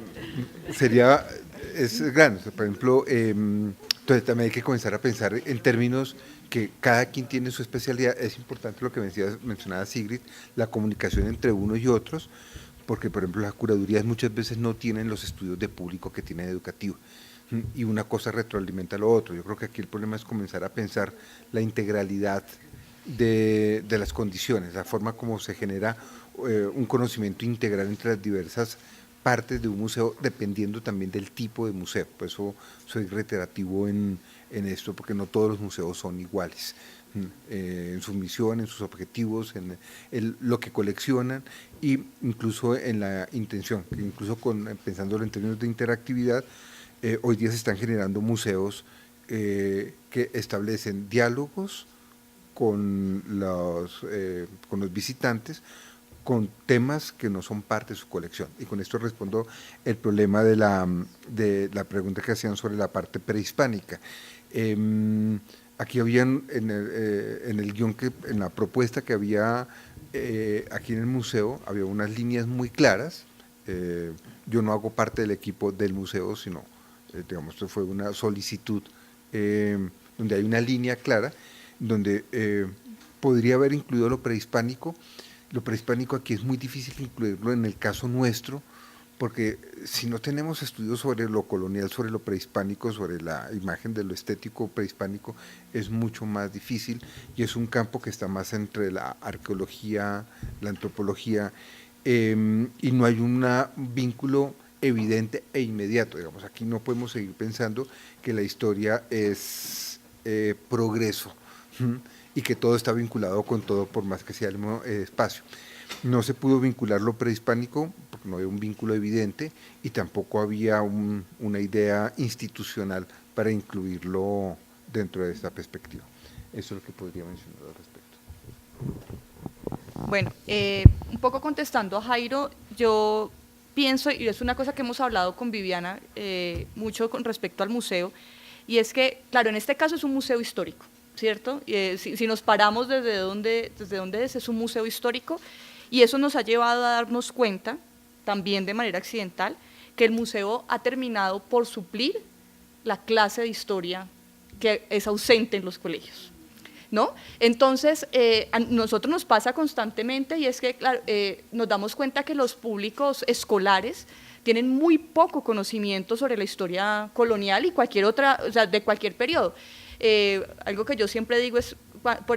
Es grande, por ejemplo, entonces también hay que comenzar a pensar en términos que cada quien tiene su especialidad. Es importante lo que mencionaba Sigrid, la comunicación entre unos y otros, porque por ejemplo las curadurías muchas veces no tienen los estudios de público que tienen educativo, y una cosa retroalimenta a lo otro. Yo creo que aquí el problema es comenzar a pensar la integralidad de las condiciones, la forma como se genera un conocimiento integral entre las diversas partes de un museo, dependiendo también del tipo de museo. Por eso soy reiterativo en esto, porque no todos los museos son iguales en su misión, en sus objetivos, en lo que coleccionan, e incluso en la intención, que incluso pensándolo en términos de interactividad, hoy día se están generando museos que establecen diálogos con los visitantes, con temas que no son parte de su colección. Y con esto respondo el problema de la pregunta que hacían sobre la parte prehispánica. Aquí habían, en el guión, en la propuesta que había aquí en el museo, había unas líneas muy claras. Yo no hago parte del equipo del museo, sino, digamos, esto fue una solicitud donde hay una línea clara, donde podría haber incluido lo prehispánico. Lo prehispánico aquí es muy difícil incluirlo en el caso nuestro, porque si no tenemos estudios sobre lo colonial, sobre lo prehispánico, sobre la imagen de lo estético prehispánico, es mucho más difícil, y es un campo que está más entre la arqueología, la antropología, y no hay un vínculo evidente e inmediato. Digamos, aquí no podemos seguir pensando que la historia es progreso, y que todo está vinculado con todo, por más que sea el mismo espacio. No se pudo vincular lo prehispánico porque no había un vínculo evidente, y tampoco había una idea institucional para incluirlo dentro de esta perspectiva. Eso es lo que podría mencionar al respecto. Bueno, un poco contestando a Jairo, yo pienso, y es una cosa que hemos hablado con Viviana mucho con respecto al museo, y es que, claro, en este caso es un museo histórico, ¿cierto? Si nos paramos desde dónde es un museo histórico, y eso nos ha llevado a darnos cuenta, también de manera accidental, que el museo ha terminado por suplir la clase de historia que es ausente en los colegios, ¿no? Entonces, a nosotros nos pasa constantemente, y es que claro, nos damos cuenta que los públicos escolares tienen muy poco conocimiento sobre la historia colonial y cualquier otra, o sea, de cualquier periodo. Algo que yo siempre digo es,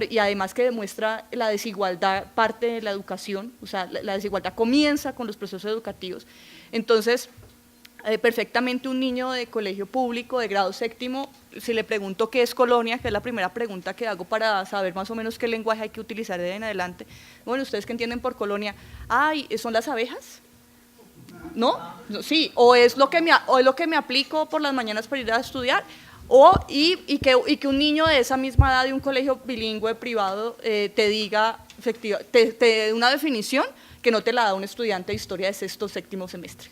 y además que demuestra la desigualdad parte de la educación, o sea, la desigualdad comienza con los procesos educativos. Entonces, perfectamente un niño de colegio público de grado séptimo, si le pregunto qué es colonia, que es la primera pregunta que hago para saber más o menos qué lenguaje hay que utilizar de ahí en adelante, bueno, ¿ustedes qué entienden por colonia? Ay, ¿son las abejas? ¿No? Sí, o es lo que me aplico por las mañanas para ir a estudiar, y que un niño de esa misma edad de un colegio bilingüe privado te diga, te dé una definición que no te la da un estudiante de historia de sexto o séptimo semestre,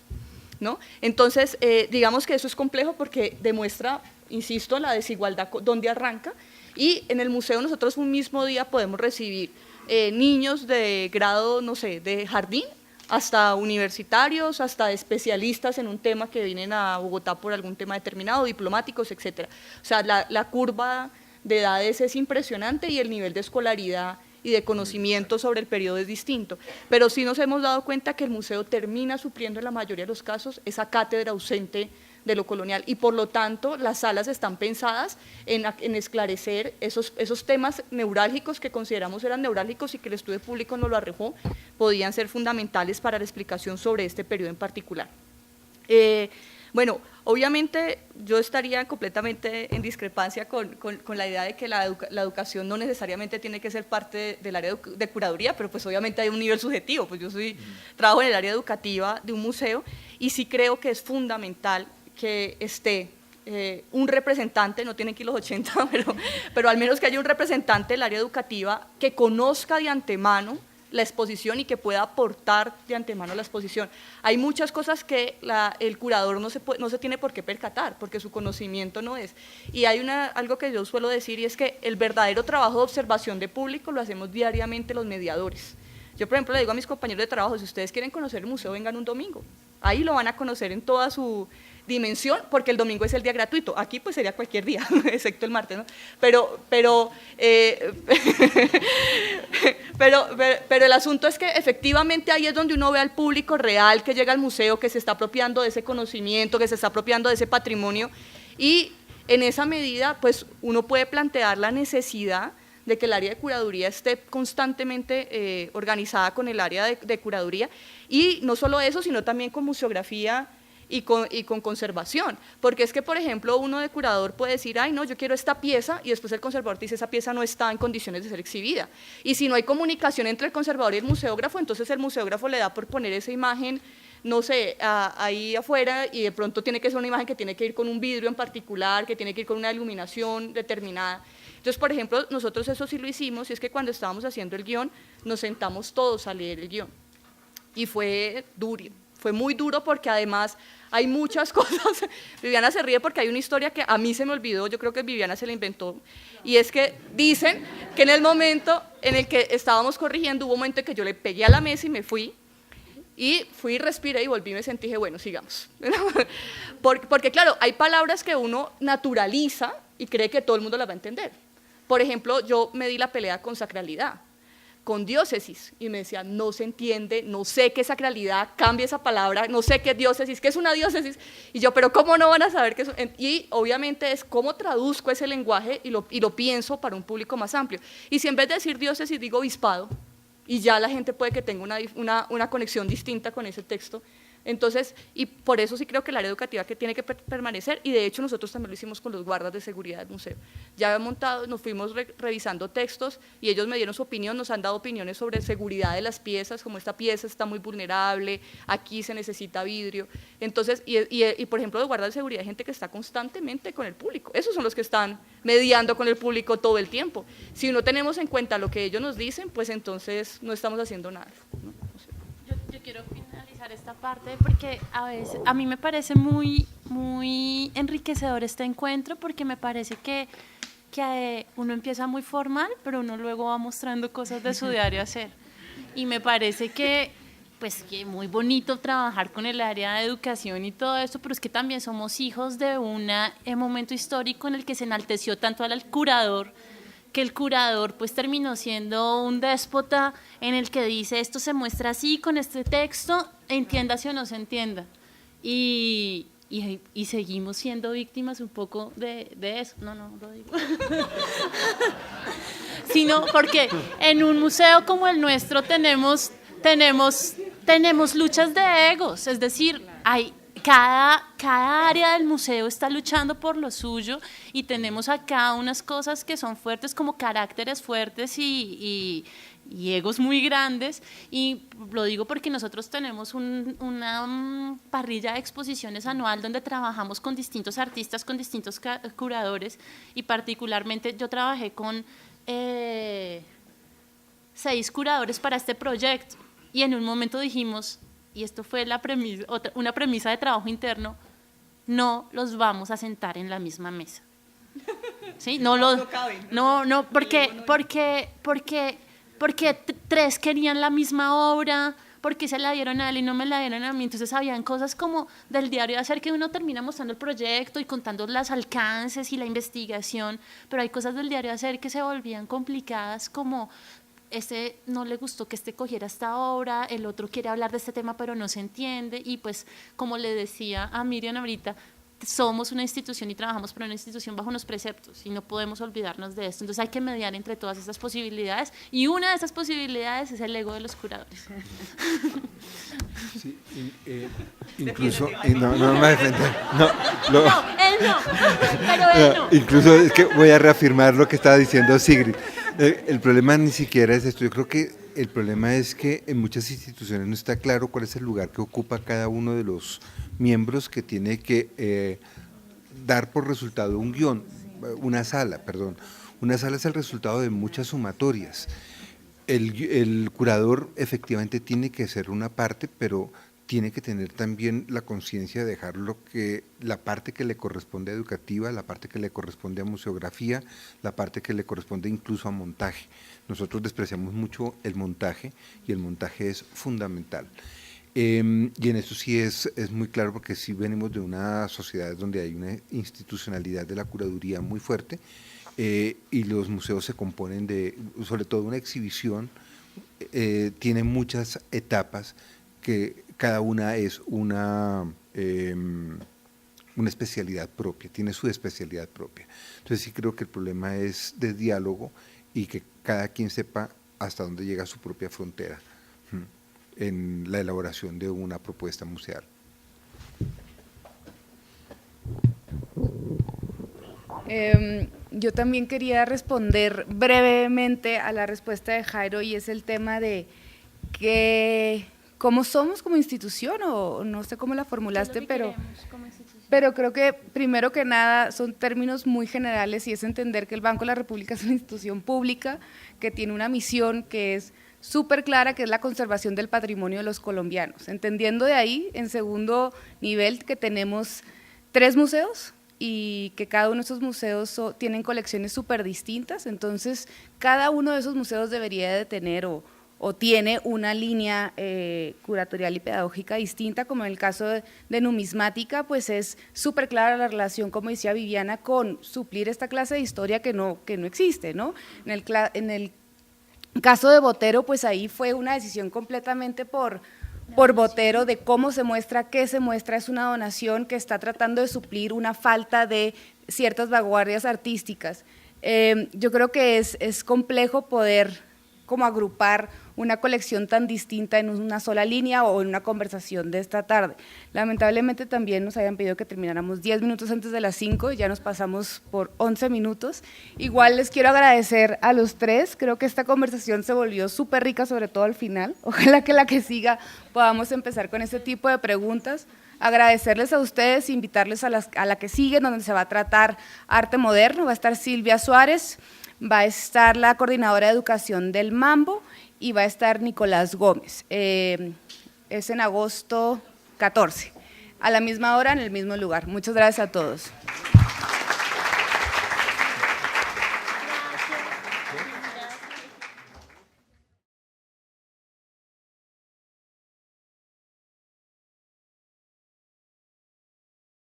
¿no? Entonces, digamos que eso es complejo porque demuestra, insisto, la desigualdad donde arranca, y en el museo nosotros un mismo día podemos recibir niños de grado, no sé, de jardín, hasta universitarios, hasta especialistas en un tema que vienen a Bogotá por algún tema determinado, diplomáticos, etcétera. O sea, la curva de edades es impresionante y el nivel de escolaridad y de conocimiento sobre el periodo es distinto, pero sí nos hemos dado cuenta que el museo termina supliendo en la mayoría de los casos esa cátedra ausente de lo colonial, y por lo tanto las salas están pensadas en esclarecer esos temas neurálgicos que consideramos eran neurálgicos y que el estudio público nos lo arrojó, podían ser fundamentales para la explicación sobre este periodo en particular. Bueno, obviamente yo estaría completamente en discrepancia con la idea de que la educación no necesariamente tiene que ser parte del área de curaduría, pero pues obviamente hay un nivel subjetivo, pues yo trabajo en el área educativa de un museo, y sí creo que es fundamental que esté un representante, no tienen que ir los 80, pero al menos que haya un representante del área educativa que conozca de antemano la exposición y que pueda aportar de antemano la exposición. Hay muchas cosas que el curador no se tiene por qué percatar, porque su conocimiento no es. Y hay algo que yo suelo decir, y es que el verdadero trabajo de observación de público lo hacemos diariamente los mediadores. Yo, por ejemplo, le digo a mis compañeros de trabajo, si ustedes quieren conocer el museo, vengan un domingo. Ahí lo van a conocer en toda su dimensión, porque el domingo es el día gratuito. Aquí pues sería cualquier día, excepto el martes, ¿no? Pero el asunto es que efectivamente ahí es donde uno ve al público real que llega al museo, que se está apropiando de ese conocimiento, que se está apropiando de ese patrimonio, y en esa medida pues uno puede plantear la necesidad de que el área de curaduría esté constantemente organizada con el área de curaduría, y no solo eso, sino también con museografía y con conservación, porque es que, por ejemplo, uno de curador puede decir, ay, no, yo quiero esta pieza, y después el conservador te dice, esa pieza no está en condiciones de ser exhibida, y si no hay comunicación entre el conservador y el museógrafo, entonces el museógrafo le da por poner esa imagen, no sé, ahí afuera, y de pronto tiene que ser una imagen que tiene que ir con un vidrio en particular, que tiene que ir con una iluminación determinada. Entonces, por ejemplo, nosotros eso sí lo hicimos, y es que cuando estábamos haciendo el guión, nos sentamos todos a leer el guión, y fue duro, fue muy duro porque además hay muchas cosas. Viviana se ríe porque hay una historia que a mí se me olvidó, yo creo que Viviana se la inventó, y es que dicen que en el momento en el que estábamos corrigiendo, hubo un momento en que yo le pegué a la mesa y me fui, respiré y volví y me sentí, dije, bueno, sigamos. Porque claro, hay palabras que uno naturaliza y cree que todo el mundo las va a entender. Por ejemplo, yo me di la pelea con sacralidad, con diócesis, y me decía, no se entiende, no sé qué sacralidad, cambia esa palabra, no sé qué diócesis, qué es una diócesis, y yo, pero ¿cómo no van a saber qué es? Y obviamente es cómo traduzco ese lenguaje y lo pienso para un público más amplio, y si en vez de decir diócesis digo obispado, y ya la gente puede que tenga una conexión distinta con ese texto. Entonces, y por eso sí creo que el área educativa que tiene que permanecer, y de hecho nosotros también lo hicimos con los guardas de seguridad del museo. Ya montado, nos fuimos revisando textos y ellos me dieron su opinión, nos han dado opiniones sobre seguridad de las piezas, como esta pieza está muy vulnerable, aquí se necesita vidrio. Entonces, y por ejemplo, los guardas de seguridad hay gente que está constantemente con el público, esos son los que están mediando con el público todo el tiempo. Si no tenemos en cuenta lo que ellos nos dicen, pues entonces no estamos haciendo nada, ¿no? Yo quiero finalizar explicar esta parte porque a veces a mí me parece muy enriquecedor este encuentro porque me parece que uno empieza muy formal, pero uno luego va mostrando cosas de su diario hacer. Y me parece que que muy bonito trabajar con el área de educación y todo esto, pero es que también somos hijos de un momento histórico en el que se enalteció tanto al curador, que el curador pues terminó siendo un déspota en el que dice esto se muestra así con este texto, entiéndase o no se entienda. Y seguimos siendo víctimas un poco de eso. No lo digo. Sino porque en un museo como el nuestro tenemos luchas de egos, es decir, cada área del museo está luchando por lo suyo y tenemos acá unas cosas que son fuertes como caracteres fuertes y egos muy grandes, y lo digo porque nosotros tenemos una parrilla de exposiciones anual donde trabajamos con distintos artistas, con distintos curadores, y particularmente yo trabajé con 6 curadores para este proyecto, y en un momento dijimos, y esto fue una premisa de trabajo interno, no los vamos a sentar en la misma mesa. ¿Sí? No, porque 3 querían la misma obra, porque se la dieron a él y no me la dieron a mí. Entonces habían cosas como del diario de hacer que uno termina mostrando el proyecto y contando los alcances y la investigación, pero hay cosas del diario de hacer que se volvían complicadas, como no le gustó que cogiera esta obra, el otro quiere hablar de este tema pero no se entiende, y pues como le decía a Miriam ahorita, somos una institución y trabajamos para una institución bajo unos preceptos y no podemos olvidarnos de esto. Entonces hay que mediar entre todas estas posibilidades, y una de esas posibilidades es el ego de los curadores. Sí, incluso no me defender. Él no, pero él no. Incluso es que voy a reafirmar lo que estaba diciendo Sigrid. El problema ni siquiera es esto. Yo creo que el problema es que en muchas instituciones no está claro cuál es el lugar que ocupa cada uno de los miembros que tiene que dar por resultado un guión, una sala, perdón. Una sala es el resultado de muchas sumatorias. El curador efectivamente tiene que ser una parte, pero tiene que tener también la conciencia de dejar la parte que le corresponde a educativa, la parte que le corresponde a museografía, la parte que le corresponde incluso a montaje. Nosotros despreciamos mucho el montaje, y el montaje es fundamental. Y en eso sí es muy claro, porque sí venimos de una sociedad donde hay una institucionalidad de la curaduría muy fuerte, y los museos se componen sobre todo una exhibición, tiene muchas etapas que cada una es una especialidad propia, tiene su especialidad propia. Entonces sí creo que el problema es de diálogo y que cada quien sepa hasta dónde llega su propia frontera en la elaboración de una propuesta museal. Yo también quería responder brevemente a la respuesta de Jairo, y es el tema de que cómo somos como institución, o no sé cómo la formulaste, pero creo que primero que nada son términos muy generales, y es entender que el Banco de la República es una institución pública que tiene una misión que es súper clara, que es la conservación del patrimonio de los colombianos. Entendiendo de ahí, en segundo nivel, que tenemos 3 museos, y que cada uno de esos museos tienen colecciones súper distintas, entonces cada uno de esos museos debería de tener o tiene una línea curatorial y pedagógica distinta, como en el caso de numismática, pues es súper clara la relación, como decía Viviana, con suplir esta clase de historia que no existe, ¿no? En el caso de Botero, pues ahí fue una decisión completamente por Botero de cómo se muestra, qué se muestra, es una donación que está tratando de suplir una falta de ciertas vanguardias artísticas. Yo creo que es complejo poder como agrupar una colección tan distinta en una sola línea o en una conversación de esta tarde. Lamentablemente también nos habían pedido que termináramos 10 minutos antes de las 5, ya nos pasamos por 11 minutos. Igual les quiero agradecer a los 3, creo que esta conversación se volvió súper rica, sobre todo al final. Ojalá que la que siga podamos empezar con este tipo de preguntas. Agradecerles a ustedes, invitarles a la que sigue, donde se va a tratar arte moderno. Va a estar Silvia Suárez, va a estar la coordinadora de educación del Mambo, y va a estar Nicolás Gómez. es en agosto 14, a la misma hora, en el mismo lugar. Muchas gracias a todos.